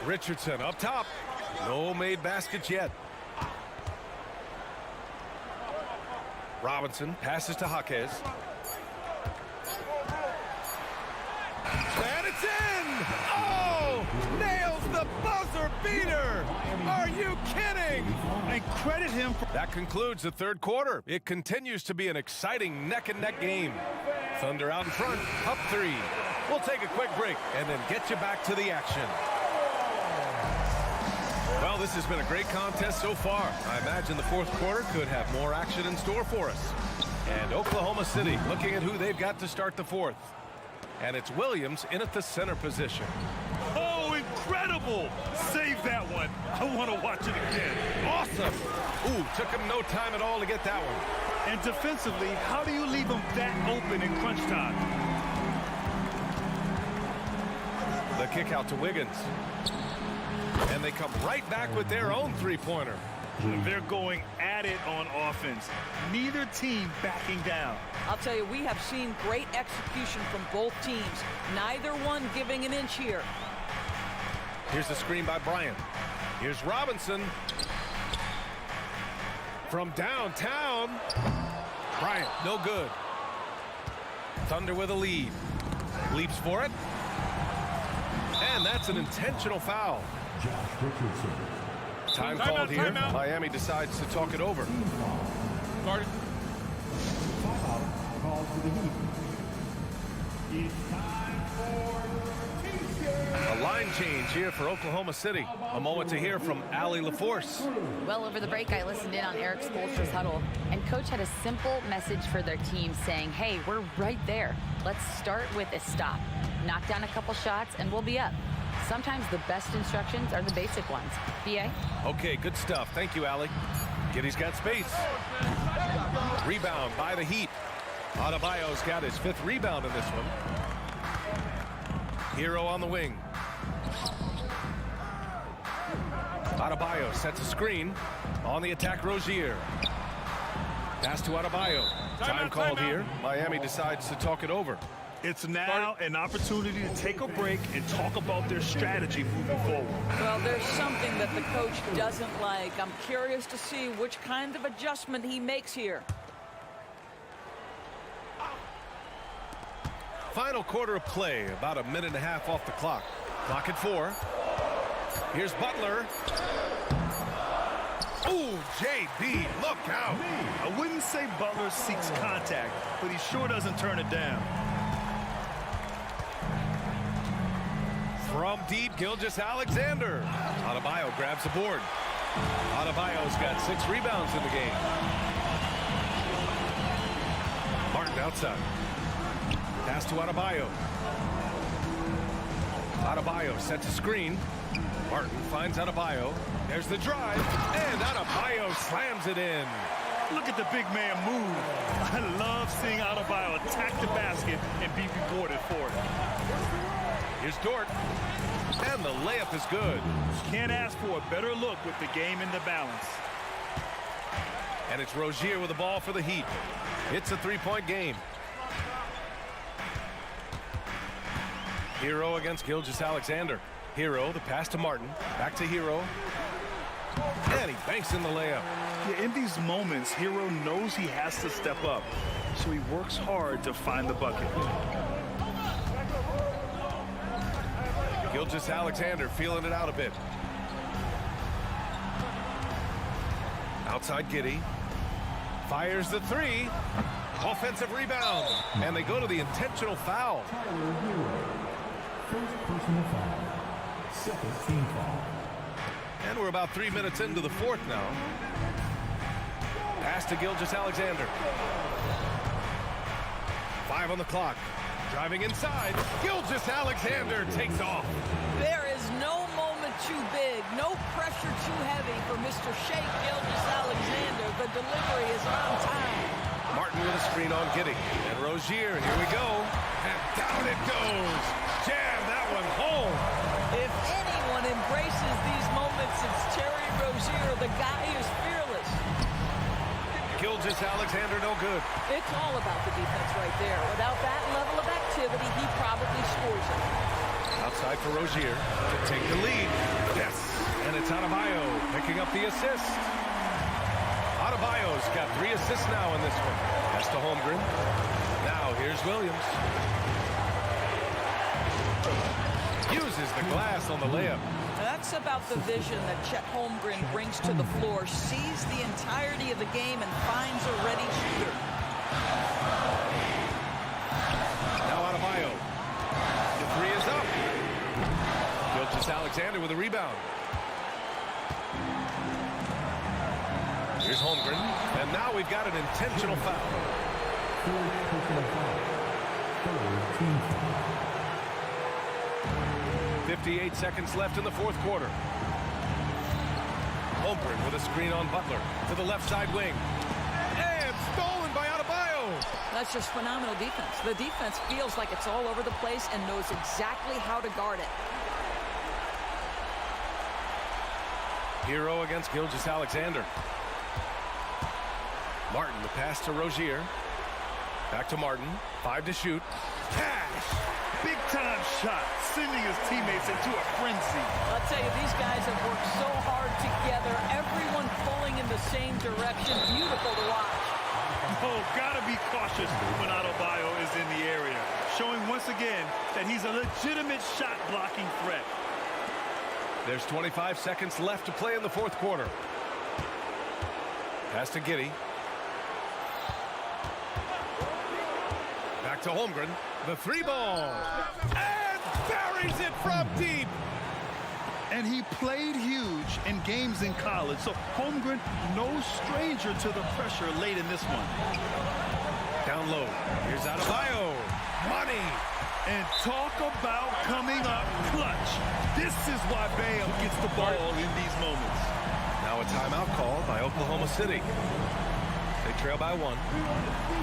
Richardson up top. No made baskets yet. Robinson passes to Jaquez. And it's in! Oh! Nails the buzzer beater! Are you kidding? And credit him for... That concludes the third quarter. It continues to be an exciting neck-and-neck game. Thunder out in front, up 3. We'll take a quick break and then get you back to the action. Well, this has been a great contest so far. I imagine the fourth quarter could have more action in store for us. And Oklahoma City looking at who they've got to start the fourth. And it's Williams in at the center position. Oh, incredible! Save that one. I want to watch it again. Awesome! Ooh, took him no time at all to get that one. And defensively, how do you leave him that open in crunch time? The kick out to Wiggins. And they come right back with their own three-pointer. They're going at it on offense. Neither team backing down. I'll tell you, we have seen great execution from both teams. Neither one giving an inch here. Here's the screen by Bryant. Here's Robinson. From downtown. Bryant, no good. Thunder with a lead. Leaps for it. And that's an intentional foul. Time called here. Miami decides to talk it over. Guarded. Calls for the Heat. It's time for A line change here for Oklahoma City. A moment to hear from Allie LaForce. Well, over the break, I listened in on Eric Spoelstra's huddle, and Coach had a simple message for their team saying, hey, we're right there. Let's start with a stop. Knock down a couple shots, and we'll be up. Sometimes the best instructions are the basic ones. B.A.? Okay, good stuff. Thank you, Allie. Giddy's got space. Rebound by the Heat. Adebayo's got his 5th rebound in this one. Hero on the wing. Adebayo sets a screen. On the attack, Rozier. Pass to Adebayo. Time called here. Miami decides to talk it over. It's now an opportunity to take a break and talk about their strategy moving forward. Well, there's something that the coach doesn't like. I'm curious to see which kind of adjustment he makes here. Final quarter of play, about a minute and a half off the clock. Clock at 4. Here's Butler. Ooh, JB, look out. I wouldn't say Butler seeks contact, but he sure doesn't turn it down. From deep, Gilgeous-Alexander. Adebayo grabs the board. Adebayo's got 6 rebounds in the game. Martin outside. Pass to Adebayo. Adebayo sets a screen. Martin finds Adebayo. There's the drive, and Adebayo slams it in. Look at the big man move. I love seeing Adebayo attack the basket and be rewarded for it. Here's Dort, and the layup is good. Can't ask for a better look with the game in the balance. And it's Rozier with the ball for the Heat. It's a 3-point game. Hero against Gilgeous-Alexander. Hero, the pass to Martin. Back to Hero. And he banks in the layup. Yeah, in these moments, Hero knows he has to step up, so he works hard to find the bucket. Gilgeous-Alexander feeling it out a bit. Outside Giddey. Fires the 3. Offensive rebound. And they go to the intentional foul. First personal foul. Second team foul. And we're about 3 minutes into the fourth now. Pass to Gilgeous-Alexander. 5 on the clock. Driving inside. Gilgeous-Alexander takes off. There is no moment too big, no pressure too heavy for Mr. Shake Gilgeous-Alexander. The delivery is on time. Martin with a screen on Giddy. And Rozier, here we go. And down it goes. Jam that one home. If anyone embraces these moments, it's Terry Rozier. The guy is fearless. Gilgeous-Alexander no good. It's all about the defense right there. Without that level of activity, he probably scores it. Outside for Rozier to take the lead. Yes. And it's Adebayo picking up the assist. Adebayo's got 3 assists now in this one. That's to Holmgren. Now here's Williams. Uses the glass on the layup. That's about the vision that Chet Holmgren brings to the floor. Sees the entirety of the game and finds a ready shooter. Now Adebayo. The 3 is up. Gilgeous-Alexander with a rebound. Here's Holmgren. And now we've got an intentional foul. Third team foul. 58 seconds left in the fourth quarter. Holmgren with a screen on Butler to the left side wing. And stolen by Adebayo. That's just phenomenal defense. The defense feels like it's all over the place and knows exactly how to guard it. Hero against Gilgeous-Alexander. Martin, the pass to Rozier. Back to Martin. 5 to shoot. Cash. Big time shot, sending his teammates into a frenzy. I'll tell you, these guys have worked so hard together. Everyone pulling in the same direction. Beautiful to watch. Oh, gotta be cautious when Adebayo is in the area, showing once again that he's a legitimate shot blocking threat. There's 25 seconds left to play in the fourth quarter. Pass to Giddy. Back to Holmgren. The 3 ball. And buries it from deep. And he played huge in games in college, so Holmgren no stranger to the pressure late in this one. Down low. Here's Adebayo. Money. And talk about coming up clutch. This is why Bam gets the ball in these moments. Now a timeout called by Oklahoma City. They trail by 1.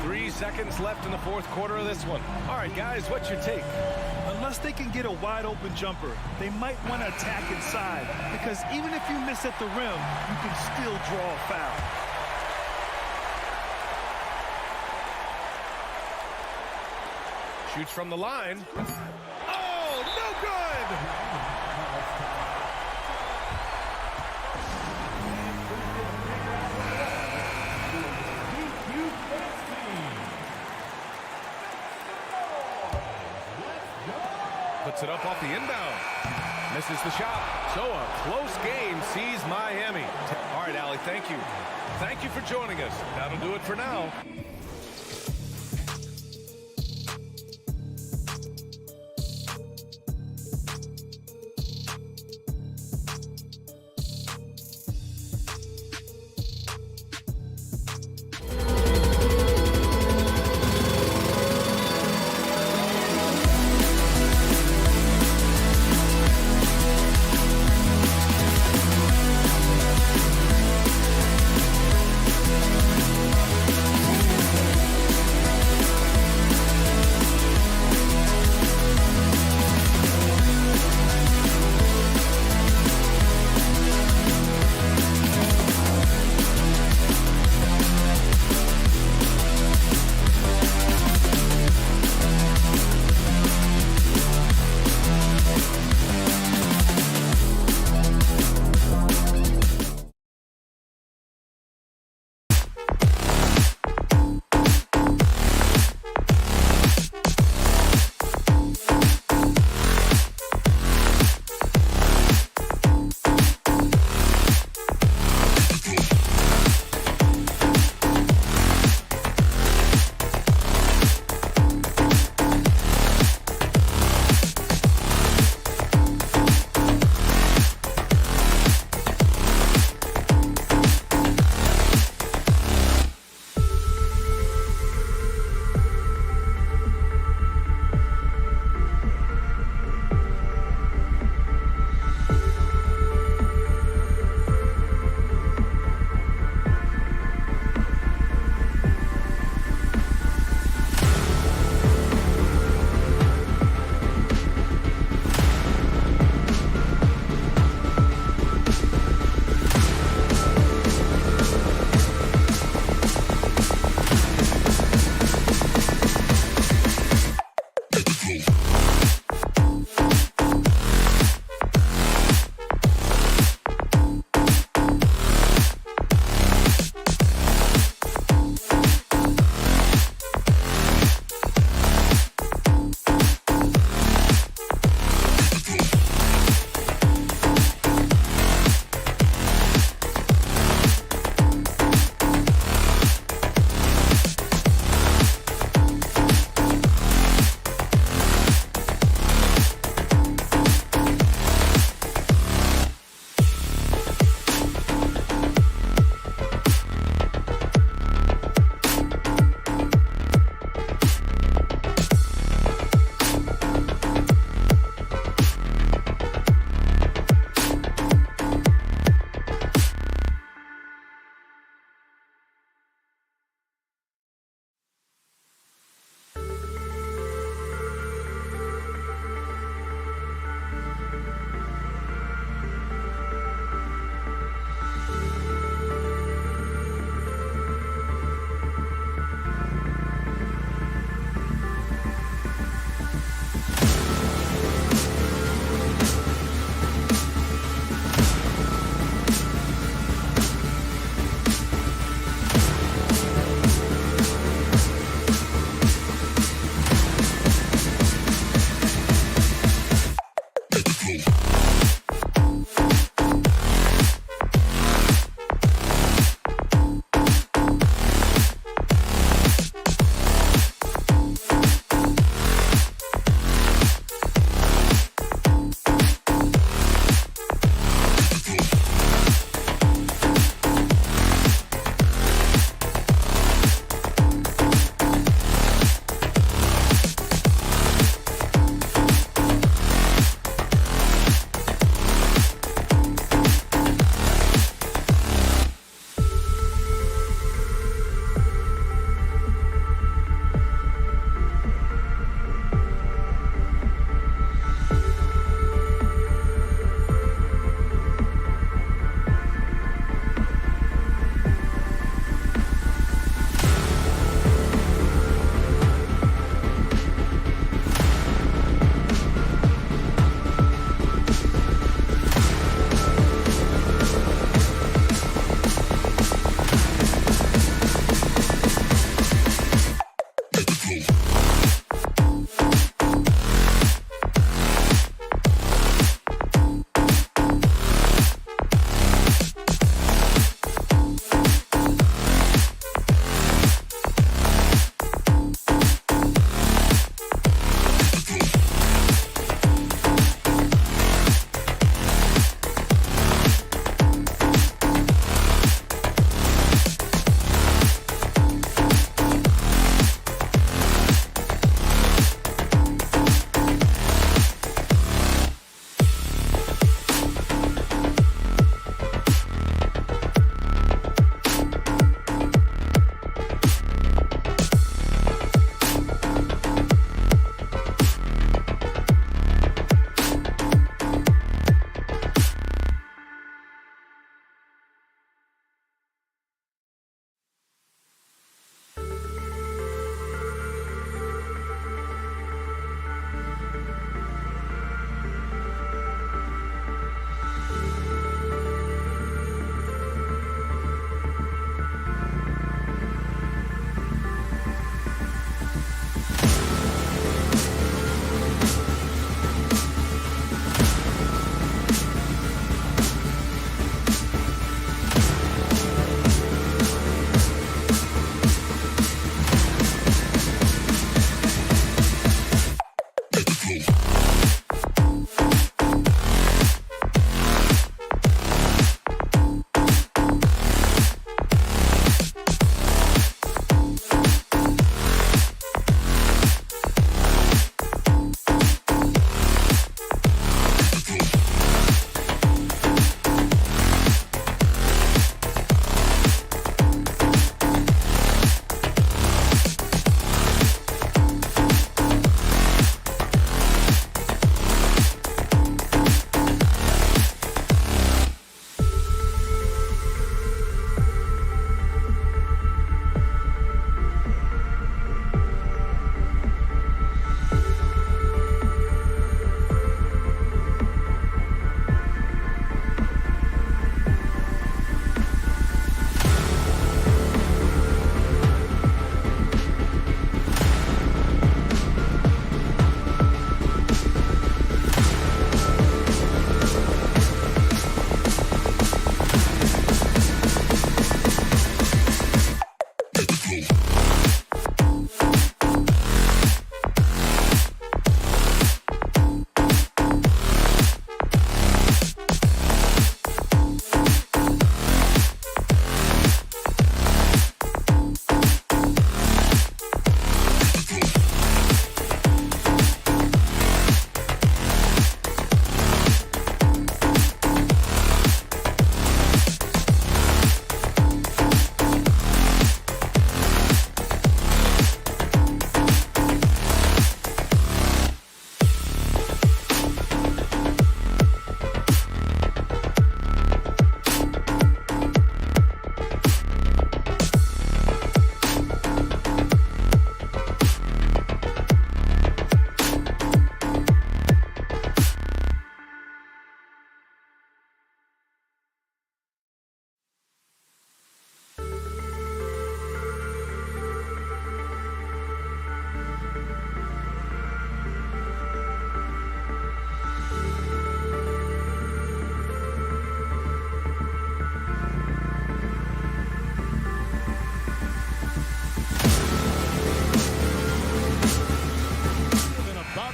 3 seconds left in the fourth quarter of this one. All right, guys, what's your take? Unless they can get a wide open jumper, they might want to attack inside, because even if you miss at the rim, you can still draw a foul. Shoots from the line. Oh, no good! Puts it up off the inbound. Misses the shot. So a close game sees Miami. All right, Allie, thank you. Thank you for joining us. That'll do it for now.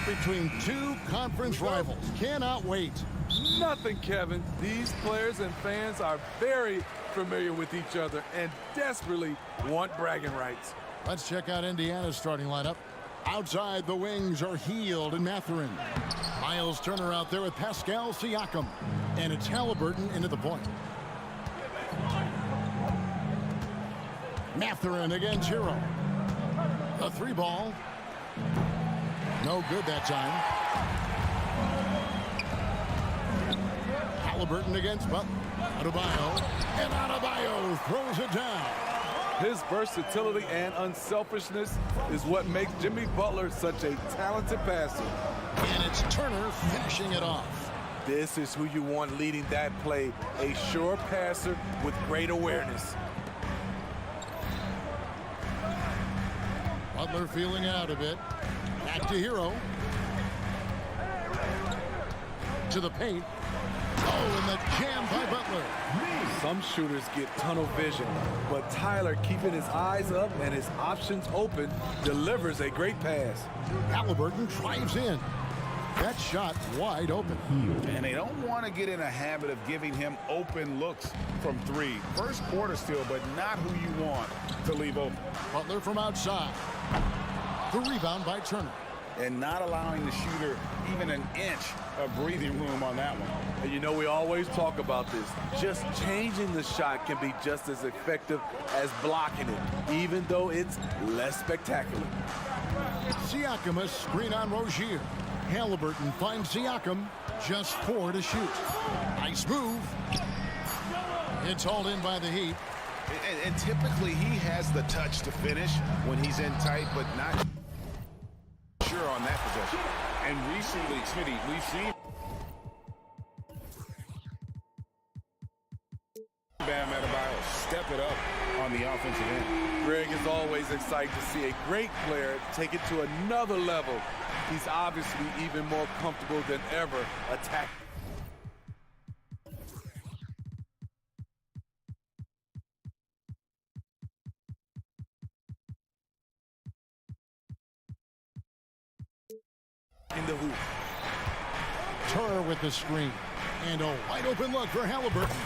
between two conference rivals. Cannot wait. Nothing, Kevin. These players and fans are very familiar with each other and desperately want bragging rights. Let's check out Indiana's starting lineup. Outside, the wings are Heald and Mathurin. Miles Turner out there with Pascal Siakam. And it's Halliburton into the point. Mathurin against Hero. A three ball. No good that time. Halliburton against Butler. Adebayo. And Adebayo throws it down. His versatility and unselfishness is what makes Jimmy Butler such a talented passer. And it's Turner finishing it off. This is who you want leading that play, a sure passer with great awareness. Butler feeling out a bit. Back to Hero. To the paint. Oh, and the jam by Butler. Some shooters get tunnel vision, but Tyler, keeping his eyes up and his options open, delivers a great pass. Halliburton drives in. That shot wide open. And they don't want to get in a habit of giving him open looks from three. First quarter still, but not who you want to leave open. Butler from outside. The rebound by Turner. And not allowing the shooter even an inch of breathing room on that one. And you know, we always talk about this. Just changing the shot can be just as effective as blocking it, even though it's less spectacular. Siakam a screen on Rozier. Halliburton finds Siakam. Just 4 to shoot. Nice move. It's hauled in by the Heat. And typically he has the touch to finish when he's in tight, but not sure on that possession. And recently, Smitty, we've seen Bam Adebayo step it up on the offensive end. Greg, is always excited to see a great player take it to another level. He's obviously even more comfortable than ever attacking. In the hoop. Turner with the screen. And a wide open look for Halliburton.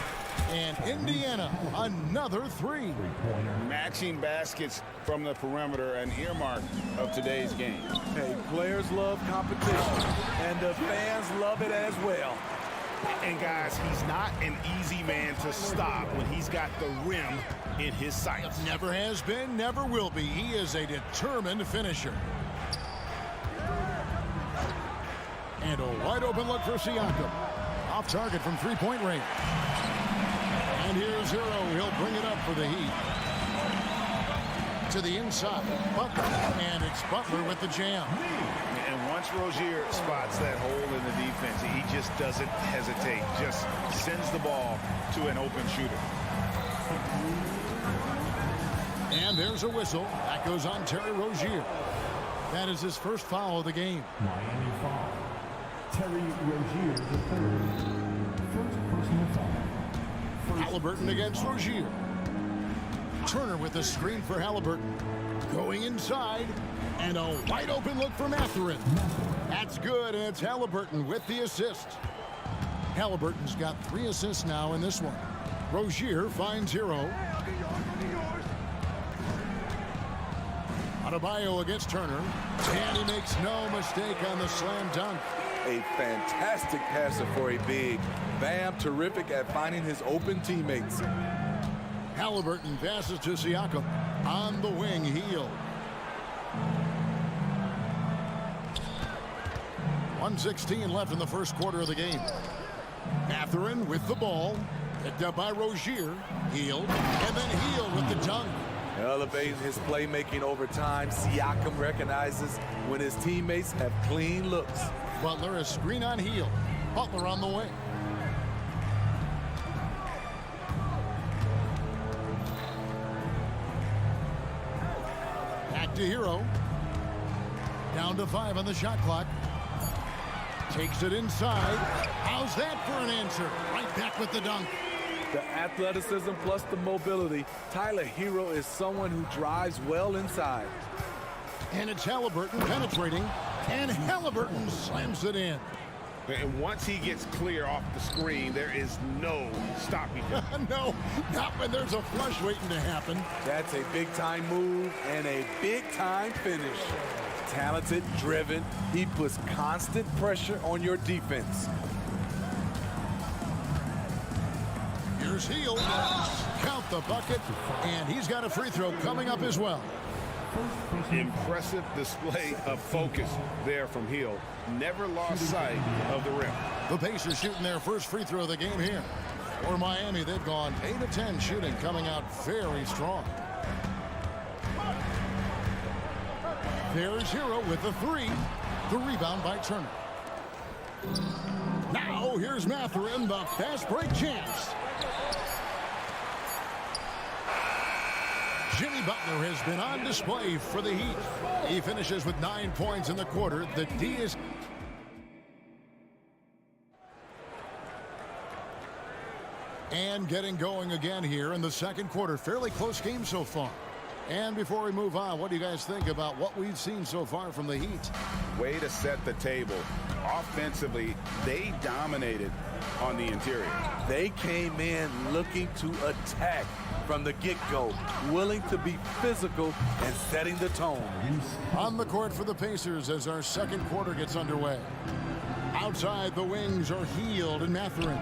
And Indiana, another three. Matching baskets from the perimeter, an earmark of today's game. Hey, players love competition, and the fans love it as well. And guys, he's not an easy man to stop when he's got the rim in his sights. Never has been, never will be. He is a determined finisher. And a wide open look for Siakam. Off target from three-point range. And here's Hero. He'll bring it up for the Heat. To the inside. Butler. And it's Butler with the jam. And once Rozier spots that hole in the defense, he just doesn't hesitate. Just sends the ball to an open shooter. And there's a whistle. That goes on Terry Rozier. That is his first foul of the game. Miami foul. Terry Rozier, the third. First personal foul. Halliburton against Rozier. Turner with the screen for Halliburton. Going inside. And a wide open look for Mathurin. That's good, and it's Halliburton with the assist. Halliburton's got 3 assists now in this one. Rozier finds Hero. Adebayo against Turner. And he makes no mistake on the slam dunk. A fantastic passer for a big. Bam, terrific at finding his open teammates. Halliburton passes to Siakam. On the wing, Heald. 1:16 left in the first quarter of the game. Mathurin with the ball. Picked up by Rozier. Heald. And then Heald with the dunk. Elevating his playmaking over time, Siakam recognizes when his teammates have clean looks. Butler a screen on Heald. Butler on the way. Back to Hero. Down to 5 on the shot clock. Takes it inside. How's that for an answer? Right back with the dunk. The athleticism plus the mobility. Tyler Hero is someone who drives well inside. And it's Halliburton penetrating. And Halliburton slams it in. And once he gets clear off the screen, there is no stopping him. No, not when there's a flush waiting to happen. That's a big-time move and a big-time finish. Talented, driven. He puts constant pressure on your defense. Here's Hield. Count the bucket. And he's got a free throw coming up as well. Impressive display of focus there from Hield. Never lost sight of the rim. The Pacers shooting their first free throw of the game here. For Miami, they've gone 8 of 10 shooting, coming out very strong. There's Hero with a 3. The rebound by Turner. Now here's Mathurin, the fast break chance. Jimmy Butler has been on display for the Heat. He finishes with 9 points in the quarter. The D is... And getting going again here in the second quarter. Fairly close game so far. And before we move on, what do you guys think about what we've seen so far from the Heat? Way to set the table. Offensively, they dominated on the interior. They came in looking to attack from the get-go, willing to be physical and setting the tone. On the court for the Pacers as our second quarter gets underway. Outside the wings are Hield and Mathurin.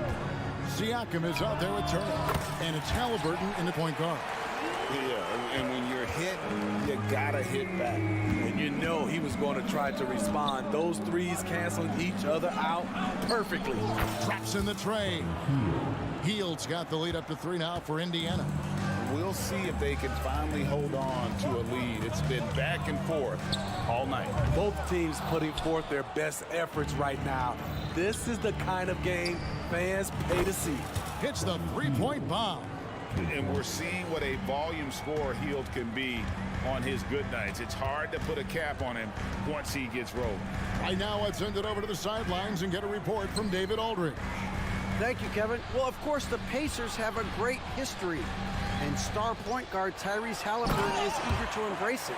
Siakam is out there with Turner. And it's Halliburton in the point guard. Yeah, and when you're hit, you gotta hit back. And you know he was going to try to respond. Those threes canceling each other out perfectly. Drops in the tray. Hield's got the lead up to 3 now for Indiana. We'll see if they can finally hold on to a lead. It's been back and forth all night. Both teams putting forth their best efforts right now. This is the kind of game fans pay to see. Hits the three-point bomb. And we're seeing what a volume scorer Hield can be on his good nights. It's hard to put a cap on him once he gets rolled. Right now, let's send it over to the sidelines and get a report from David Aldridge. Thank you, Kevin. Well, of course, the Pacers have a great history, and star point guard Tyrese Halliburton is eager to embrace it.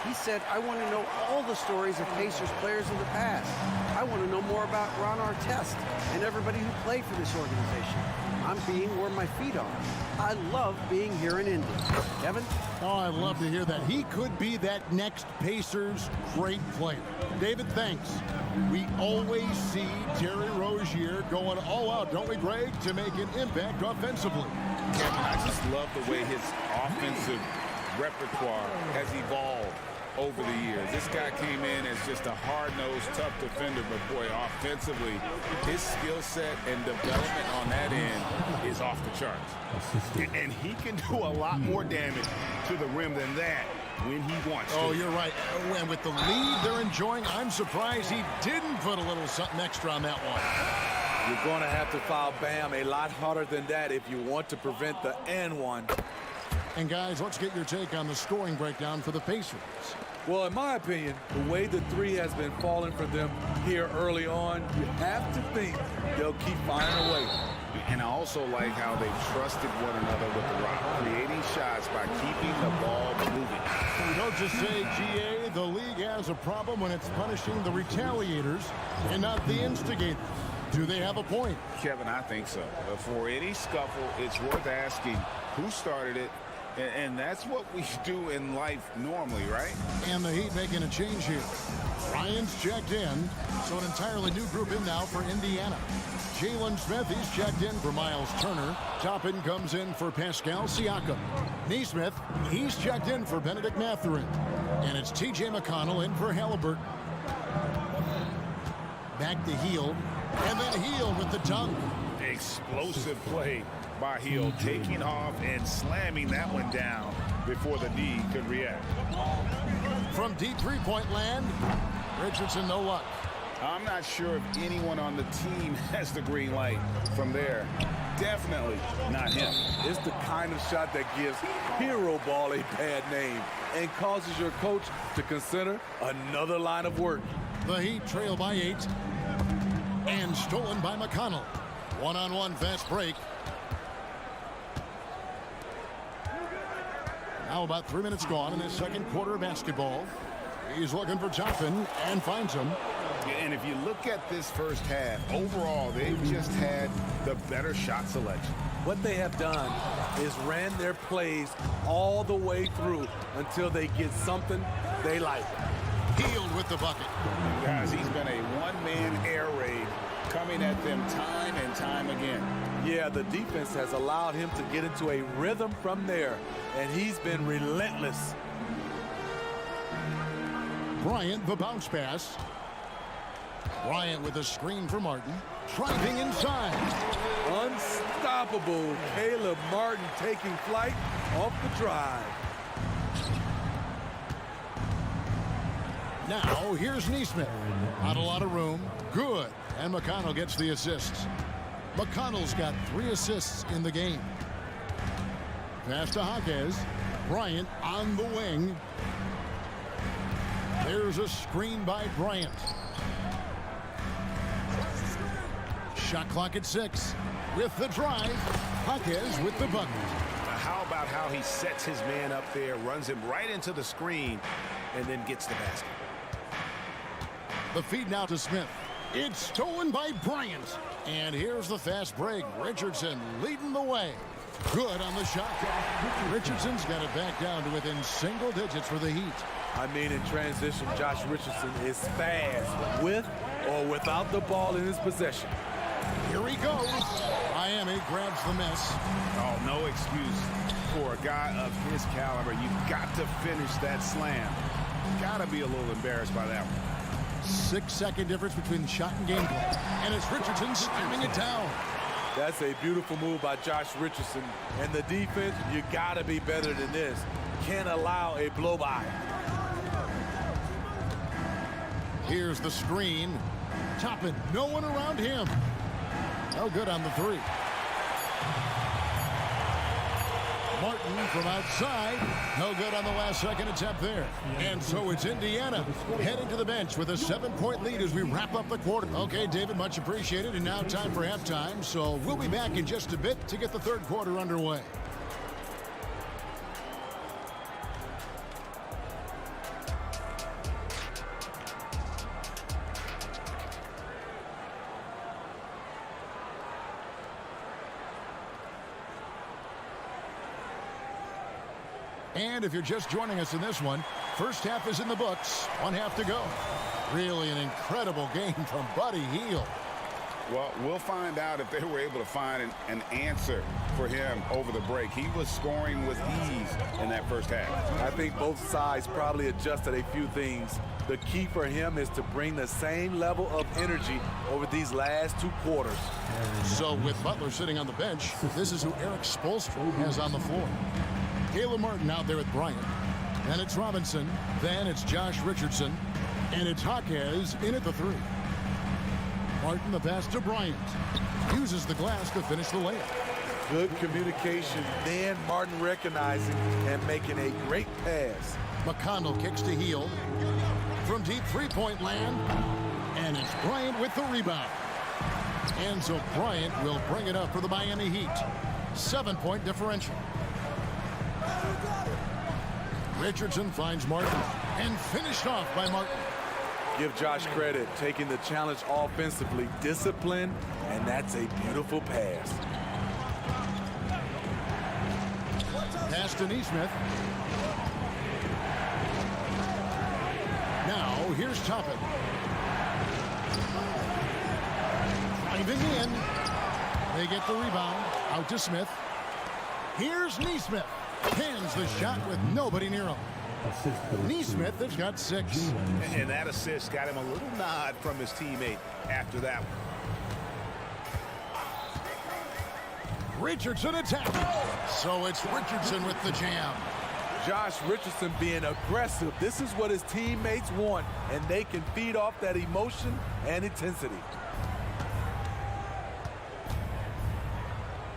He said, I want to know all the stories of Pacers players in the past. I want to know more about Ron Artest and everybody who played for this organization. I'm being where my feet are. I love being here in Indy. Kevin? Oh, I love to hear that. He could be that next Pacers great player. David, thanks. We always see Terry Rozier going all out, don't we, Greg, to make an impact offensively. Kevin, I just love the way his offensive repertoire has evolved over the years. This guy came in as just a hard-nosed, tough defender, but boy, offensively, his skill set and development on that end is off the charts. And he can do a lot more damage to the rim than that when he wants to. Oh, you're right. And with the lead they're enjoying, I'm surprised he didn't put a little something extra on that one. You're going to have to foul Bam a lot harder than that if you want to prevent the and one. And guys, let's get your take on the scoring breakdown for the Pacers. Well, in my opinion, the way the three has been falling for them here early on, you have to think they'll keep firing away. And I also like how they trusted one another with the rock, creating shots by keeping the ball moving. Don't just say, GA, the league has a problem when it's punishing the retaliators and not the instigators. Do they have a point? Kevin, I think so. For any scuffle, it's worth asking who started it. And that's what we do in life normally, right? And the Heat making a change here. Ryan's checked in, so an entirely new group in now for Indiana. Jalen Smith, he's checked in for Miles Turner. Toppin comes in for Pascal Siakam. Nesmith, he's checked in for Benedict Mathurin. And it's T.J. McConnell in for Halliburton. Back to Hield. And then Hield with the dunk. Explosive play by Hield, taking off and slamming that one down before the D could react. From deep three-point land, Richardson, no luck. I'm not sure if anyone on the team has the green light from there. Definitely not him. It's the kind of shot that gives hero ball a bad name and causes your coach to consider another line of work. The Heat trail by 8 and stolen by McConnell. One-on-one fast break. Now about 3 minutes gone in this second quarter of basketball. He's looking for Toppin and finds him. And if you look at this first half, overall, they've just had the better shot selection. What they have done is ran their plays all the way through until they get something they like. Healed with the bucket. Guys, he's been a one-man air raid coming at them time and time again. Yeah, the defense has allowed him to get into a rhythm from there, and he's been relentless. Bryant, the bounce pass. Bryant with a screen for Martin. Driving inside. Unstoppable. Caleb Martin taking flight off the drive. Now, here's Neesmith. Not a lot of room. Good. And McConnell gets the assists. McConnell's got 3 assists in the game. Pass to Jaquez. Bryant on the wing. There's a screen by Bryant. Shot clock at 6. With the drive, Jaquez with the bucket. How about how he sets his man up there, runs him right into the screen, and then gets the basket. The feed now to Smith. It's stolen by Bryant. And here's the fast break. Richardson leading the way. Good on the shot. Richardson's got it back down to within single digits for the Heat. I mean, in transition, Josh Richardson is fast with or without the ball in his possession. Here he goes. Miami grabs the miss. Oh, no excuse for a guy of his caliber. You've got to finish that slam. Got to be a little embarrassed by that one. 6-second difference between shot and gameplay. And it's Richardson slamming it down. That's a beautiful move by Josh Richardson. And the defense, you got to be better than this. Can't allow a blow-by. Here's the screen. Toppin, no one around him. No good on the 3. Martin from outside. No good on the last second attempt there. And so it's Indiana heading to the bench with a 7-point lead as we wrap up the quarter. Okay, David, much appreciated. And now time for halftime. So we'll be back in just a bit to get the third quarter underway. And if you're just joining us in this one, first half is in the books. 1 half to go. Really an incredible game from Buddy Hield. Well, we'll find out if they were able to find an answer for him over the break. He was scoring with ease in that first half. I think both sides probably adjusted a few things. The key for him is to bring the same level of energy over these last 2 quarters. So with Butler sitting on the bench, this is who Eric Spoelstra has on the floor. Caleb Martin out there with Bryant. Then it's Robinson. Then it's Josh Richardson. And it's Jaquez in at the 3. Martin the pass to Bryant. Uses the glass to finish the layup. Good communication. Then Martin recognizing and making a great pass. McConnell kicks to Hield. From deep 3-point land. And it's Bryant with the rebound. And so Bryant will bring it up for the Miami Heat. 7-point differential. Richardson finds Martin and finished off by Martin. Give Josh credit, taking the challenge offensively, discipline, and that's a beautiful pass. Pass to Neesmith. Now here's Toppin. Driving in. They get the rebound. Out to Smith. Here's Neesmith. Pins the shot with nobody near him. Neesmith has got 6. And that assist got him a little nod from his teammate after that one. Richardson attacking. So it's Richardson with the jam. Josh Richardson being aggressive. This is what his teammates want, and they can feed off that emotion and intensity.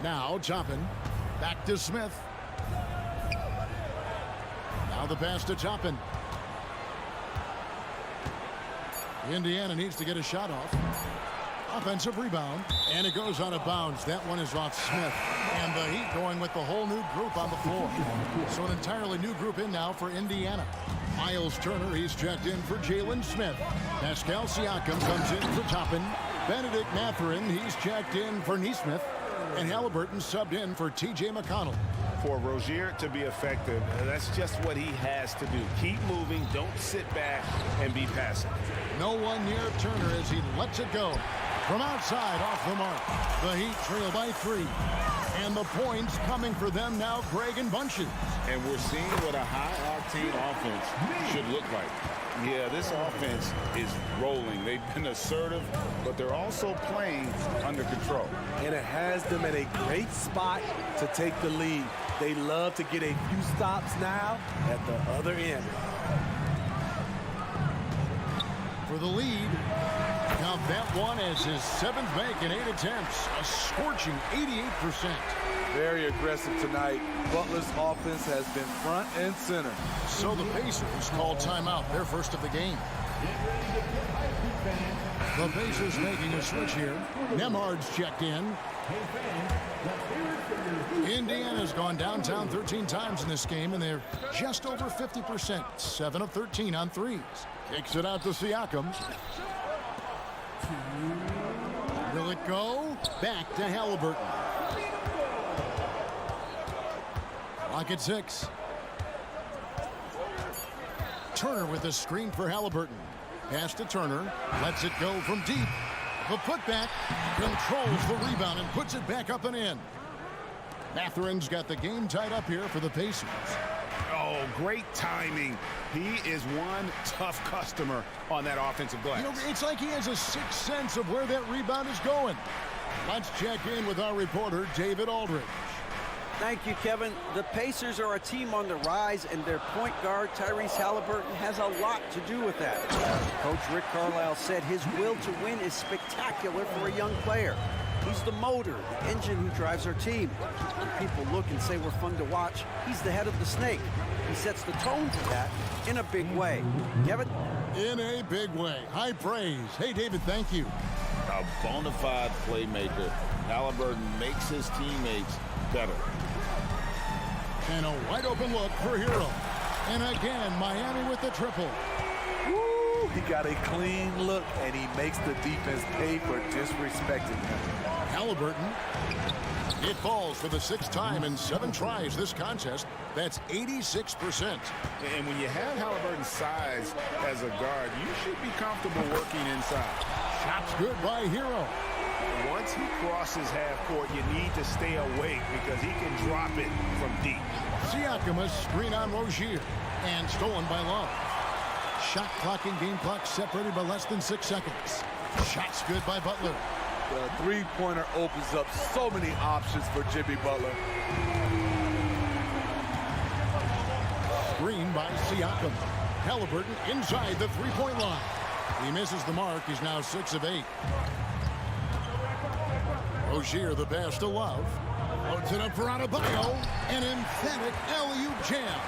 Now Toppin. Back to Smith. Now the pass to Toppin. Indiana needs to get a shot off. Offensive rebound, and it goes out of bounds. That one is off Smith. And the Heat going with the whole new group on the floor. So an entirely new group in now for Indiana. Miles Turner, he's checked in for Jalen Smith. Pascal Siakam comes in for Toppin. Benedict Mathurin, he's checked in for Nesmith. And Halliburton subbed in for T.J. McConnell. For Rozier to be effective, that's just what he has to do. Keep moving, don't sit back and be passive. No one near Turner as he lets it go. From outside, off the mark. The Heat trail by 3. And the points coming for them now, Greg and Bunches. And we're seeing what a high-octane offense should look like. Yeah, this offense is rolling. They've been assertive, but they're also playing under control. And it has them in a great spot to take the lead. They love to get a few stops now at the other end. For the lead, now that one as his 7th make in 8 attempts, a scorching 88%. Very aggressive tonight. Butler's offense has been front and center. So the Pacers call timeout, their first of the game. The Pacers making a switch here. Nemhard's checked in. Indiana's gone downtown 13 times in this game, and they're just over 50%. 7 of 13 on threes. Kicks it out to Siakam. Will it go? Back to Halliburton. Lock at 6. Turner with a screen for Halliburton. Pass to Turner. Lets it go from deep. The putback controls the rebound and puts it back up and in. Mathurin's got the game tied up here for the Pacers. Oh, great timing. He is one tough customer on that offensive glass. You know, it's like he has a sixth sense of where that rebound is going. Let's check in with our reporter, David Aldridge. Thank you, Kevin. The Pacers are a team on the rise, and their point guard, Tyrese Halliburton, has a lot to do with that. Coach Rick Carlisle said his will to win is spectacular for a young player. He's the motor, the engine who drives our team. When people look and say we're fun to watch, he's the head of the snake. He sets the tone for that in a big way. Kevin? In a big way. High praise. Hey, David, thank you. A bona fide playmaker. Halliburton makes his teammates better. And a wide open look for Hero. And again, Miami with the triple. Woo! He got a clean look, and he makes the defense pay for disrespecting him. Halliburton. It falls for the 6th time in 7 tries this contest. That's 86%. And when you have Halliburton's size as a guard, you should be comfortable working inside. Shots good by Hero. Once he crosses half court, you need to stay awake because he can drop it from deep. Siakam, a screen on Rozier. And stolen by Love. Shot clock and game clock separated by less than 6 seconds. Shots good by Butler. The three-pointer opens up so many options for Jimmy Butler. Screen by Siakam. Halliburton inside the three-point line. He misses the mark. He's now 6 of 8. Rozier, the pass to Love. Loads it up for Adebayo. An emphatic alley-oop jam.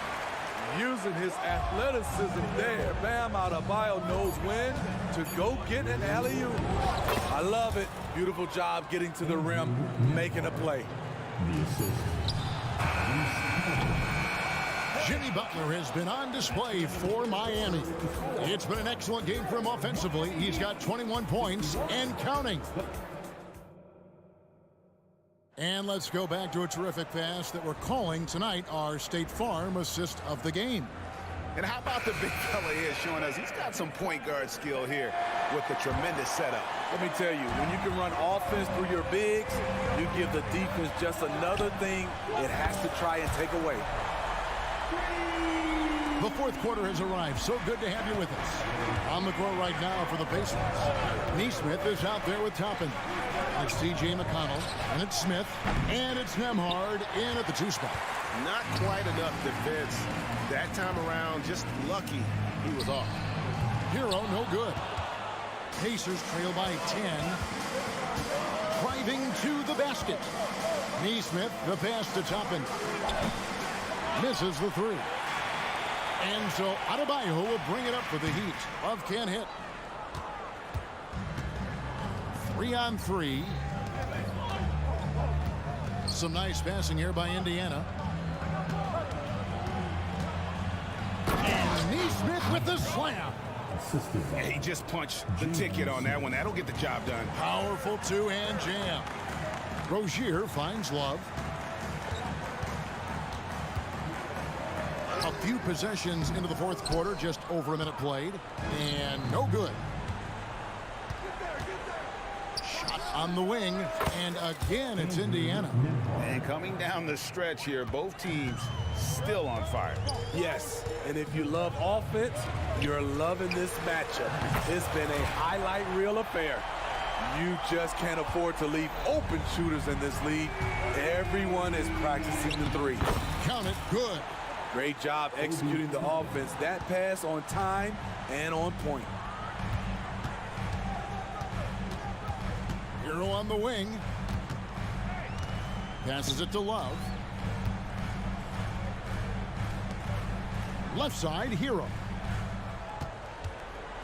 Using his athleticism there, Bam Adebayo knows when to go get an alley-oop. I love it. Beautiful job getting to the rim, making a play. Jimmy Butler has been on display for Miami. It's been an excellent game for him offensively. He's got 21 points and counting. And let's go back to a terrific pass that we're calling tonight our State Farm assist of the game. And how about the big fella here showing us he's got some point guard skill here with the tremendous setup. Let me tell you, when you can run offense through your bigs, you give the defense just another thing it has to try and take away. The 4th quarter has arrived. So good to have you with us. On the court right now for the Pacers. Nesmith is out there with Toppin. It's T.J. McConnell, and it's Smith, and it's Nemhard in at the 2 spot. Not quite enough defense that time around. Just lucky he was off. Hero, no good. Pacers trail by 10. Driving to the basket. Nesmith, the pass to Toppin. Misses the 3. And so Adebayo will bring it up for the Heat. Love can't hit. 3-on-3. Some nice passing here by Indiana. And Neesmith with the slam. He just punched the ticket on that one. That'll get the job done. Powerful two-hand jam. Rozier finds Love. A few possessions into the fourth quarter, just over a minute played, and no good. Shot on the wing, and again it's Indiana. And coming down the stretch here, both teams still on fire. Yes, and if you love offense, you're loving this matchup. It's been a highlight reel affair. You just can't afford to leave open shooters in this league. Everyone is practicing the three. Count it, good. Great job executing the offense. That pass on time and on point. Hero on the wing. Passes it to Love. Left side, Hero.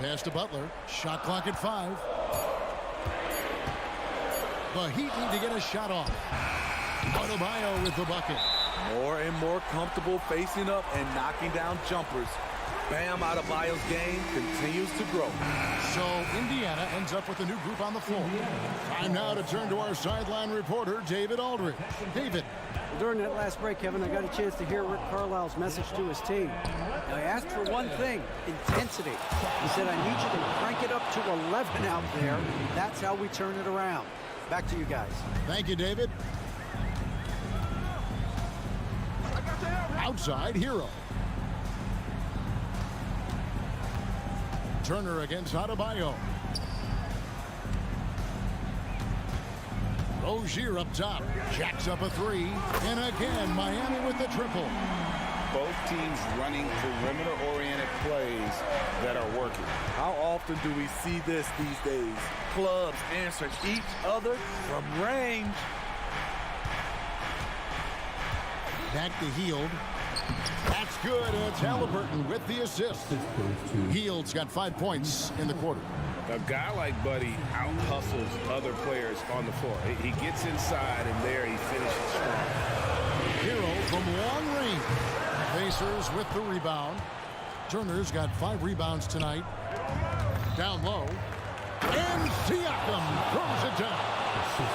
Pass to Butler. Shot clock at 5. The Heat need to get a shot off. Adebayo with the bucket. More and more comfortable facing up and knocking down jumpers. Bam Adebayo's game continues to grow. So Indiana ends up with a new group on the floor. Time now to turn to our sideline reporter, David Aldridge. David. During that last break, Kevin, I got a chance to hear Rick Carlisle's message to his team. Now, he asked for one thing, intensity. He said, I need you to crank it up to 11 out there. That's how we turn it around. Back to you guys. Thank you, David. Outside, Hero. Turner against Adebayo. Rozier up top. Jacks up a 3. And again, Miami with the triple. Both teams running perimeter-oriented plays that are working. How often do we see this these days? Clubs answering each other from range. Back to Hield. That's good. It's Halliburton with the assist. Hield's got 5 points in the quarter. A guy like Buddy out-hustles other players on the floor. He gets inside, and there he finishes strong. Hero from long range. Pacers with the rebound. Turner's got 5 rebounds tonight. Down low. And Siakam throws it down.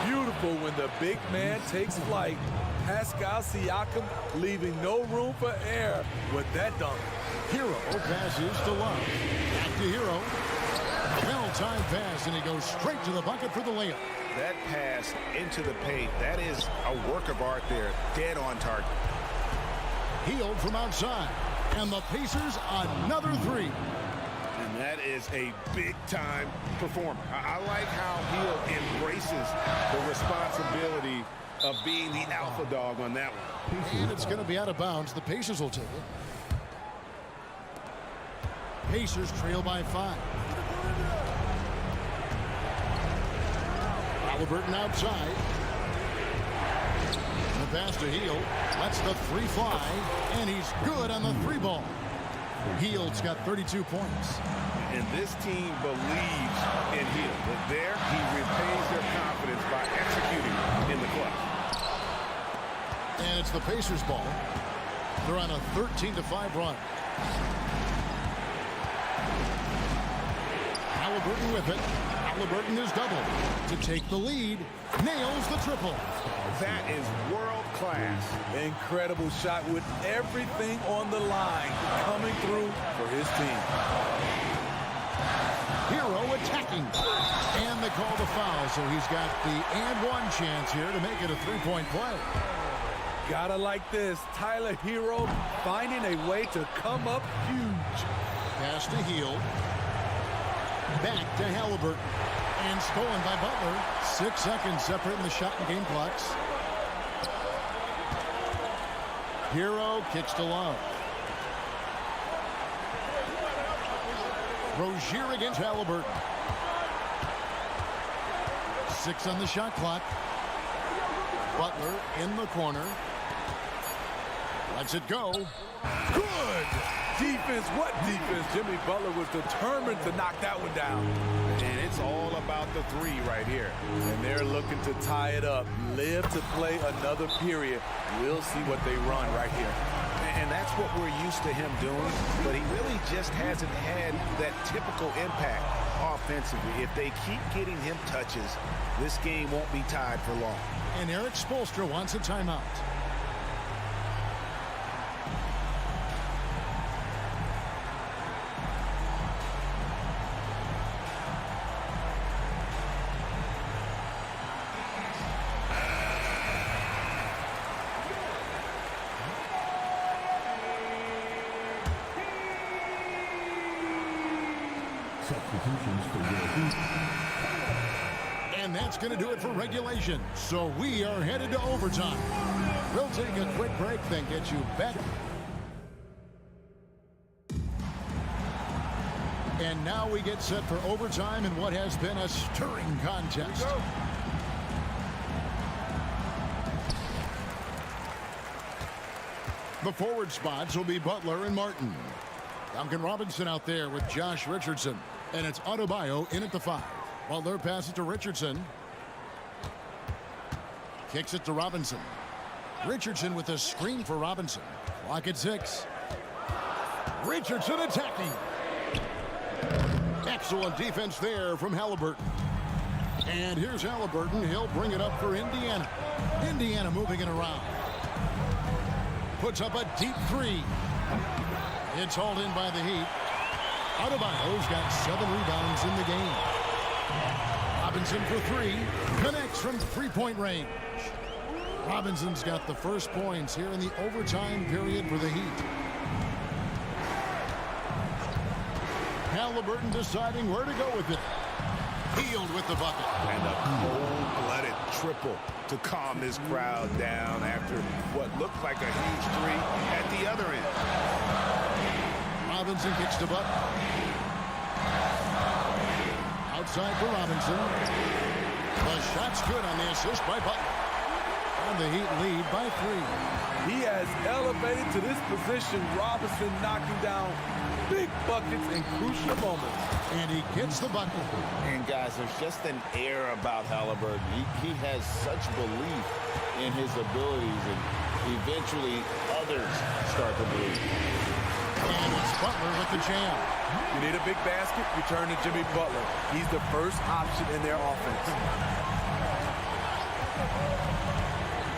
Beautiful when the big man takes flight. Pascal Siakam leaving no room for error with that dunk. Hero passes to Love. Back to Hero. Well-timed pass, and he goes straight to the bucket for the layup. That pass into the paint, that is a work of art there. Dead on target. Hield from outside. And the Pacers another 3. And that is a big-time performer. I like how Hield embraces the responsibility of being the alpha dog on that one. And it's going to be out of bounds. The Pacers will take it. Pacers trail by 5. Halliburton outside. The pass to Hield. Lets the 3 fly. And he's good on the 3 ball. Hield's got 32 points. And this team believes in Hield. But there, he repays their confidence by executing in the clutch. And it's the Pacers' ball. They're on a 13-5 run. Halliburton with it. Halliburton is doubled to take the lead. Nails the triple. That is world class. Incredible shot with everything on the line coming through for his team. Hero attacking. And they call the foul, so he's got the and one chance here to make it a 3-point play. Gotta like this. Tyler Hero finding a way to come up huge. Pass to Hield. Back to Halliburton. And stolen by Butler. 6 seconds separating the shot and game clocks. Hero kicks to Love. Rozier against Halliburton. 6 on the shot clock. Butler in the corner. Lets it go. Good! defense. What defense? Jimmy Butler was determined to knock that one down. And it's all about the three right here. And they're looking to tie it up. Live to play another period. We'll see what they run right here. And that's what we're used to him doing, but he really just hasn't had that typical impact offensively. If they keep getting him touches, this game won't be tied for long. And Eric Spoelstra wants a timeout. Substitutions for your And that's going to do it for regulation. So we are headed to overtime. We'll take a quick break, then get you back. And now we get set for overtime in what has been a stirring contest. The forward spots will be Butler and Martin. Duncan Robinson out there with Josh Richardson. And it's Adebayo in at the 5. Butler passes to Richardson. Kicks it to Robinson. Richardson with a screen for Robinson. Clock at 6. Richardson attacking. Excellent defense there from Halliburton. And here's Halliburton. He'll bring it up for Indiana. Indiana moving it around. Puts up a deep 3. It's hauled in by the Heat. Adebayo's got 7 rebounds in the game. Robinson for 3. Connects from three-point range. Robinson's got the first points here in the overtime period for the Heat. Halliburton deciding where to go with it. Healed with the bucket. And a cold-blooded triple to calm this crowd down after what looked like a huge 3 at the other end. Robinson kicks to Butler. Outside for Robinson. The shot's good on the assist by Butler. And the Heat lead by 3. He has elevated to this position. Robinson knocking down big buckets in crucial moments. And he gets the bucket. And guys, there's just an air about Halliburton. He has such belief in his abilities, and eventually others start to believe. And it's Butler with the jam. You need a big basket, you turn to Jimmy Butler. He's the first option in their offense.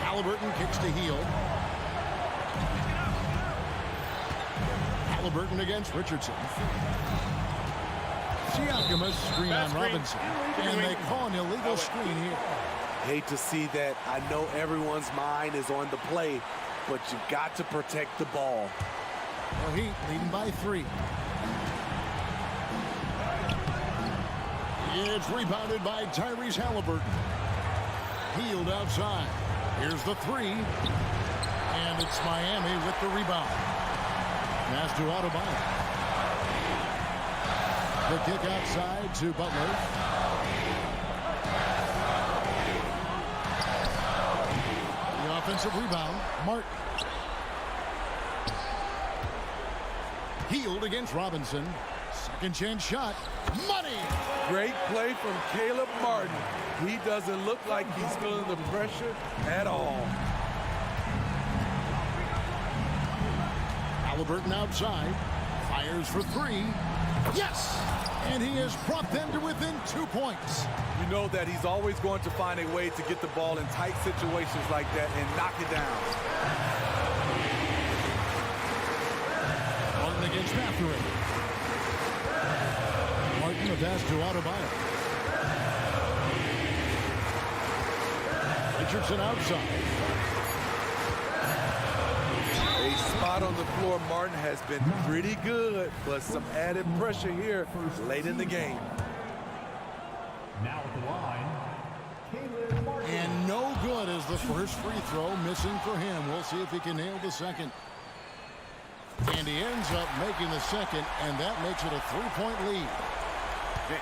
Halliburton kicks to Hield. Halliburton against Richardson. Siakam screen on Robinson. And they call an illegal screen here. Hate to see that. I know everyone's mind is on the play, but you got to protect the ball. The Heat leading by 3. It's rebounded by Tyrese Halliburton. Hield outside. Here's the 3. And it's Miami with the rebound. Pass to Adebayo. The kick outside to Butler. The offensive rebound, Martin. Hield against Robinson. Second chance shot. Money! Great play from Caleb Martin. He doesn't look like he's feeling the pressure at all. Halliburton outside. Fires for 3. Yes! And he has brought them to within 2 points. You know that he's always going to find a way to get the ball in tight situations like that and knock it down. Martin against Mathurin. Martin the pass to Adebayo. Richardson outside. A spot on the floor. Martin has been pretty good, but some added pressure here late in the game. Now at the line, And no good as the first free throw missing for him. We'll see if he can nail the second. And he ends up making the second, and that makes it a 3-point lead.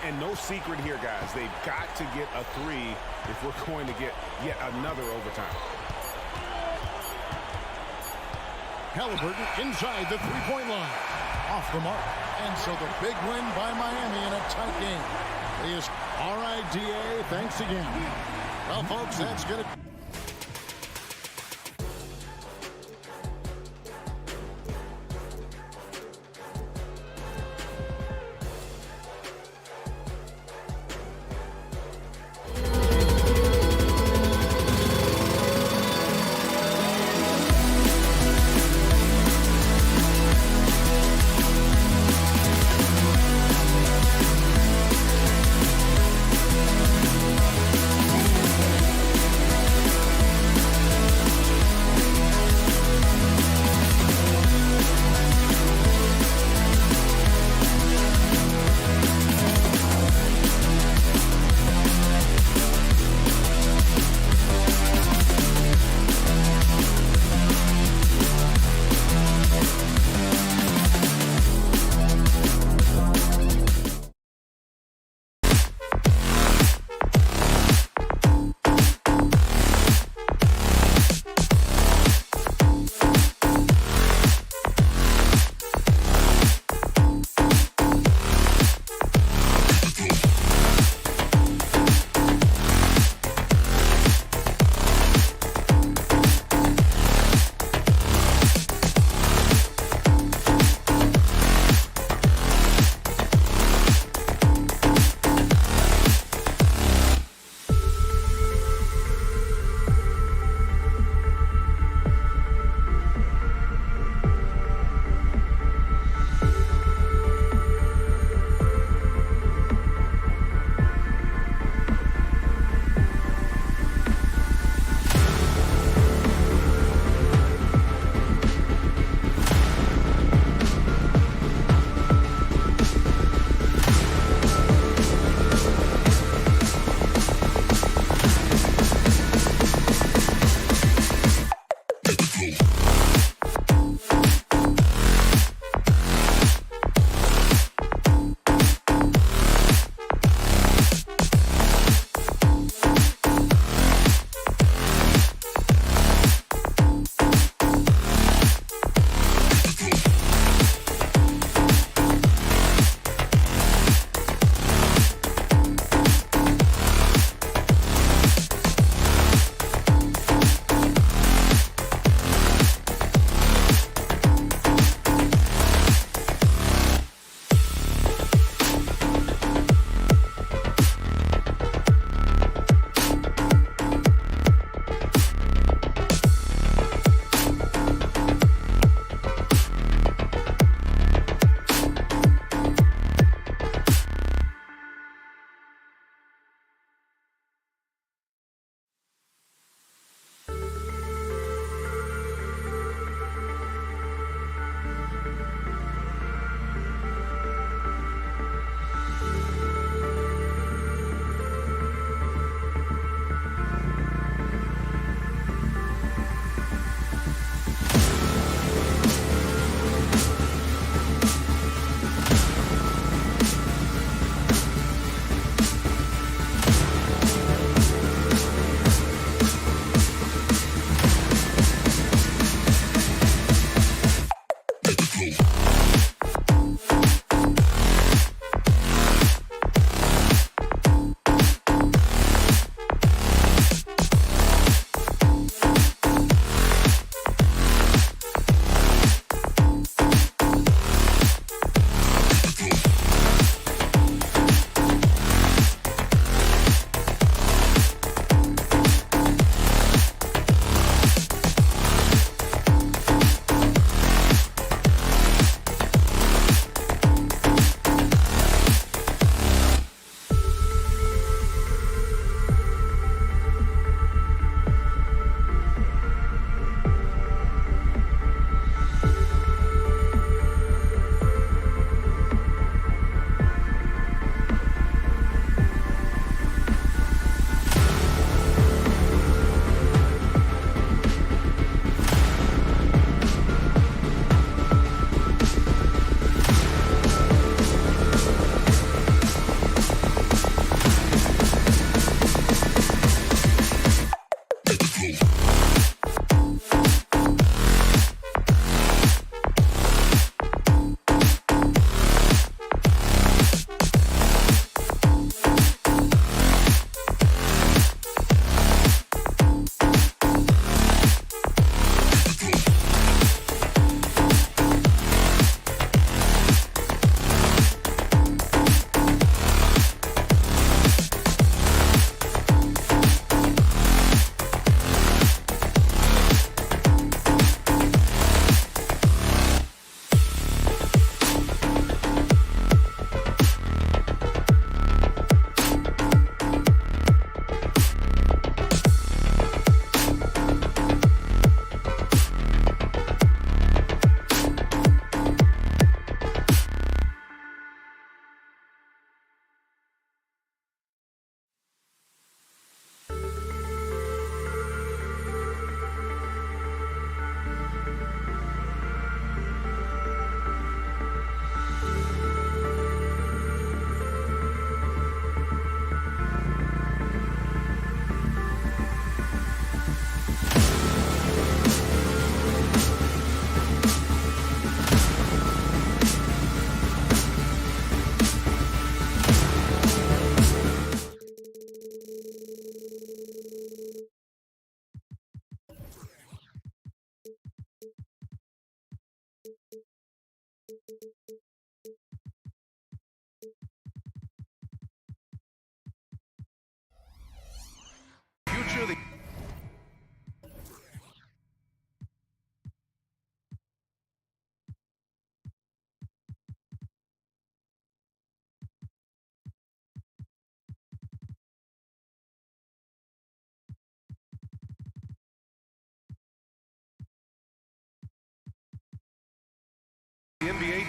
And no secret here, guys. They've got to get a 3 if we're going to get yet another overtime. Halliburton inside the 3-point line. off the mark. And so the big win by Miami in a tight game is RIDA. Thanks again. Well, folks, that's going to...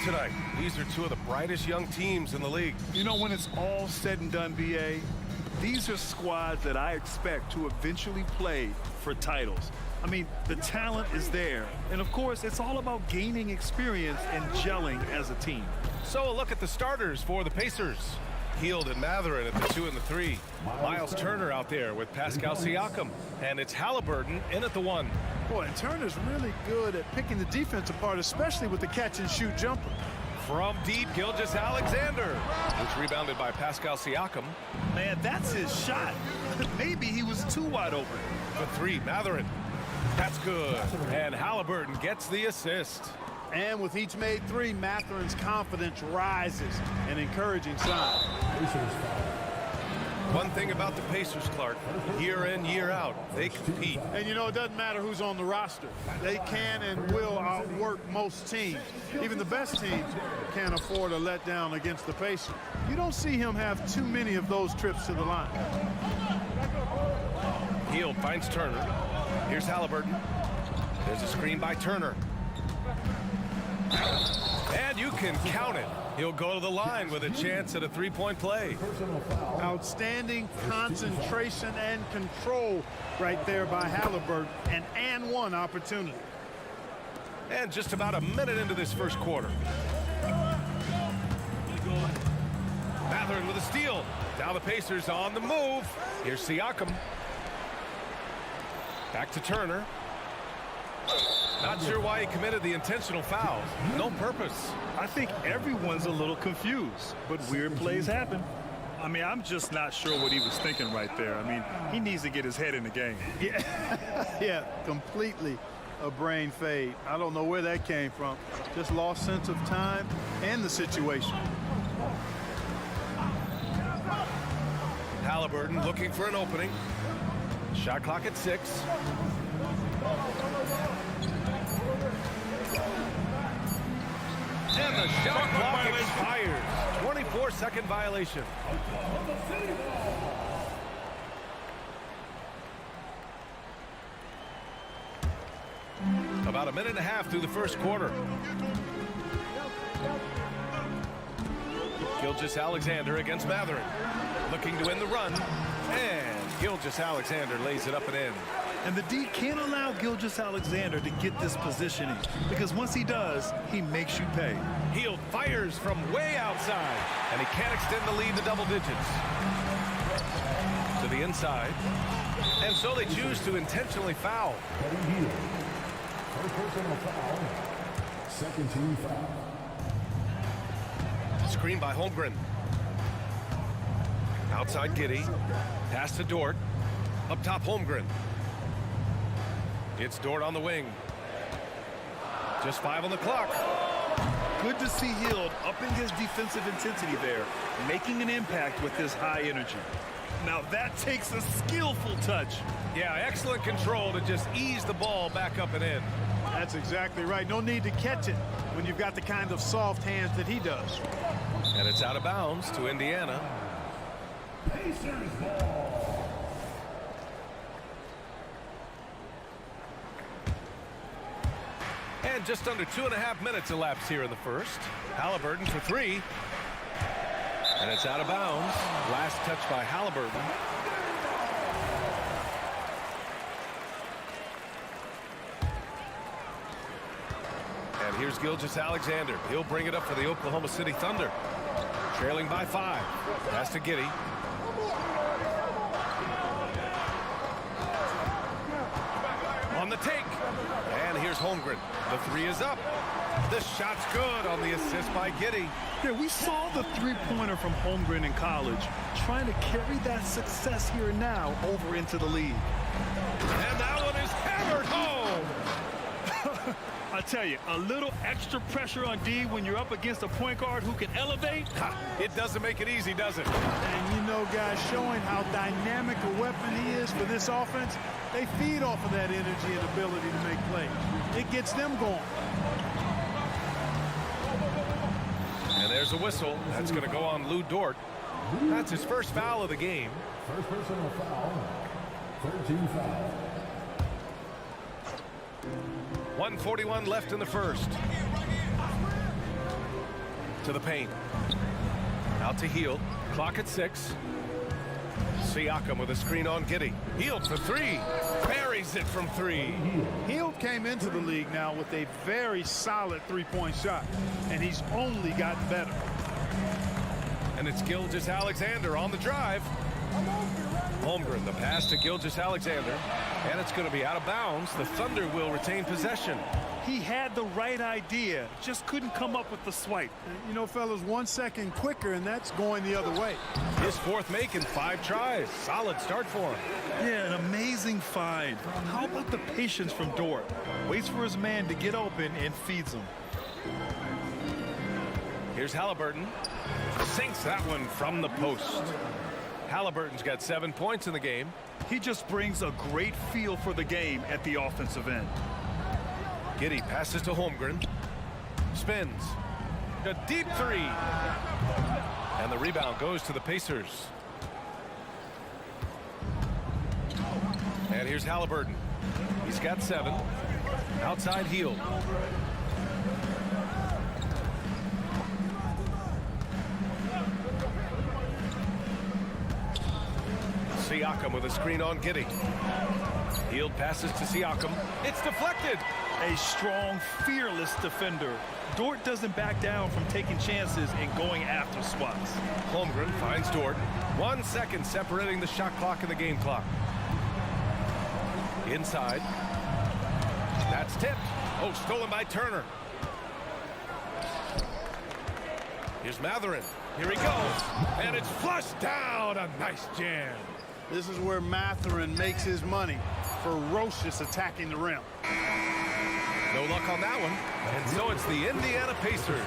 tonight. These are two of the brightest young teams in the league. You know, when it's all said and done, B.A., these are squads that I expect to eventually play for titles. I mean, the talent is there. And, of course, it's all about gaining experience and gelling as a team. So a look at the starters for the Pacers. Hield and Matherin at the 2 and the 3. Miles Turner out there with Pascal Siakam. And it's Halliburton in at the 1. Boy, and Turner's really good at picking the defense apart, especially with the catch-and-shoot jumper. From deep, Gilgeous-Alexander. It's rebounded by Pascal Siakam. Man, that's his shot. Maybe he was too wide open. The 3, Matherin. That's good. And Halliburton gets the assist. And with each made 3, Matherin's confidence rises, an encouraging sign. One thing about the Pacers, Clark, year in, year out, they compete. And you know, it doesn't matter who's on the roster. They can and will outwork most teams. Even the best teams can't afford a letdown against the Pacers. You don't see him have too many of those trips to the line. Hield finds Turner. Here's Halliburton. There's a screen by Turner. And you can count it. He'll go to the line with a chance at a three-point play. Outstanding concentration and control right there by Halliburton. An and one opportunity. And just about a minute into this first quarter. Matherin with a steal. Now the Pacers on the move. Here's Siakam. Back to Turner. Not sure why he committed the intentional foul. No purpose. I think everyone's a little confused, but weird plays happen. I mean, I'm just not sure what he was thinking right there. I mean, he needs to get his head in the game. Yeah, completely a brain fade. I don't know where that came from. Just lost sense of time and the situation. Halliburton looking for an opening. Shot clock at 6. And the shot clock expires. 24-second violation. About a minute and a half through the first quarter. Gilgeous-Alexander against Matherin. Looking to win the run. And Gilgeous-Alexander lays it up and in. And the D can't allow Gilgeous-Alexander to get this positioning, because once he does, he makes you pay. Hield fires from way outside, and he can't extend the lead to double digits. To the inside. And so they choose to intentionally foul. Personal foul. Second team foul. Screen by Holmgren. Outside Giddey. Pass to Dort. Up top Holmgren. It's Dort on the wing. Just 5 on the clock. Good to see Hield upping his defensive intensity there, making an impact with his high energy. Now that takes a skillful touch. Yeah, excellent control to just ease the ball back up and in. That's exactly right. No need to catch it when you've got the kind of soft hands that he does. And it's out of bounds to Indiana. Pacers ball. And just under 2.5 minutes elapsed here in the first. Halliburton for 3. And it's out of bounds. Last touch by Halliburton. And here's Gilgeous-Alexander. He'll bring it up for the Oklahoma City Thunder. Trailing by 5. Pass to Giddey. On the take. And here's Holmgren. The 3 is up. The shot's good on the assist by Giddey. Yeah, we saw the three-pointer from Holmgren in college, trying to carry that success here and now over into the league. And that one is hammered home. I tell you, a little extra pressure on D when you're up against a point guard who can elevate. It doesn't make it easy, does it? And you know, guys, showing how dynamic a weapon he is for this offense, they feed off of that energy and ability to make plays. It gets them going. And there's a whistle. That's going to go on Lou Dort. That's his first foul of the game. First personal foul. 13 foul. 1:41 left in the first. to the paint. Out to Hield. Clock at 6. Siakam with a screen on Giddey. Hield for 3. Buries it from 3. Hield came into the league now with a very solid three-point shot, and he's only gotten better. And it's Gilgeous-Alexander on the drive. Holmgren, the pass to Gilgeous-Alexander, and it's going to be out of bounds. The Thunder will retain possession. He had the right idea, just couldn't come up with the swipe. You know, fellas, 1 second quicker, and that's going the other way. His fourth make in 5 tries. Solid start for him. Yeah, an amazing find. How about the patience from Dort? Waits for his man to get open and feeds him. Here's Halliburton. Sinks that one from the post. Halliburton's got 7 points in the game. He just brings a great feel for the game at the offensive end. Giddey passes to Holmgren. Spins. A deep 3. And the rebound goes to the Pacers. And here's Halliburton. He's got 7. Outside Hield. Siakam with a screen on Giddey. Hield passes to Siakam. It's deflected. A strong, fearless defender. Dort doesn't back down from taking chances and going after swats. Holmgren finds Dort. 1 second separating the shot clock and the game clock. Inside. That's tipped. Oh, stolen by Turner. Here's Matherin. Here he goes. And it's flushed down. A nice jam. This is where Matherin makes his money. Ferocious attacking the rim. No luck on that one. And so it's the Indiana Pacers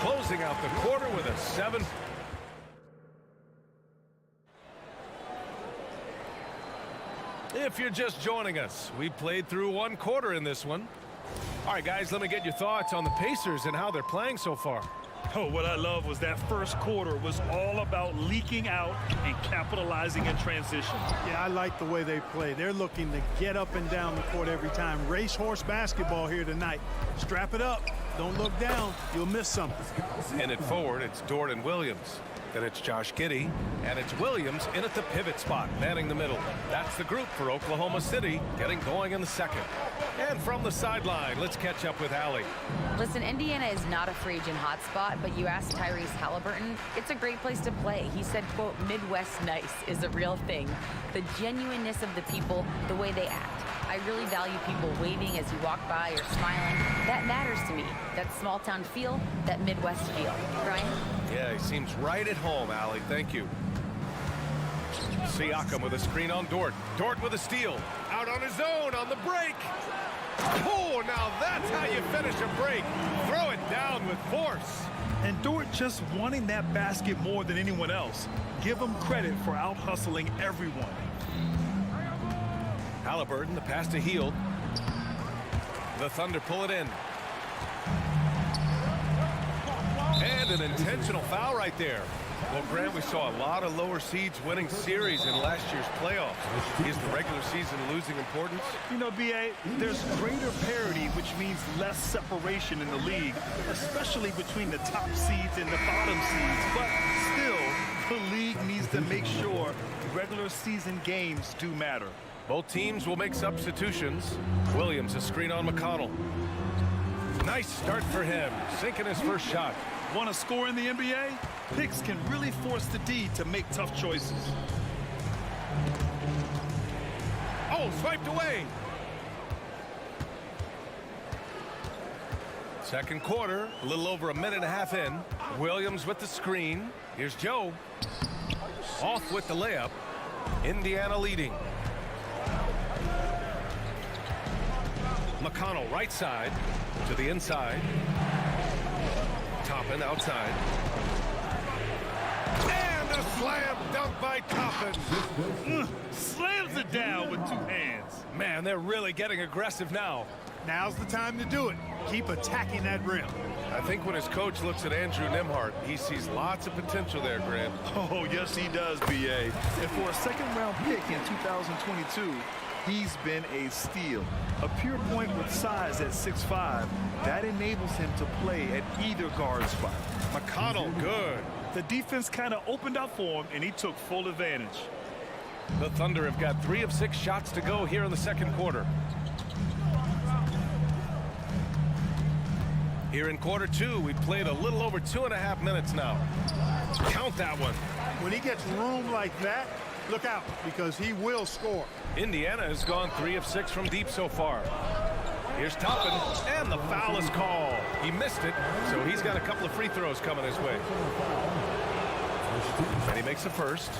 closing out the quarter with a 7. If you're just joining us, we played through 1 quarter in this one. All right, guys, let me get your thoughts on the Pacers and how they're playing so far. Oh, what I love was that first quarter was all about leaking out and capitalizing in transition. Yeah, I like the way they play. They're looking to get up and down the court every time. Racehorse basketball here tonight. Strap it up. Don't look down. You'll miss something. And at forward, it's Dort and Williams. Then it's Josh Giddey, and it's Williams in at the pivot spot, manning the middle. That's the group for Oklahoma City, getting going in the second. And from the sideline, let's catch up with Allie. Listen, Indiana is not a free agent hotspot, but you asked Tyrese Halliburton, it's a great place to play. He said, quote, Midwest nice is a real thing. The genuineness of the people, the way they act. I really value people waving as you walk by or smiling. That matters to me. That small town feel, that Midwest feel. Brian? Yeah, he seems right at home, Allie. Thank you. Siakam with a screen on Dort. Dort with a steal. Out on his own on the break. Oh, now that's how you finish a break. Throw it down with force. And Dort just wanting that basket more than anyone else. Give him credit for out-hustling everyone. Halliburton, the pass to Hield. The Thunder pull it in. And an intentional foul right there. Well, Grant, we saw a lot of lower seeds winning series in last year's playoffs. Is the regular season losing importance? You know, B.A., there's greater parity, which means less separation in the league, especially between the top seeds and the bottom seeds. But still, the league needs to make sure regular season games do matter. Both teams will make substitutions. Williams, a screen on McConnell. Nice start for him, sinking his first shot. Want to score in the NBA? Picks can really force the D to make tough choices. Oh, swiped away. Second quarter, a little over a minute and a half in. Williams with the screen. Here's Joe. Off with the layup. Indiana leading. McConnell right side to the inside. Toppin outside. And a slam dunk by Toppin. Slams it down with 2 hands. Man, they're really getting aggressive now. Now's the time to do it. Keep attacking that rim. I think when his coach looks at Andrew Nembhard, he sees lots of potential there, Grant. Oh, yes, he does, B.A. And for a second-round pick in 2022, He's been a steal. A pure point with size at 6'5", that enables him to play at either guard spot. McConnell, good. The defense kind of opened up for him, and he took full advantage. The Thunder have got 3 of 6 shots to go here in the second quarter. Here in quarter 2, we played a little over 2.5 minutes now. Count that one. When he gets room like that, look out, because he will score. Indiana has gone 3 of 6 from deep so far. Here's Toppin, and the foul is called. He missed it, so he's got a couple of free throws coming his way. And he makes the first.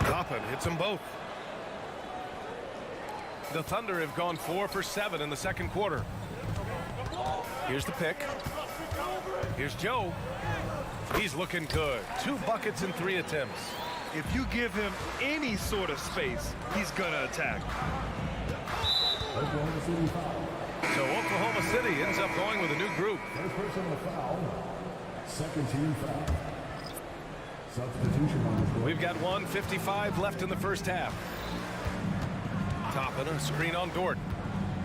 Toppin hits them both. The Thunder have gone 4 for 7 in the second quarter. Here's the pick. Here's Joe. He's looking good. 2 buckets in 3 attempts. If you give him any sort of space, he's going to attack. So Oklahoma City ends up going with a new group. First personal foul. Second team foul. Substitution on the floor. We've got 1:55 left in the first half. Toppin, a screen on Dort.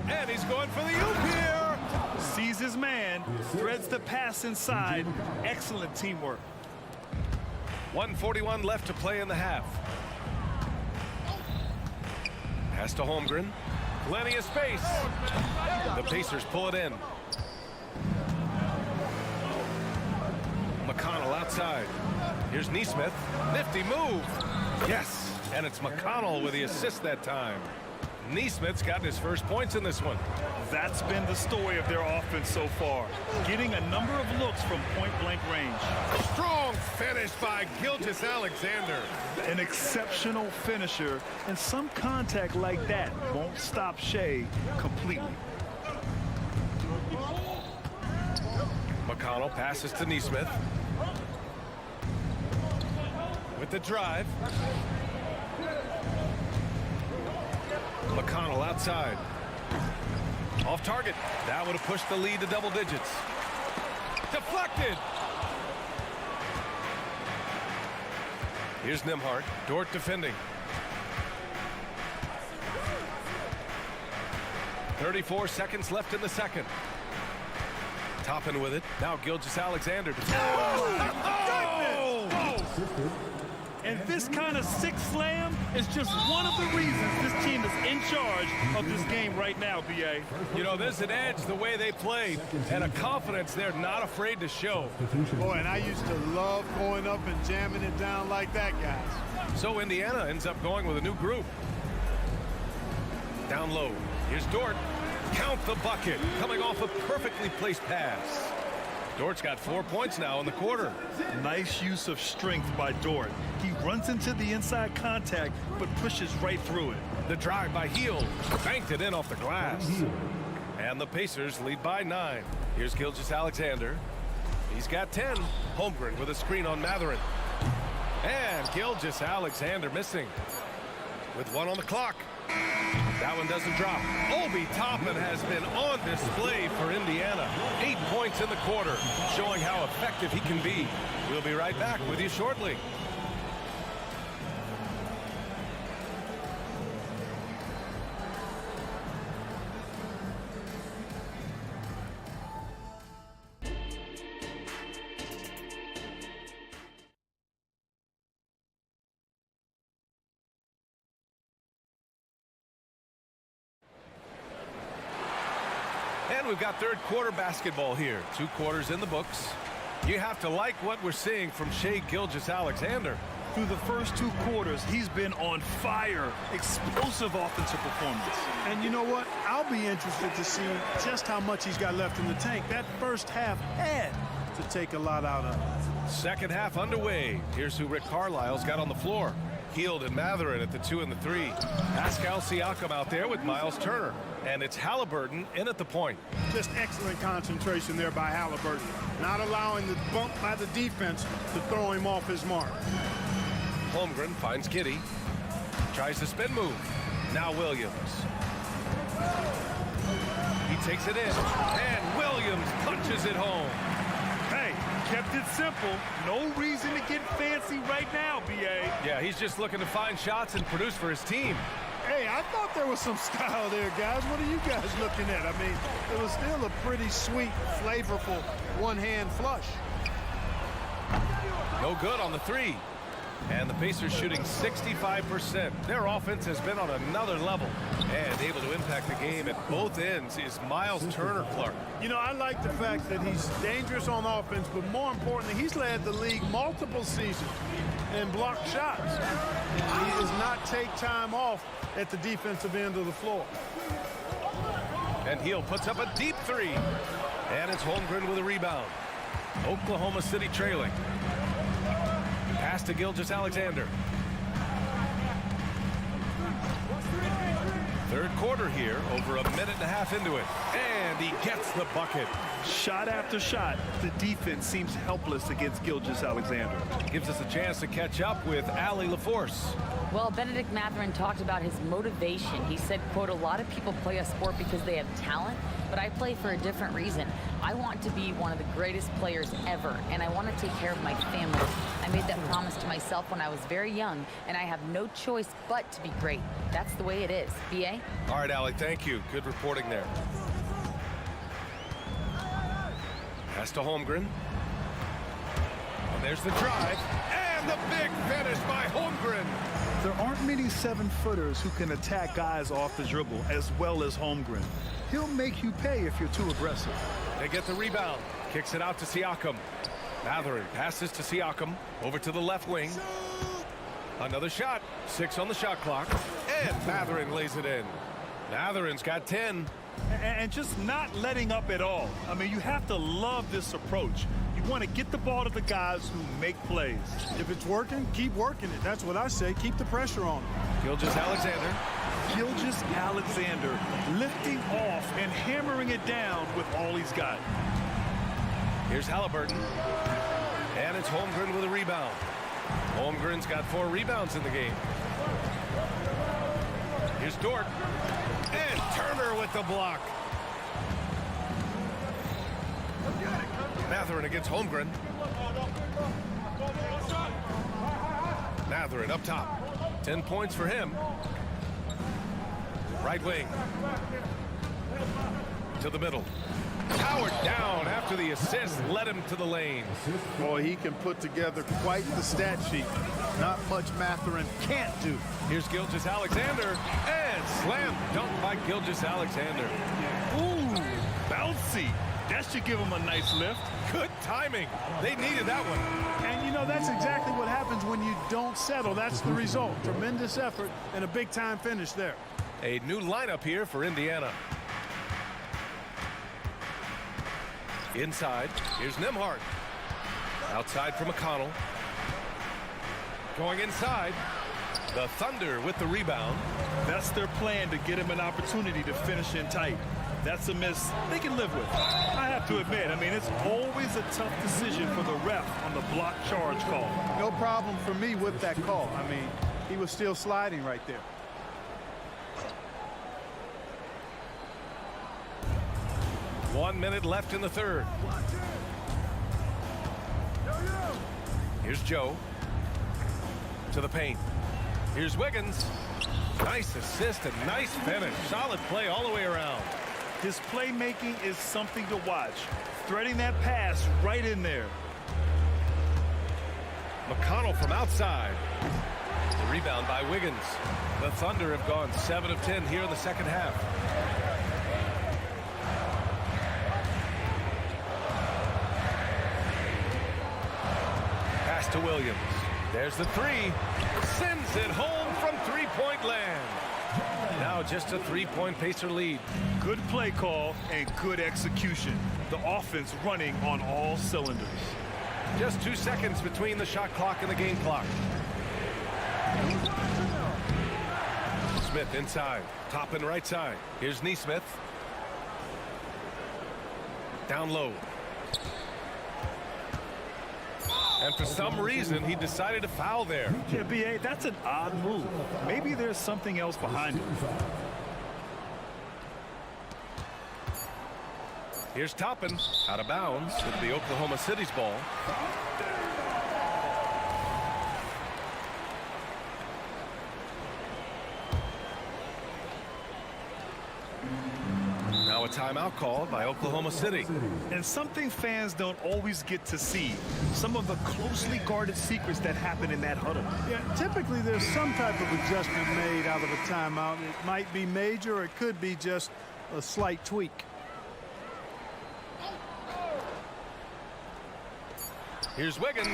And he's going for the oop here. Sees his man, threads the pass inside. Excellent teamwork. 1:41 left to play in the half. Pass to Holmgren. Plenty of space. The Pacers pull it in. McConnell outside. Here's Nesmith. Nifty move. Yes. And it's McConnell with the assist that time. Nesmith's gotten his first points in this one. That's been the story of their offense so far. Getting a number of looks from point-blank range. Strong finish by Gilgeous-Alexander. An exceptional finisher, and some contact like that won't stop Shea completely. McConnell passes to Nesmith. With the drive. McConnell outside. Off target. That would have pushed the lead to double digits. Deflected. Here's Nembhard. Dort defending. 34 seconds left in the second. Toppin with it. Now Gilgeous-Alexander. And this kind of six slam is just one of the reasons this team is in charge of this game right now, B.A. You know, there's an edge the way they play and a confidence they're not afraid to show. Boy, and I used to love going up and jamming it down like that, guys. So Indiana ends up going with a new group. Down low. Here's Dort. Count the bucket. Coming off a perfectly placed pass. Dort's got 4 points now in the quarter. Nice use of strength by Dort. He runs into the inside contact, but pushes right through it. The drive by Hield. Banked it in off the glass. And the Pacers lead by 9. Here's Gilgeous-Alexander. He's got 10. Holmgren with a screen on Mathurin. And Gilgeous-Alexander missing. With 1 on the clock. That one doesn't drop. Obi Toppin has been on display for Indiana. 8 points in the quarter, showing how effective he can be. We'll be right back with you shortly. And we've got third quarter basketball here. 2 quarters in the books. You have to like what we're seeing from Shai Gilgeous-Alexander. Through the first 2 quarters, he's been on fire. Explosive offensive performance. And you know what? I'll be interested to see just how much he's got left in the tank. That first half had to take a lot out of it. Second half underway. Here's who Rick Carlisle's got on the floor. Hield and Mathurin at the 2 and the 3. Pascal Siakam out there with Miles Turner. And it's Halliburton in at the point. Just excellent concentration there by Halliburton. Not allowing the bump by the defense to throw him off his mark. Holmgren finds Giddey. Tries the spin move. Now Williams. He takes it in. And Williams punches it home. Hey, kept it simple. No reason to get fancy right now, B.A. Yeah, he's just looking to find shots and produce for his team. Hey, I thought there was some style there, guys. What are you guys looking at? I mean, it was still a pretty sweet, flavorful one-hand flush. No good on the three. And the Pacers shooting 65%. Their offense has been on another level. And able to impact the game at both ends is Miles Turner Clark. You know, I like the fact that he's dangerous on offense, but more importantly, he's led the league multiple seasons in blocked shots. He does not take time off at the defensive end of the floor. And Hill puts up a deep three. And it's Holmgren with a rebound. Oklahoma City trailing. Pass to Gilgeous-Alexander. Third quarter here, over a minute and a half into it. And he gets the bucket. Shot after shot, the defense seems helpless against Gilgeous-Alexander. Gives us a chance to catch up with Allie LaForce. Well, Benedict Mathurin talked about his motivation. He said, quote, "A lot of people play a sport because they have talent, but I play for a different reason. I want to be one of the greatest players ever, and I want to take care of my family. I made that promise to myself when I was very young, and I have no choice but to be great. That's the way it is." B.A.? All right, Allie, thank you. Good reporting there. Pass to Holmgren. And there's the drive. And the big finish by Holmgren. There aren't many 7-footers who can attack guys off the dribble as well as Holmgren. He'll make you pay if you're too aggressive. They get the rebound. Kicks it out to Siakam. Mathurin passes to Siakam. Over to the left wing. Another shot. 6 on the shot clock. And Mathurin lays it in. Mathurin's got 10. And just not letting up at all. I mean, you have to love this approach. You want to get the ball to the guys who make plays. If it's working, keep working it. That's what I say. Keep the pressure on him. Gilgeous-Alexander. Gilgeous-Alexander lifting off and hammering it down with all he's got. Here's Halliburton. And it's Holmgren with a rebound. Holmgren's got 4 rebounds in the game. Here's Dort. And Turner with the block. Mathurin against Holmgren. Mathurin up top. 10 points for him. Right wing. To the middle. Howard down after the assist led him to the lane. Boy, he can put together quite the stat sheet. Not much Mathurin can't do. Here's Gilgeous-Alexander. And slam dunk by Gilgeous-Alexander. Ooh, bouncy. That should give him a nice lift. Good timing. They needed that one. And, you know, that's exactly what happens when you don't settle. That's the result. Tremendous effort and a big-time finish there. A new lineup here for Indiana. Inside, here's Nembhard. Outside for McConnell. Going inside, the Thunder with the rebound. That's their plan, to get him an opportunity to finish in tight. That's a miss they can live with. I have to admit, I mean, it's always a tough decision for the ref on the block charge call. No problem for me with that call. I mean, he was still sliding right there. One minute left in the third. Here's Joe. To the paint. Here's Wiggins. Nice assist and nice finish. Solid play all the way around. His playmaking is something to watch. Threading that pass right in there. McConnell from outside. The rebound by Wiggins. The Thunder have gone 7 of 10 here in the second half. Pass to Williams. There's the three. Sends it home from three-point land. Now just a 3-point Pacer lead. Good play call and good execution. The offense running on all cylinders. Just 2 seconds between the shot clock and the game clock. Smith inside. Top and right side. Here's Nesmith. Down low. And for some reason, he decided to foul there. Yeah, B.A., that's an odd move. Maybe there's something else behind it. Here's Toppin, out of bounds. It'll be Oklahoma City's ball. Now a timeout called by Oklahoma City. And something fans don't always get to see, some of the closely guarded secrets that happen in that huddle. Yeah, typically there's some type of adjustment made out of a timeout. It might be major, or it could be just a slight tweak. Here's Wiggins.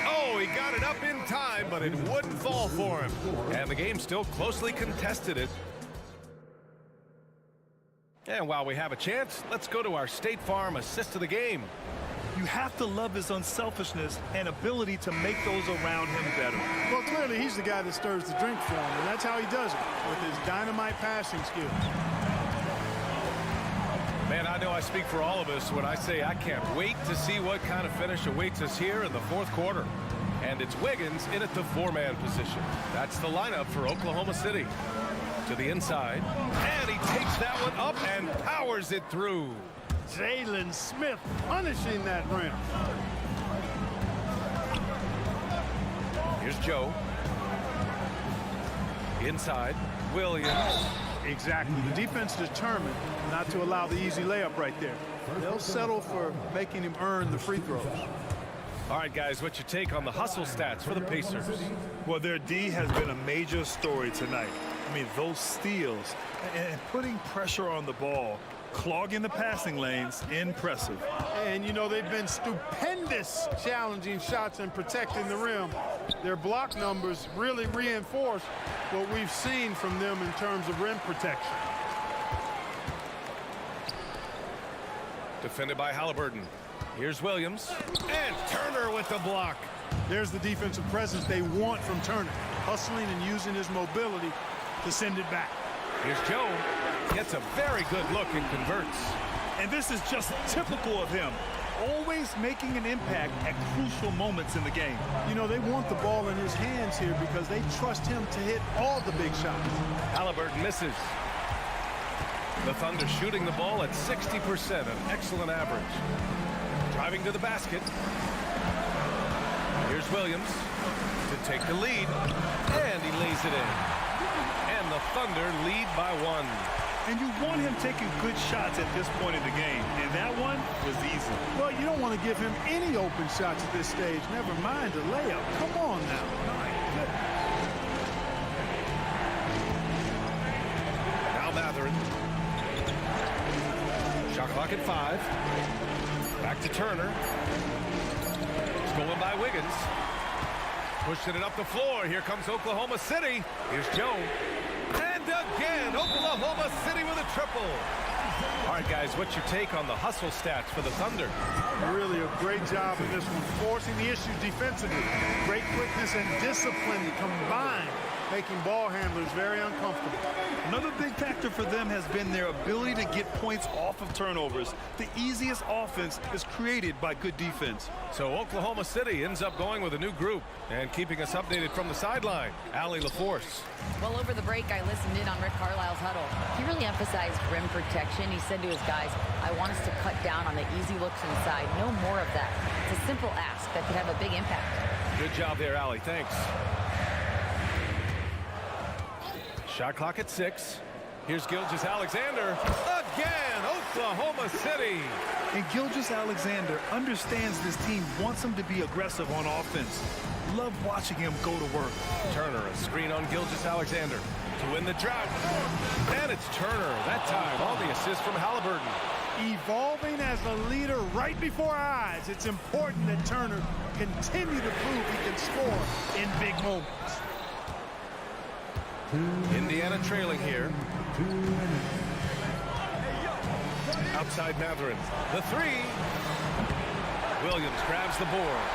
Oh, he got it up in time, but it wouldn't fall for him. And the game still closely contested it. And while we have a chance, let's go to our State Farm assist of the game. You have to love his unselfishness and ability to make those around him better. Well, clearly he's the guy that stirs the drink for him, and that's how he does it, with his dynamite passing skills. Man, I know I speak for all of us when I say I can't wait to see what kind of finish awaits us here in the fourth quarter. And it's Wiggins in at the four-man position. That's the lineup for Oklahoma City. To the inside, and he takes that one up and powers it through. Jalen Smith punishing that rim. Here's Joe. Inside, Williams. Exactly. The defense determined not to allow the easy layup right there. They'll settle for making him earn the free throws. All right, guys, what's your take on the hustle stats for the Pacers? Well, their D has been a major story tonight. I mean, those steals and putting pressure on the ball, clogging the passing lanes, impressive. And, you know, they've been stupendous challenging shots and protecting the rim. Their block numbers really reinforce what we've seen from them in terms of rim protection. Defended by Halliburton. Here's Williams. And Turner with the block. There's the defensive presence they want from Turner, hustling and using his mobility to send it back. Here's Joe. Gets a very good look and converts. And this is just typical of him, always making an impact at crucial moments in the game. You know, they want the ball in his hands here because they trust him to hit all the big shots. Halliburton misses. The Thunder shooting the ball at 60%, an excellent average. Driving to the basket. Here's Williams to take the lead, and he lays it in. And the Thunder lead by one. And you want him taking good shots at this point in the game, and that one was easy. Well, you don't want to give him any open shots at this stage, never mind a layup. Come on now. Now Matherin. Shot clock at 5. Back to Turner. Stolen by Wiggins. Pushing it up the floor. Here comes Oklahoma City. Here's Joe. And again, Oklahoma City with a triple. All right, guys, what's your take on the hustle stats for the Thunder? Really a great job in this one, forcing the issues defensively. Great quickness and discipline combined, making ball handlers very uncomfortable. Another big factor for them has been their ability to get points off of turnovers. The easiest offense is created by good defense. So Oklahoma City ends up going with a new group and keeping us updated from the sideline. Allie LaForce. Well, over the break, I listened in on Rick Carlisle's huddle. He really emphasized rim protection. He said to his guys, I want us to cut down on the easy looks inside. No more of that. It's a simple ask that could have a big impact. Good job there, Allie. Thanks. Shot clock at 6. Here's Gilgeous-Alexander. Again, Oklahoma City. And Gilgeous-Alexander understands this team wants him to be aggressive on offense. Love watching him go to work. Turner, a screen on Gilgeous-Alexander to win the drought. And it's Turner, that time on the assist from Halliburton. Evolving as a leader right before our eyes. It's important that Turner continue to prove he can score in big moments. Indiana trailing here. Outside Matherin. The 3. Williams grabs the board.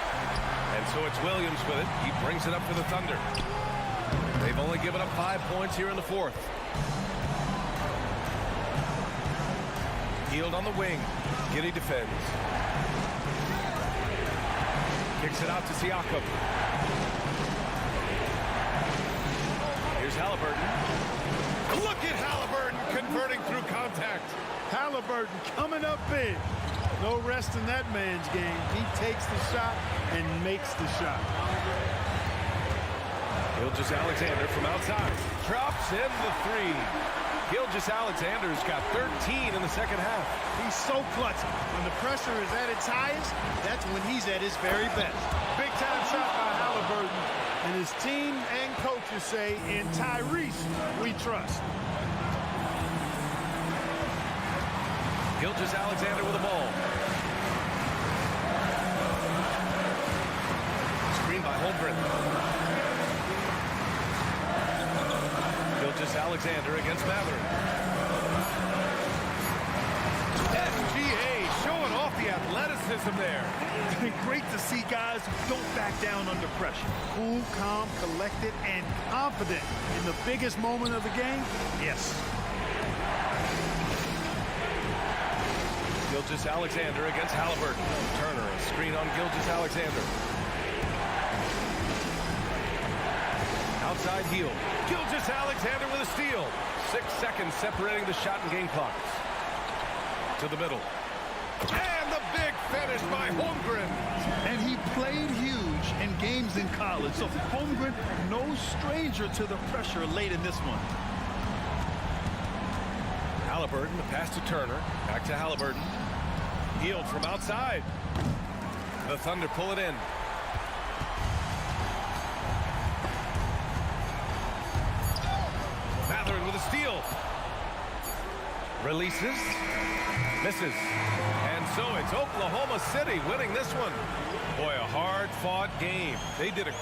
And so it's Williams with it. He brings it up for the Thunder. They've only given up 5 points here in the fourth. Healed on the wing. Giddey defends. Kicks it out to Siakam. Here's Halliburton. Look at Halliburton converting through contact. Halliburton coming up big. No rest in that man's game. He takes the shot and makes the shot. Gilgeous-Alexander from outside. Drops in the three. Gilgeous-Alexander's got 13 in the second half. He's so clutch. When the pressure is at its highest, that's when he's at his very best. Big time shot by Halliburton. And his team and coaches say, in Tyrese, we trust. Gilgeous-Alexander with the ball. Screen by Holmgren. Gilgeous-Alexander against Mather. SGA showing off the athleticism there. Great to see guys who don't back down under pressure. Cool, calm, collected, and confident in the biggest moment of the game. Yes. Gilgeous-Alexander against Halliburton. Turner, a screen on Gilgeous-Alexander. Outside heel. Gilgeous-Alexander with a steal. 6 seconds separating the shot and game clocks. To the middle. And the big finish by Holmgren. And he played huge in games in college. So Holmgren, no stranger to the pressure late in this one. Halliburton, the pass to Turner. Back to Halliburton. Healed from outside. The Thunder pull it in. Mather with a steal. Releases. Misses. And so it's Oklahoma City winning this one. Boy, a hard-fought game. They did a...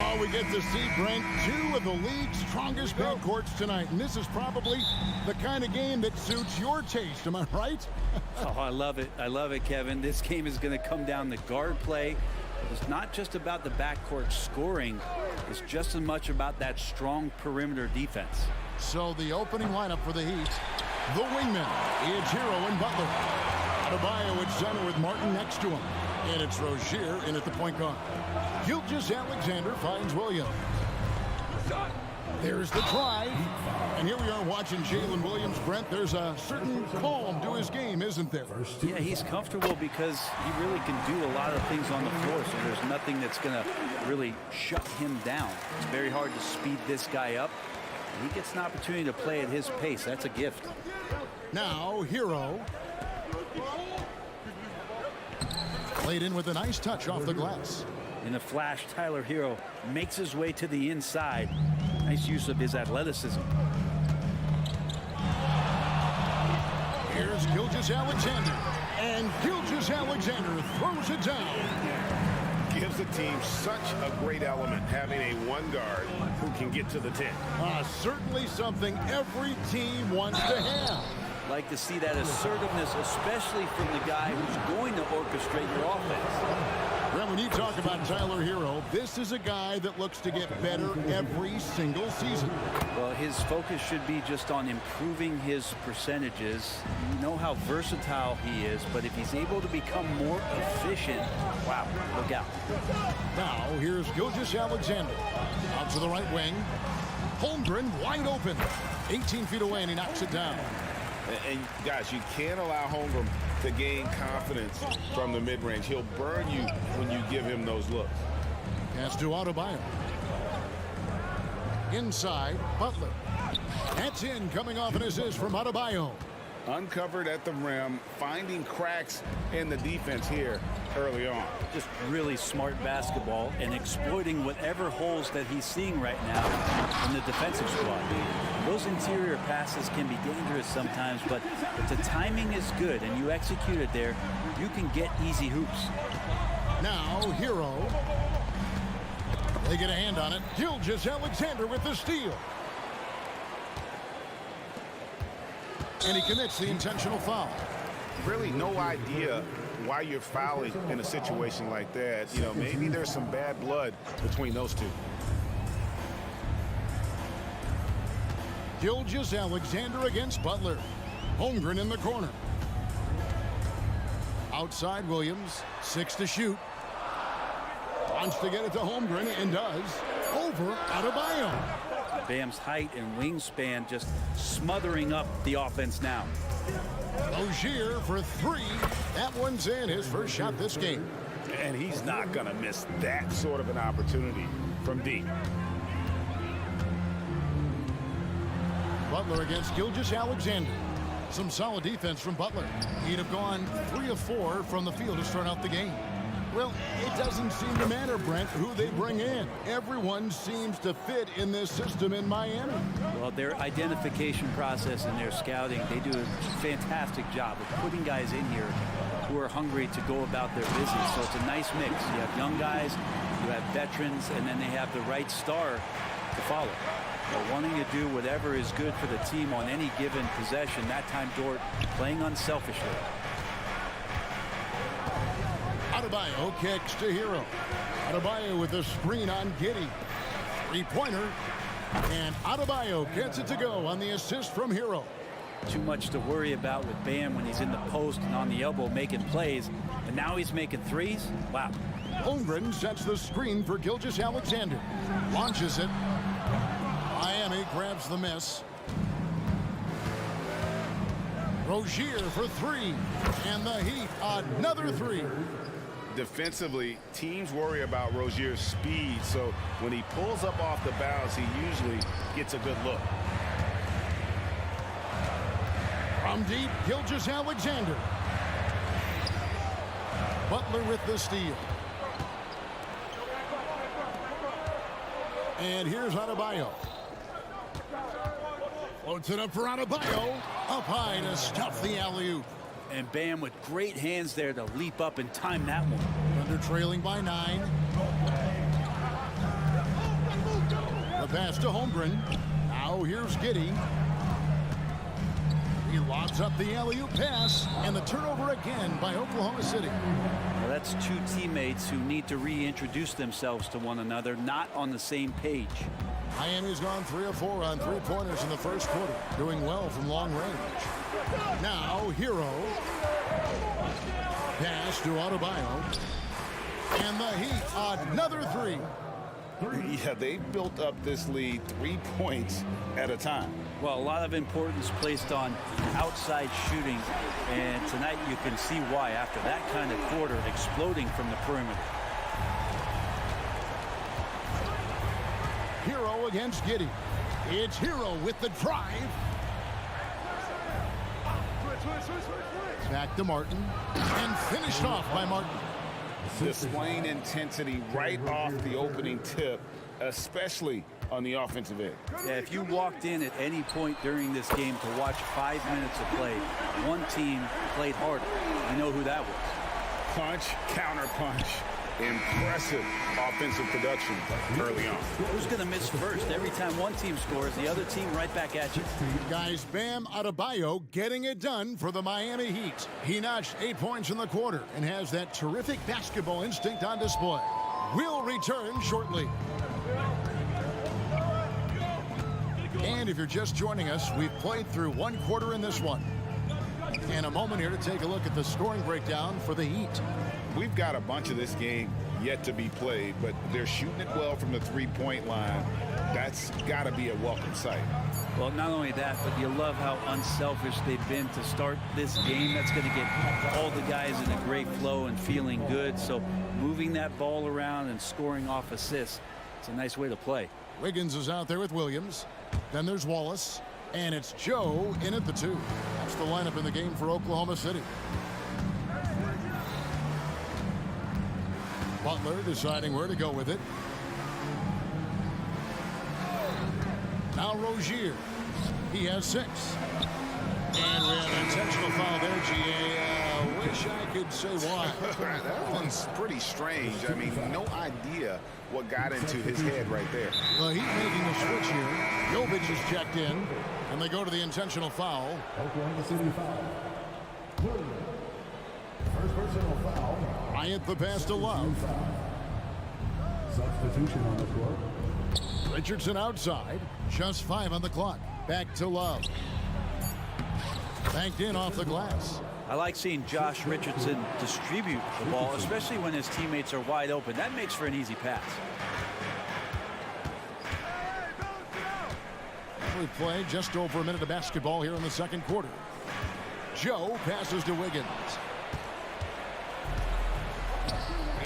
Oh, we get to see, Brent, two of the league's strongest backcourts tonight. And this is probably the kind of game that suits your taste. Am I right? Oh, I love it. I love it, Kevin. This game is going to come down to guard play. It's not just about the backcourt scoring. It's just as much about that strong perimeter defense. So the opening lineup for the Heat, the wingmen, it's Hero and Butler. Adebayo at center with Martin next to him. And it's Rozier in at the point guard. Gilgeous-Alexander finds Williams. There's the drive. And here we are watching Jalen Williams. Brent, there's a certain calm to his game, isn't there? Yeah, he's comfortable because he really can do a lot of things on the floor, so there's nothing that's going to really shut him down. It's very hard to speed this guy up. He gets an opportunity to play at his pace. That's a gift. Now, Hero. Played in with a nice touch off the glass. In the flash, Tyler Hero makes his way to the inside. Nice use of his athleticism. Here's Gilgeous-Alexander. And Gilgeous-Alexander throws it down. Gives the team such a great element, having a one guard who can get to the 10. Certainly something every team wants to have. Like to see that assertiveness, especially from the guy who's going to orchestrate your offense. Well, when you talk about Tyler Hero, this is a guy that looks to get better every single season. Well, his focus should be just on improving his percentages. You know how versatile he is, but if he's able to become more efficient, wow, look out. Now, here's Gilgeous-Alexander. Out to the right wing. Holmgren wide open. 18 feet away, and he knocks it down. And guys, you can't allow Holmgren to gain confidence from the mid-range. He'll burn you when you give him those looks. Pass to Adebayo. Inside, Butler. That's in, coming off an assist from Adebayo. Uncovered at the rim, finding cracks in the defense here early on. Just really smart basketball and exploiting whatever holes that he's seeing right now in the defensive squad. Those interior passes can be dangerous sometimes, but if the timing is good and you execute it there, you can get easy hoops. Now, Hero. They get a hand on it. Gilgeous-Alexander with the steal. And he commits the intentional foul. Really no idea why you're fouling in a situation like that. You know, maybe there's some bad blood between those two. Gilgeous-Alexander against Butler. Holmgren in the corner. Outside Williams, 6 to shoot. Wants to get it to Holmgren and does. Over Adebayo. Bam's height and wingspan just smothering up the offense now. Rozier for 3. That one's in, his first shot this game. And he's not going to miss that sort of an opportunity from deep. Butler against Gilgeous-Alexander. Some solid defense from Butler. He'd have gone 3 of 4 from the field to start out the game. Well, it doesn't seem to matter, Brent, who they bring in. Everyone seems to fit in this system in Miami. Well, their identification process and their scouting, they do a fantastic job of putting guys in here who are hungry to go about their business. So it's a nice mix. You have young guys, you have veterans, and then they have the right star to follow. But wanting to do whatever is good for the team on any given possession, that time Dort playing unselfishly. Adebayo kicks to Hero. Adebayo with a screen on Giddey. 3-pointer. And Adebayo gets it to go on the assist from Hero. Too much to worry about with Bam when he's in the post and on the elbow making plays. And now he's making threes? Wow. Holmgren sets the screen for Gilgeous-Alexander. Launches it. Miami grabs the miss. Rozier for 3. And the Heat, another 3. defensively, teams worry about Rozier's speed, so when he pulls up off the bounce, he usually gets a good look. From deep, Gilgeous-Alexander. Butler with the steal. And here's Adebayo. Floats it up for Adebayo. Up high to stuff the alley-oop. And Bam with great hands there to leap up and time that one. Thunder trailing by 9. The pass to Holmgren. Now here's Giddey. He lobs up the alley-oop pass, and the turnover again by Oklahoma City. Well, that's two teammates who need to reintroduce themselves to one another, not on the same page. Miami's gone 3 of 4 on three-pointers in the first quarter, doing well from long range. Now, Hero. Pass to Adebayo. And the Heat, another 3. Yeah, they built up this lead 3 points at a time. Well, a lot of importance placed on outside shooting, and tonight you can see why after that kind of quarter, exploding from the perimeter. Hero against Giddey. It's Hero with the drive. Back to Martin, and finished off by Martin. Displaying intensity right off the opening tip, especially on the offensive end. Yeah, if you walked in at any point during this game to watch 5 minutes of play, one team played harder. You know who that was. Punch, counter punch. Impressive offensive production early on. Who's going to miss first? Every time one team scores, the other team right back at you. Guys, Bam Adebayo getting it done for the Miami Heat. He notched 8 points in the quarter and has that terrific basketball instinct on display. We'll return shortly. And if you're just joining us, we've played through one quarter in this one. And a moment here to take a look at the scoring breakdown for the Heat. We've got a bunch of this game yet to be played, but they're shooting it well from the three-point line. That's got to be a welcome sight. Well, not only that, but you love how unselfish they've been to start this game. That's going to get all the guys in a great flow and feeling good. So moving that ball around and scoring off assists, it's a nice way to play. Wiggins is out there with Williams. Then there's Wallace. And it's Joe in at the 2. That's the lineup in the game for Oklahoma City. Butler deciding where to go with it. Now Rozier. He has 6. And we have an intentional foul there, G.A. Wish I could say why. That one's pretty strange. I mean, no idea what got into his head right there. Well, he's making a switch here. Jovic is checked in, and they go to the intentional foul. Oklahoma City foul. First personal foul. Bryant the pass to Love. Substitution on the court. Richardson outside. Just 5 on the clock. Back to Love. Banked in off the glass. I like seeing Josh Richardson distribute the ball, especially when his teammates are wide open. That makes for an easy pass. We play just over a minute of basketball here in the second quarter. Joe passes to Wiggins.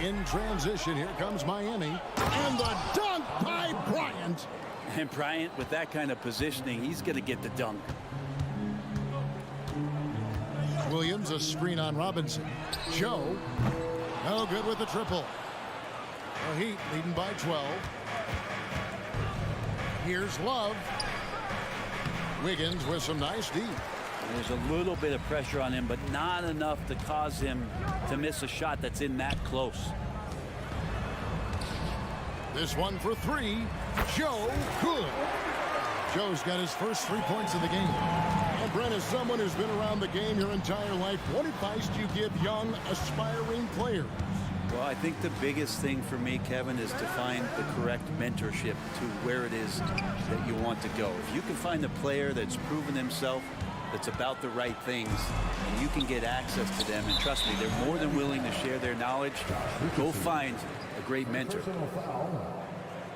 In transition, here comes Miami. And the dunk by Bryant. And Bryant, with that kind of positioning, he's going to get the dunk. Williams, a screen on Robinson. Joe, no good with the triple. The Heat leading by 12. Here's Love. Wiggins with some nice D. There's a little bit of pressure on him, but not enough to cause him to miss a shot that's in that close. This one for 3. Joe, good. Joe's got his first 3 points of the game. And Brent, as someone who's been around the game your entire life, what advice do you give young, aspiring players? Well, I think the biggest thing for me, Kevin, is to find the correct mentorship to where it is that you want to go. If you can find a player that's proven himself, that's about the right things, and you can get access to them, and trust me, they're more than willing to share their knowledge, go find a great mentor.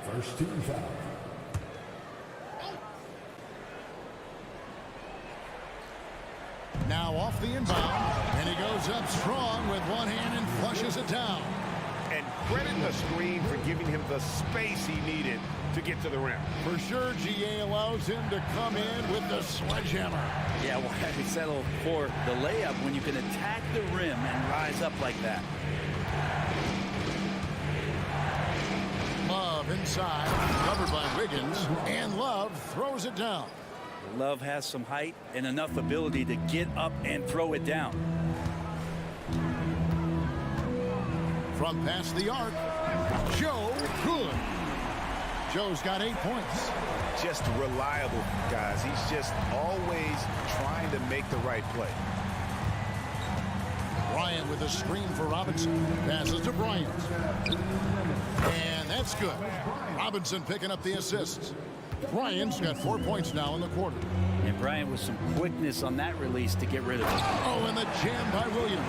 First team foul. Now off the inbound, And he goes up strong with one hand and flushes it down. And credit the screen for giving him the space he needed to get to the rim. For sure, GA allows him to come in with the sledgehammer. Yeah, well, he settled for the layup when you can attack the rim and rise up like that. Love inside, covered by Wiggins, and Love throws it down. Love has some height and enough ability to get up and throw it down. From past the arc, Joe, good. Joe's got 8 points. Just reliable, guys. He's just always trying to make the right play. Bryant with a screen for Robinson. Passes to Bryant. And that's good. Robinson picking up the assists. Bryant's got 4 points now in the quarter. And Bryant with some quickness on that release to get rid of it. Oh, and the jam by Williams.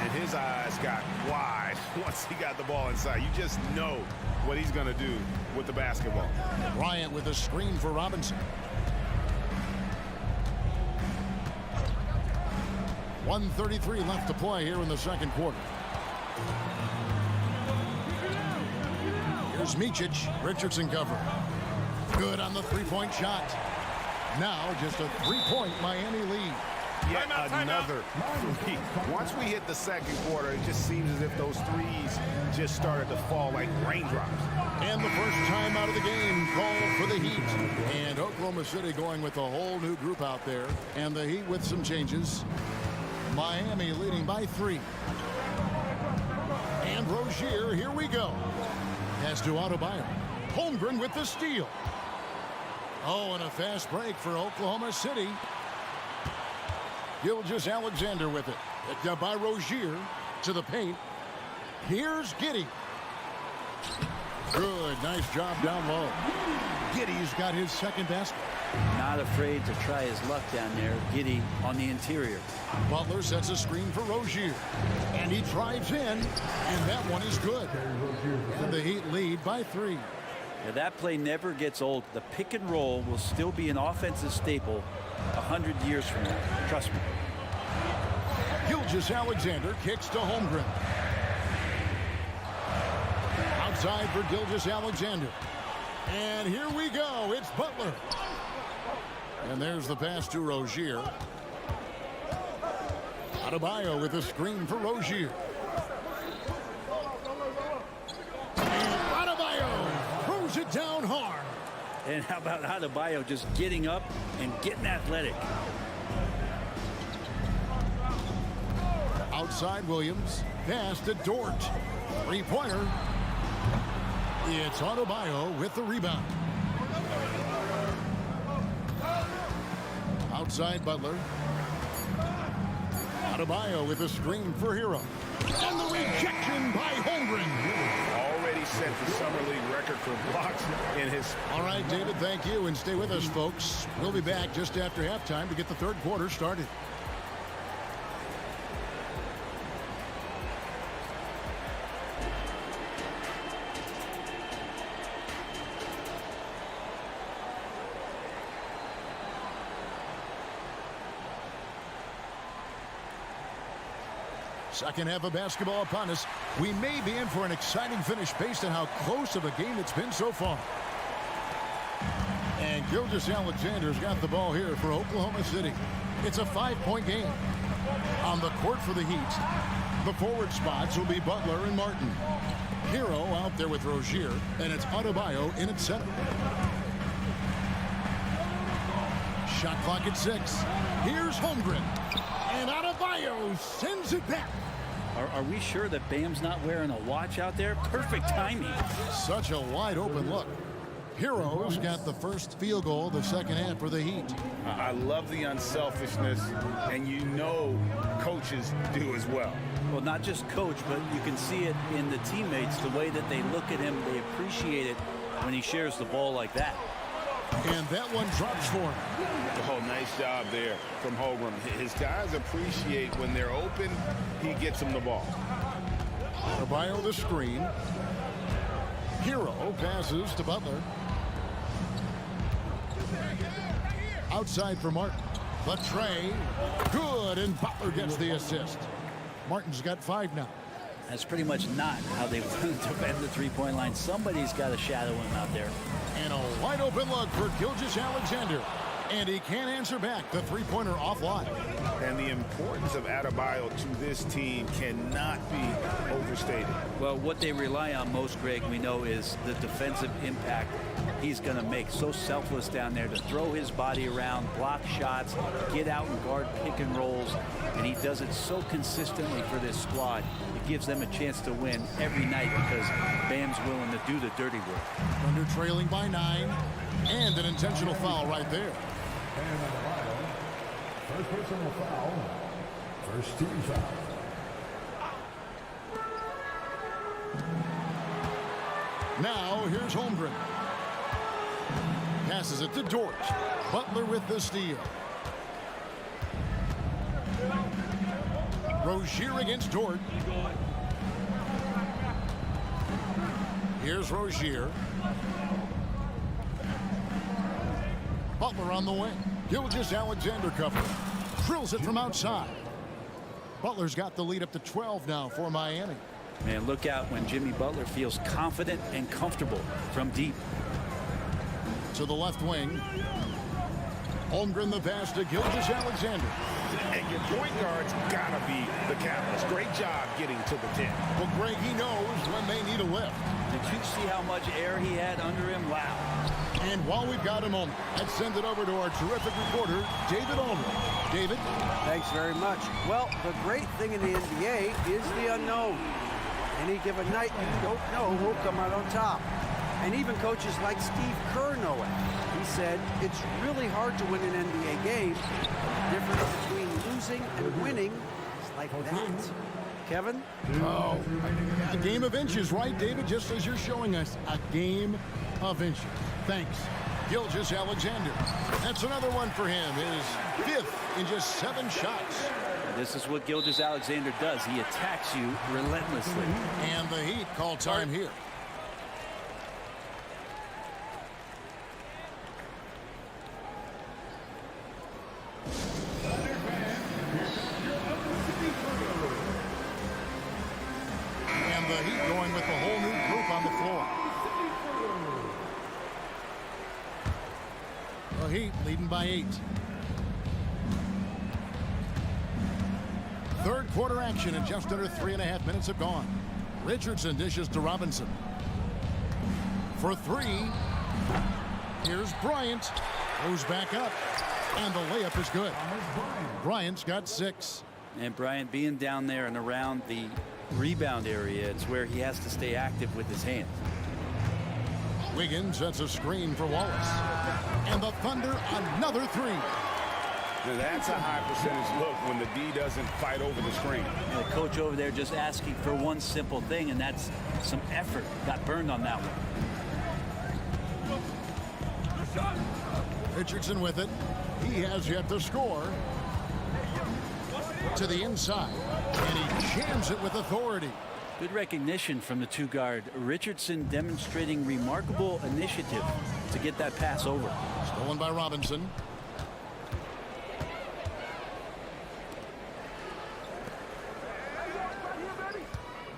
And his eyes got wide once he got the ball inside. You just know what he's going to do with the basketball. Bryant with a screen for Robinson. 1:33 left to play here in the second quarter. Here's Micic. Richardson cover. Good on the three-point shot. Now just a three-point Miami lead. Yet another three. Once we hit the second quarter, it just seems as if those threes just started to fall like raindrops. And the first time out of the game called for the Heat. And Oklahoma City going with a whole new group out there. And the Heat with some changes. Miami leading by 3. And Rozier, here we go. Has to Adebayo. Holmgren with the steal. Oh, and a fast break for Oklahoma City. Gilgeous-Alexander with it. Picked up by Rozier to the paint. Here's Giddey. Good, nice job down low. Giddey's got his second basket. Not afraid to try his luck down there. Giddey on the interior. Butler sets a screen for Rozier. And he drives in, and that one is good. And the Heat lead by 3. Yeah, that play never gets old. The pick and roll will still be an offensive staple 100 years from now. Trust me. Gilgeous-Alexander kicks to Holmgren. Outside for Gilgeous-Alexander. And here we go. It's Butler. And there's the pass to Rozier. Adebayo with a screen for Rozier. And Adebayo throws it down hard. And how about Adebayo just getting up and getting athletic? Outside Williams. Pass to Dort. Three-pointer. It's Adebayo with the rebound. Outside Butler. Adebayo with a screen for Hero. And the rejection by Holmgren. Already set the Summer League record for blocks in his... All right, David, thank you. And stay with us, folks. We'll be back just after halftime to get the third quarter started. Second half of basketball upon us. We may be in for an exciting finish based on how close of a game it's been so far. And Gilgeous-Alexander's got the ball here for Oklahoma City. It's a 5-point game. On the court for the Heat, the forward spots will be Butler and Martin. Hero out there with Rozier, and it's Adebayo in its center. Shot clock at 6. Here's Holmgren. And Adebayo sends it back. Are we sure that Bam's not wearing a watch out there? Perfect timing. Such a wide open look. Hero's got the first field goal of the second half for the Heat. I love the unselfishness, and you know coaches do as well. Well, not just coach, but you can see it in the teammates, the way that they look at him. They appreciate it when he shares the ball like that. And that one drops for him. Oh, nice job there from Holmgren. His guys appreciate when they're open, he gets them the ball. Adebayo the screen. Hero passes to Butler. Outside for Martin. The tray, good, and Butler gets the assist. Martin's got 5 now. That's pretty much not how they want to defend the three-point line. Somebody's got to shadow him out there. And a wide open look for Gilgeous-Alexander. And he can't answer back. The three-pointer offline. And the importance of Adebayo to this team cannot be overstated. Well, what they rely on most, Greg, we know, is the defensive impact he's going to make. So selfless down there to throw his body around, block shots, get out and guard pick and rolls. And he does it so consistently for this squad. It gives them a chance to win every night because Bam's willing to do the dirty work. Thunder trailing by 9. And an intentional foul right there. And first personal foul. First team foul. Now here's Holmgren. Passes it to Dort. Butler with the steal. Rozier against Dort. Here's Rozier. Butler on the wing. Gilgeous-Alexander cover. Drills it from outside. Butler's got the lead up to 12 now for Miami. Man, look out when Jimmy Butler feels confident and comfortable from deep. To the left wing. Holmgren the pass to Gilgeous-Alexander. And your point guard's got to be the catalyst. Great job getting to the 10. Well, Greg, he knows when they need a lift. Did you see how much air he had under him? Wow. And while we've got a moment, let's send it over to our terrific reporter, David Aldridge. David? Thanks very much. Well, the great thing in the NBA is the unknown. Any given night, you don't know who'll come out on top. And even coaches like Steve Kerr know it. He said, it's really hard to win an NBA game. The difference between losing and winning is like that. Kevin? Oh, a game of inches, right, David? Just as you're showing us, a game of inches. Thanks, Gilgeous-Alexander. That's another one for him. His 5th in just 7 shots. This is what Gilgeous-Alexander does. He attacks you relentlessly. And the Heat call time here. And the Heat going with the whole new group on the floor. The Heat leading by 8. Third quarter action and just under 3.5 minutes have gone. Richardson dishes to Robinson. For 3. Here's Bryant. Goes back up. And the layup is good. Bryant's got 6. And Bryant being down there and around the rebound area, it's where he has to stay active with his hands. Wiggins sets a screen for Wallace. And the Thunder another 3. That's a high percentage look when the D doesn't fight over the screen. And the coach over there just asking for one simple thing, and that's some effort. Got burned on that one. Richardson with it. He has yet to score. To the inside. And he jams it with authority. Good recognition from the 2-guard. Richardson demonstrating remarkable initiative to get that pass over. Stolen by Robinson.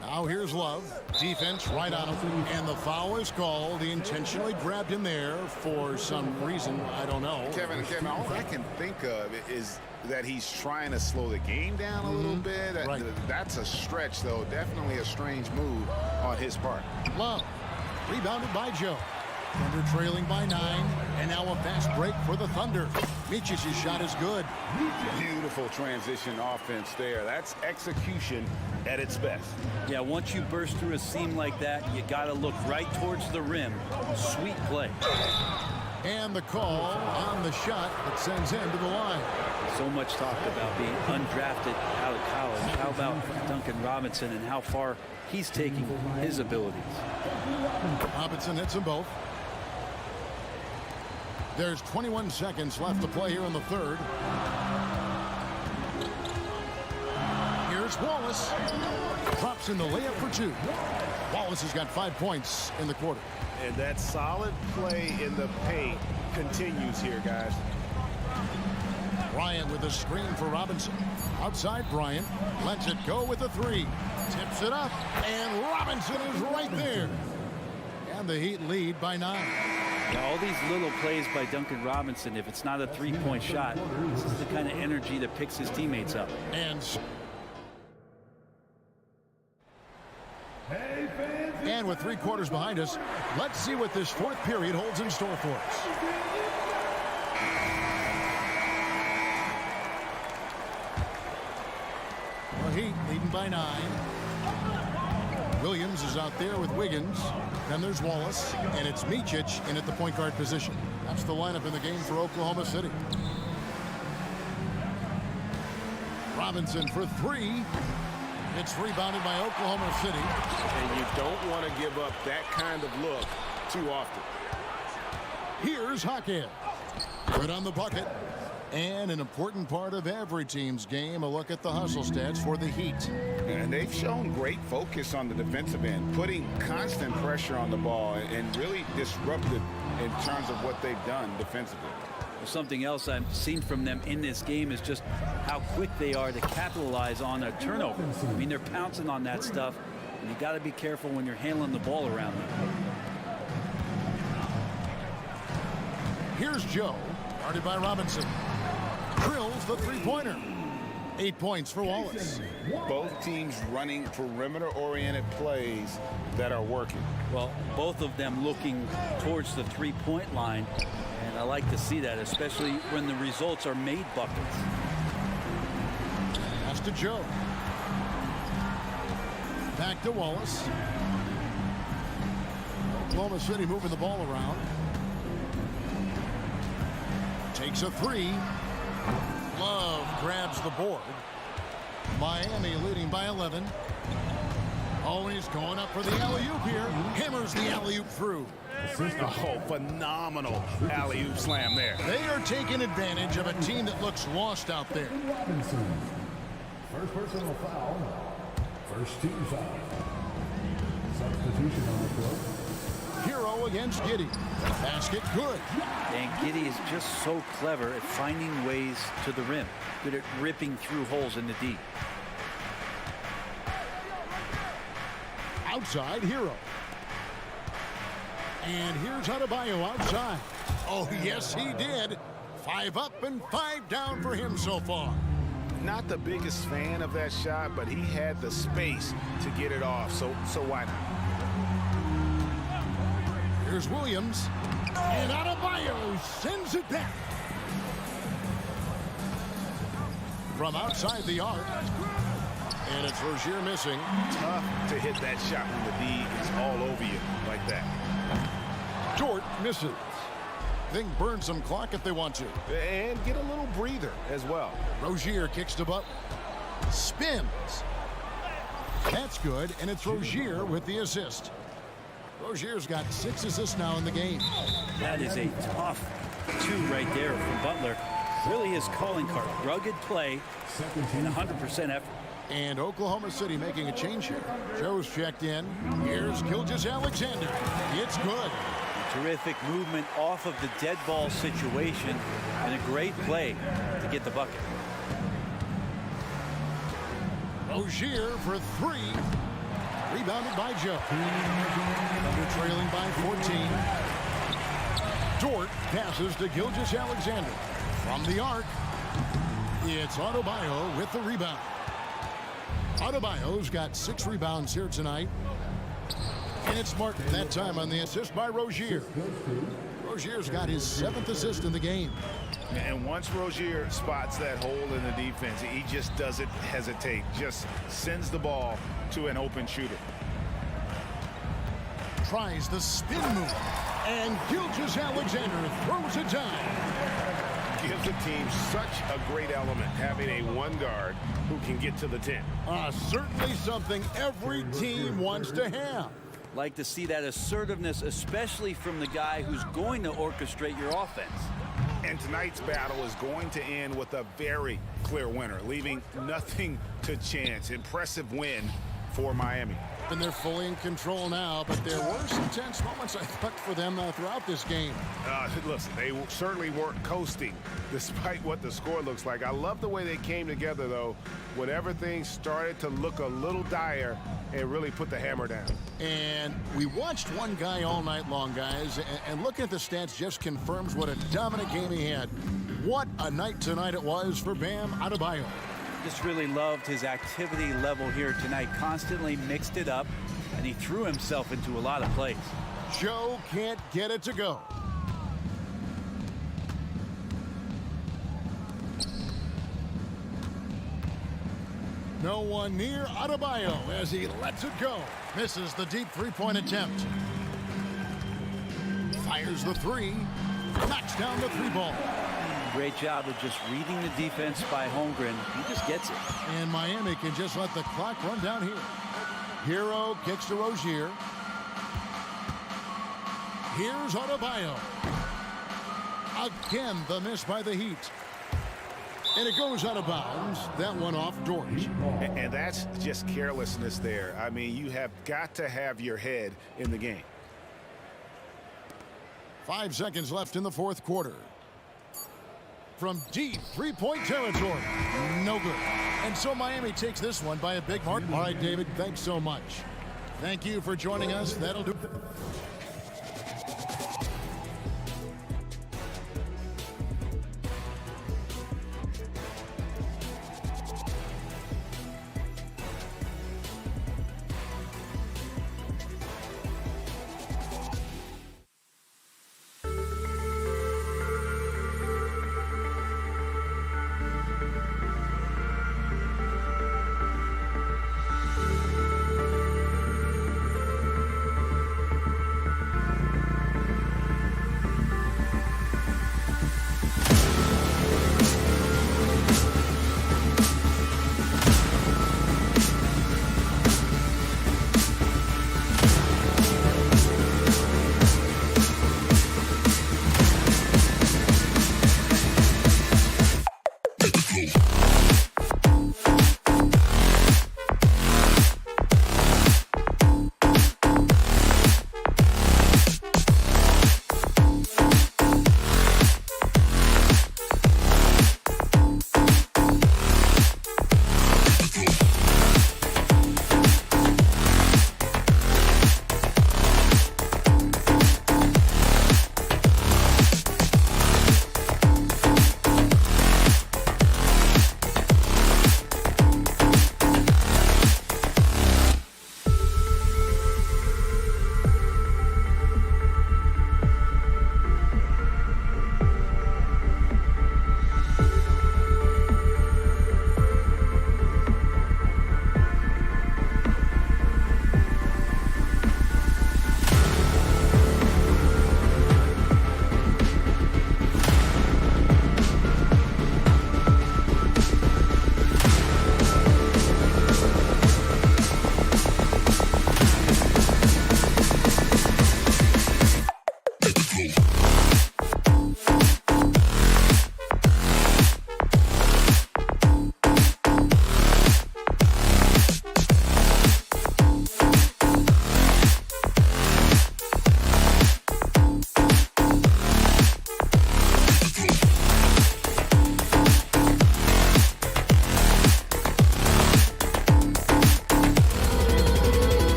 Now here's Love. Defense right on him. And the foul is called. He intentionally grabbed him there for some reason. I don't know. Kevin, all I can think of is that he's trying to slow the game down a little bit. Right. That's a stretch, though. Definitely a strange move on his part. Love. Rebounded by Joe. Thunder trailing by 9. And now a fast break for the Thunder. Michic's shot is good. Beautiful transition offense there. That's execution at its best. Yeah, once you burst through a seam like that, you got to look right towards the rim. Sweet play. And the call on the shot that sends him to the line. So much talk about being undrafted out of college. How about Duncan Robinson and how far he's taking his abilities? Robinson hits them both. There's 21 seconds left to play here in the third. Here's Wallace. Drops in the layup for 2. Wallace has got 5 points in the quarter. And that solid play in the paint continues here, guys. Bryant with a screen for Robinson. Outside Bryant. Lets it go with a 3. Tips it up. And Robinson is right there. And the Heat lead by 9. Yeah, all these little plays by Duncan Robinson, if it's not a three-point shot, this is the kind of energy that picks his teammates up. And with 3 quarters behind us, let's see what this 4th period holds in store for us. The Heat leading by 9. Williams is out there with Wiggins. Then there's Wallace, and it's Micic in at the point guard position. That's the lineup in the game for Oklahoma City. Robinson for 3. It's rebounded by Oklahoma City. And you don't want to give up that kind of look too often. Here's Hackett. Good on the bucket. And an important part of every team's game, a look at the hustle stats for the Heat. And they've shown great focus on the defensive end, putting constant pressure on the ball and really disruptive in terms of what they've done defensively. Something else I've seen from them in this game is just how quick they are to capitalize on a turnover. I mean, they're pouncing on that stuff, and you got to be careful when you're handling the ball around them. Here's Joe, guarded by Robinson. Drills the 3-pointer. 8 points for Wallace. Both teams running perimeter-oriented plays that are working. Well, both of them looking towards the 3-point line, and I like to see that, especially when the results are made buckets. Pass to Joe. Back to Wallace. Oklahoma City moving the ball around. Takes a 3. Love grabs the board. Miami leading by 11. Oh, he's going up for the alley-oop here. Hammers the alley-oop through. Oh, phenomenal alley-oop slam there. They are taking advantage of a team that looks lost out there. First personal foul. First team foul. Substitution on the court. Hero against Giddey. Basket good. And Giddey is just so clever at finding ways to the rim. Good at ripping through holes in the D. Outside, Hero. And here's Adebayo outside. Oh, yes, he did. 5 up and 5 down for him so far. Not the biggest fan of that shot, but he had the space to get it off, so why not? Here's Williams. And Adebayo sends it back. From outside the arc. And it's Rozier missing. Tough to hit that shot when the D is all over you like that. Dort misses. They can burn some clock if they want to. And get a little breather as well. Rozier kicks to Butler. Spins. That's good, and it's Rozier with the assist. Rozier's got 6 assists now in the game. That is a tough 2 right there from Butler. Really his calling card. Rugged play and 100% effort. And Oklahoma City making a change here. Joe's checked in. Here's Gilgeous-Alexander. It's good. Terrific movement off of the dead ball situation and a great play to get the bucket. Rozier for 3. Rebounded by Joe. Thunder trailing by 14. Dort passes to Gilgeous-Alexander. From the arc, it's Adebayo with the rebound. Adebayo's got 6 rebounds here tonight. And it's Martin that time on the assist by Rozier. Rozier's got his 7th assist in the game. And once Rozier spots that hole in the defense, he just doesn't hesitate. Just sends the ball to an open shooter. Tries the spin move. And Gilgeous-Alexander throws it down. Gives the team such a great element, having a 1 guard who can get to the 10. Certainly something every team wants to have. Like to see that assertiveness, especially from the guy who's going to orchestrate your offense. And tonight's battle is going to end with a very clear winner, leaving nothing to chance. Impressive win for Miami. Yep, and they're fully in control now, but there were some tense moments, I thought, for them throughout this game. Listen, they certainly weren't coasting despite what the score looks like. I love the way they came together, though, when everything started to look a little dire and really put the hammer down. And we watched one guy all night long, guys, and looking at the stats just confirms what a dominant game he had. What a night tonight it was for Bam Adebayo. Just really loved his activity level here tonight. Constantly mixed it up, and he threw himself into a lot of plays. Joe can't get it to go. No one near Adebayo as he lets it go. Misses the deep three-point attempt. Fires the three. Knocks down the three ball. Great job of just reading the defense by Holmgren. He just gets it. And Miami can just let the clock run down here. Hero kicks to Rozier. Here's Adebayo. Again, the miss by the Heat. And it goes out of bounds. That one off Dort. And that's just carelessness there. I mean, you have got to have your head in the game. 5 seconds left in the fourth quarter. From deep three-point territory. No good. And so Miami takes this one by a big mark. All right, David, thanks so much. Thank you for joining us. That'll do it.